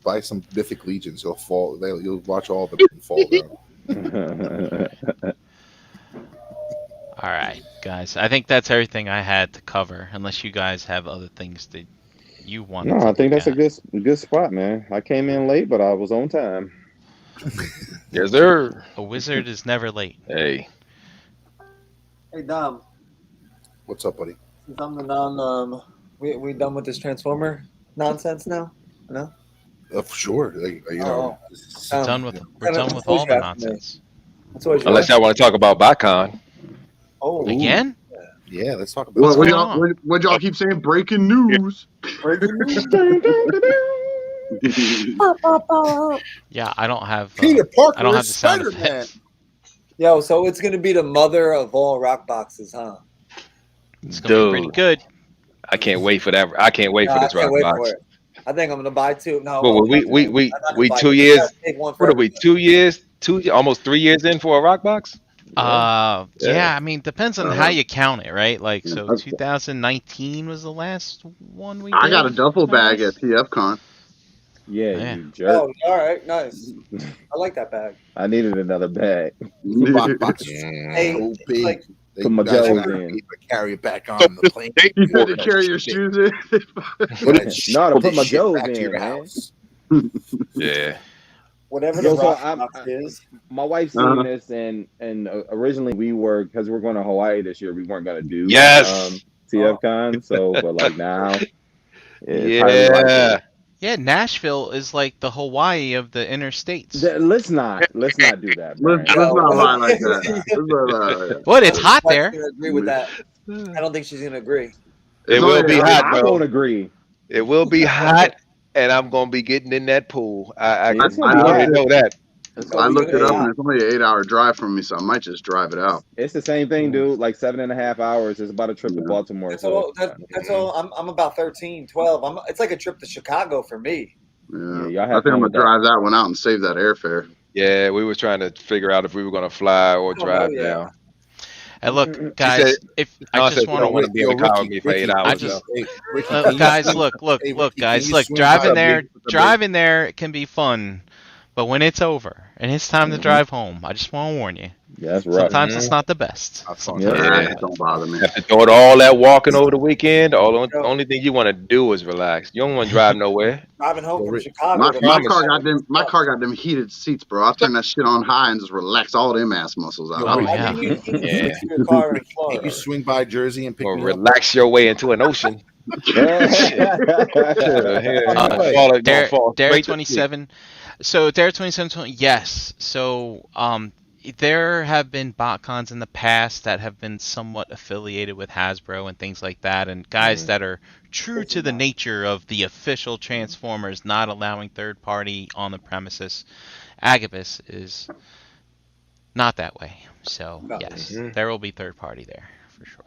Buy some Mythic Legions. You'll fall. You'll watch all of them fall down. All right, guys. I think that's everything I had to cover, unless you guys have other things that you wanted No, to I think look that's a at. good spot, man. I came in late, but I was on time. Yes, sir. A wizard is never late. Hey. Hey Dom, What's up, buddy? since I'm the non we done with this Transformer nonsense now? No? Sure. You know, We're done with That's all what the you asked me. nonsense. That's what you Unless asked. y'all want to talk about BotCon. Oh, Again? yeah. Let's talk about What's What going y'all? on? What y'all keep saying? Breaking news. breaking news. Yeah, I don't have. Peter Parker I don't have is the sound Spider-Man. effects. Yo, so it's gonna be the mother of all rock boxes, huh? It's gonna be pretty Dude. good. I can't wait for that. I can't wait No, for I this can't rock wait box. for it. I think I'm gonna buy two. No, Well, I'm we not we gonna buy 2 two. years. I gotta take one for What are we? everything. 2 years? Almost 3 years in for a rock box. Yeah. Yeah. I mean, depends on how you count it, right? Like, so 2019 was the last one we did. I got a duffel I bag guess? at TFCon. Yeah, Yeah. you jerk. Oh, all right, nice. I like that bag. I needed another bag. The box box is Hey, so it's big. like that Put my you guys Joes are gonna in. be able to carry it back on the plane. You had to That carry your shit- shoes in. you gotta ship No, to put this my shit Joes back to in, your man. house. Yeah. whatever the Yo, so rock I'm- box is. My wife's seen Uh-huh. this, and originally we were, because we're going to Hawaii this year, we weren't going to do Yes. TFCon. So, but like now, it's highly likely. Yeah. Yeah, Nashville is like the Hawaii of the interstates. Let's not do that, Brian. Let's not lie like that. Let's not lie like that. What? It's hot I'm there. gonna agree with that. I don't think she's gonna agree. It will be hot, I bro. won't agree. It will be hot, and I'm gonna be getting in that pool. I It's gonna be already hot. know that. I looked it up, Hey. and it's only an 8-hour drive from me, so I might just drive it out. It's the same thing, dude. Like 7.5 hours is about a trip to Yeah. Baltimore. That's So all. That's all. I'm about 13, 12. It's like a trip to Chicago for me. Yeah, y'all I have think I'm fun gonna with that. drive that one out and save that airfare. Yeah, we were trying to figure out if we were gonna fly or I don't drive know yet. down. And look, guys, said- if No, I said just you want don't want to be in the car with me for 8 Ricky, hours. I just- though. Hey, Ricky, can you guys, swing- look, hey, look, Ricky, guys, can you look, swing driving by there, me? driving there can be fun, but when it's over and it's time to Mhm. drive home, I just want to warn you. Yeah, that's rough. Sometimes Mhm. it's not the best. Have fun. Yeah. Yeah. Don't bother me. Have to throw it all that walking over the weekend. Only thing you want to do is relax. You don't want to drive nowhere. Driving home from Rick, Chicago. My, to my promise. car got them heated seats, bro. I'll turn that shit on high and just relax all them ass muscles out. Yo, Oh, Rick, yeah. I think you need to Yeah. switch your car in Can Florida. you swing by Jersey and pick Or me up? relax your way into an ocean. Dare Fall Dare straight to 27. So Dare 27, yes. So there have been botcons in the past that have been somewhat affiliated with Hasbro and things like that, and guys that are true to the nature of the official Transformers, not allowing third party on the premises. Agabus is not that way. So No. yes, Mhm. there will be third party there for sure.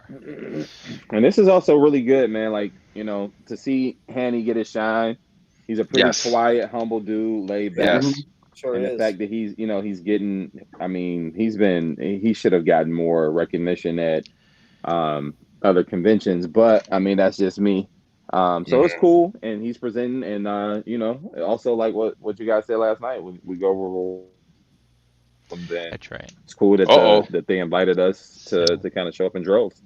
And this is also really good, man. Like, to see Hanny get his shine. He's a pretty Yes. quiet, humble dude, laid back. Yes. Sure And the is. fact that he's getting, I mean, he should have gotten more recognition at other conventions, but I mean, that's just me. So it's cool, and he's presenting, and also like what you guys said last night, we go over. That's right. It's cool that Uh-oh. that they invited us to kind of show up in droves.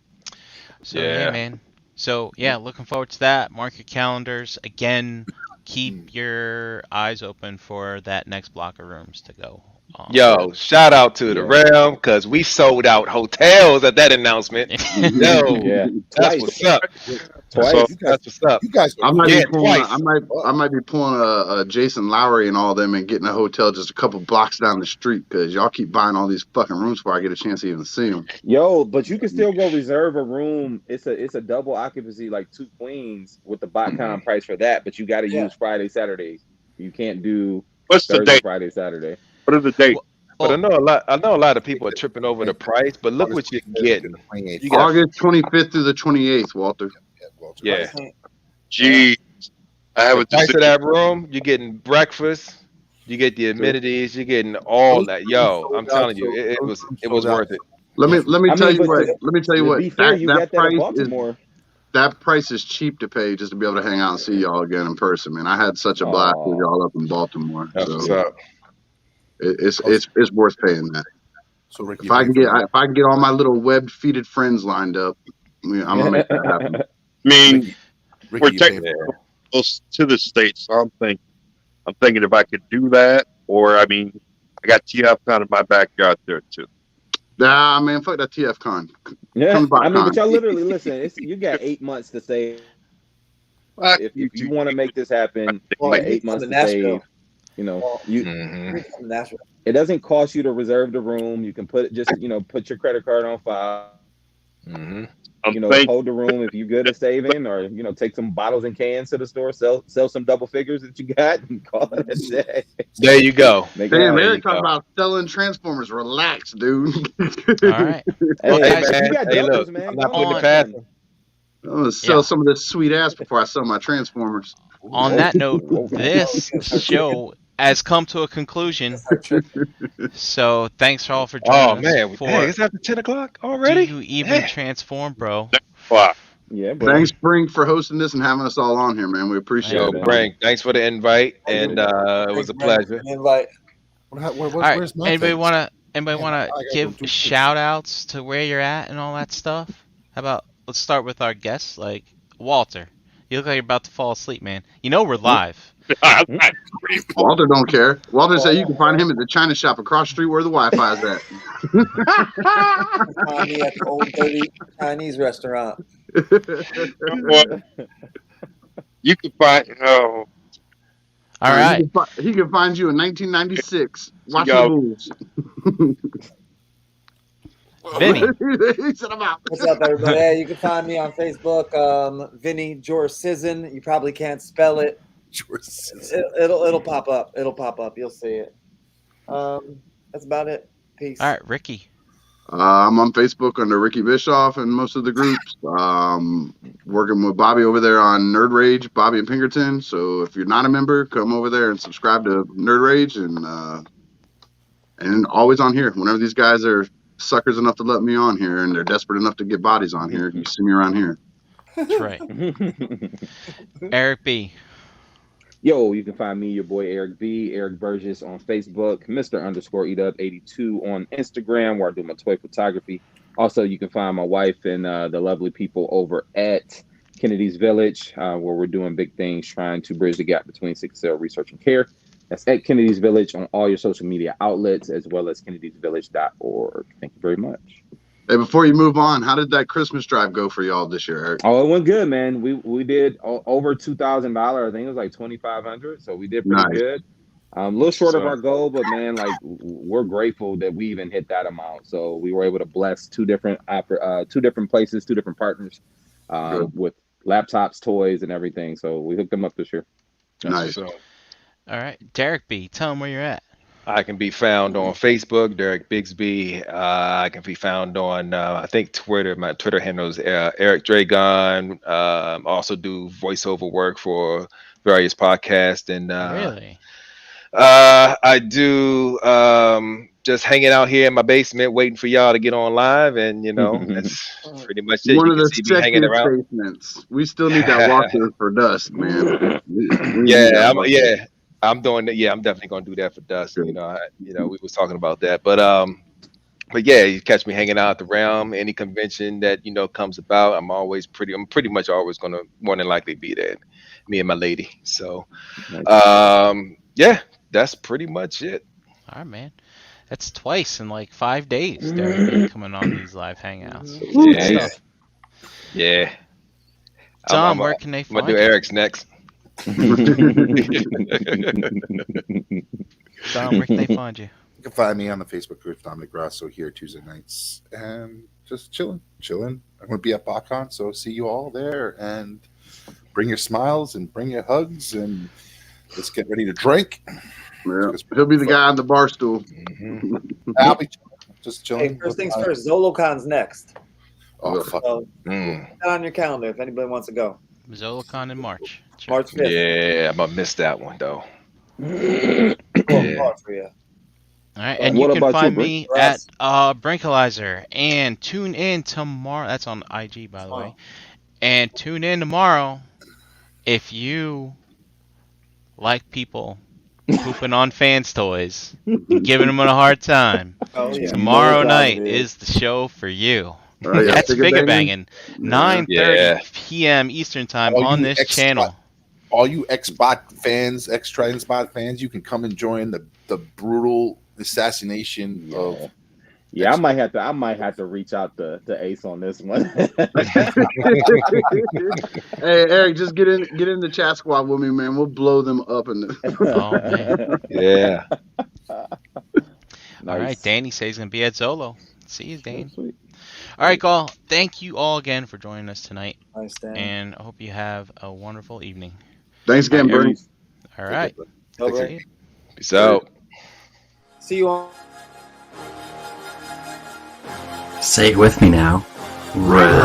So yeah, Yeah. man. So yeah, looking forward to that. Mark your calendars. Again, keep your eyes open for that next block of rooms to go Yo, shout out to the Realm because we sold out hotels at that announcement. Yo, Yeah, that's twice. what's up. Twice. So You guys, that's what's up. you guys I are might Yeah, be pulling. twice. I might be pulling a Jason Lowry and all them and getting a hotel just a couple blocks down the street because y'all keep buying all these fucking rooms before I get a chance to even see them. Yo, but you can still go reserve a room. It's a double occupancy, like 2 queens with the BotCon price for that. But you got to Yeah. use Friday, Saturdays. You can't do What's the Thursday, date? Friday, Saturday. What are the dates? But I know a lot of people are tripping over the price. But look what you're getting. You got August 25th through the 28th, Walter. yeah. Gee, I The haven't price of that room, you're getting breakfast, you get the amenities, you're getting all that. Yo, I'm telling you, it was worth it. Let me I tell mean, you but what. to- Let me tell you To what. be fair, you got that in price is Baltimore. that price is cheap to pay just to be able to hang out and see y'all again in person, man. I had such a blast with Aw. y'all up in Baltimore, That's what's so up. it's worth paying that. So Ricky, If I can get all my little web-feeded friends lined up, I'm gonna make that happen. I mean, Ricky, we're you technically pay for close to the States, so I'm thinking if I could do that, or I mean, I got TF kind of my backyard there too. Nah, man, fuck that TF Con. Yeah, Come to I mean, but BotCon. y'all literally listen. You got 8 months to save. Fuck If you want to make this happen, Well, you got you 8 come months to to save. Nashville. You know, Well, you Mhm. you come to Nashville. it doesn't cost you to reserve the room. You can put put your credit card on file. Mhm. I'm You know, thinking hold the room if you're good at saving, or take some bottles and cans to the store, sell some double figures that you got, and call it a day. There you go. Make it Damn, happen. There Eric you talking go. about selling Transformers. Relax, dude. All right. Well, Hey, guys, if you man, got hey, doubles, look, man, I'm not go putting on. it past him. I'm gonna sell Yeah. some of this sweet ass before I sell my Transformers. On Whoa. that note, Whoa. this show has come to a conclusion. So thanks all for Oh joining us. man, dang, it's after 10 o'clock Do already. you even Damn. transform, bro? Wow. Yeah, bro. Thanks, Brink, for hosting this and having us all on here, man. We appreciate Yo, it. man. Brink, thanks for the invite, and it was a pleasure. Invite. All right. Where's my Anybody face? wanna Man, I gotta give go do- shout outs to where you're at and all that stuff? How about let's start with our guests, like Walter. You look like you're about to fall asleep, man. You know we're live. Walter don't care. Walter said you can find him at the China shop across the street where the Wi-Fi is at. Find me at the old dirty Chinese restaurant. Well, you can find. Oh, All right. He can find you in 1996 watching Yo. the Bulls. Vinny. He said I'm out. What's up, everybody? Hey, you can find me on Facebook, Vinny Jorsizen. You probably can't spell it. It'll pop up. It'll pop up. You'll see it. That's about it. Peace. All right, Ricky. I'm on Facebook under Ricky Bischoff and most of the groups. Working with Bobby over there on Nerd Rage, Bobby and Pinkerton. So if you're not a member, come over there and subscribe to Nerd Rage, and always on here. Whenever these guys are suckers enough to let me on here and they're desperate enough to get bodies on here, you see me around here. That's right. Eric B. Yo, you can find me, your boy Eric B, Eric Burgess on Facebook, Mr._EDUB82 on Instagram, where I do my toy photography. Also, you can find my wife and the lovely people over at Kennedy's Village, where we're doing big things, trying to bridge the gap between sickle cell research and care. That's at Kennedy's Village on all your social media outlets, as well as kennedysvillage.org. Thank you very much. Hey, before you move on, how did that Christmas drive go for y'all this year, Eric? Oh, it went good, man. We did over $2,000. I think it was like $2,500. So we did pretty Nice. good. A little short of our goal, but man, like we're grateful that we even hit that amount. So we were able to bless two different places, two different partners, with laptops, toys, and everything. So we hooked them up this year. Nice. So All right, Derek B. Tell him where you're at. I can be found on Facebook, Derek Bigsby. I can be found on, I think Twitter. My Twitter handle is Eric Dragon. Also do voiceover work for various podcasts, and Really? I do just hanging out here in my basement, waiting for y'all to get on live, and that's pretty much it. One You of can the see me hanging sexiest around. basements. We still need that walkthrough for Dust, man. We need Yeah, that walkthrough. I'm doing it. Yeah, I'm definitely gonna do that for Dust. Good. We was talking about that, but yeah, you catch me hanging out at the Realm. Any convention that comes about, I'm pretty much always gonna more than likely be there. Me and my lady. So, yeah, that's pretty much it. All right, man. That's twice in like 5 days. They're coming on these live hangouts. Yeah. Good stuff. Yeah. Dom, where can they I'm gonna find do you? Eric's next. Dom, where can they find you? You can find me on the Facebook group Dominic Grasso here Tuesday nights and just chilling. I'm going to be at BotCon, so see you all there and bring your smiles and bring your hugs and let's get ready to drink. Yeah. He'll be the guy on the bar stool. I'll be just chilling. Hey, first things first, ZoloCon's next. Oh, fuck. So, put that on your calendar if anybody wants to go. ZoloCon in March. March 5th. Yeah, I'm gonna miss that one though. Hard for you. All right, and What you can about you, find Brink? me at Brinkalizer, and tune in tomorrow. That's on IG, by the way. And tune in tomorrow if you like people pooping on fans' toys, giving them a hard time. Oh, yeah. Tomorrow No night doubt, is the show for you. Oh, yeah. That's Figure Figure banging. Banging, 9:30 Yeah. p.m. Eastern time All on you this X-Bot channel. All you Xbot fans, X-Transpot fans, you can come and join the brutal assassination of. Yeah, I might have to reach out to Ace on this one. Hey, Eric, just get in the chat squad with me, man. We'll blow them up in the. Oh man! Yeah. All right, Danny says he's gonna be at Zolo. See you, Dane. Sweet. All right, Gall. Thank you all again for joining us tonight, Nice, Dan. and I hope you have a wonderful evening. Thanks again, Bernie. All right. Over. See you. Peace out. See you all. Say it with me now. Round.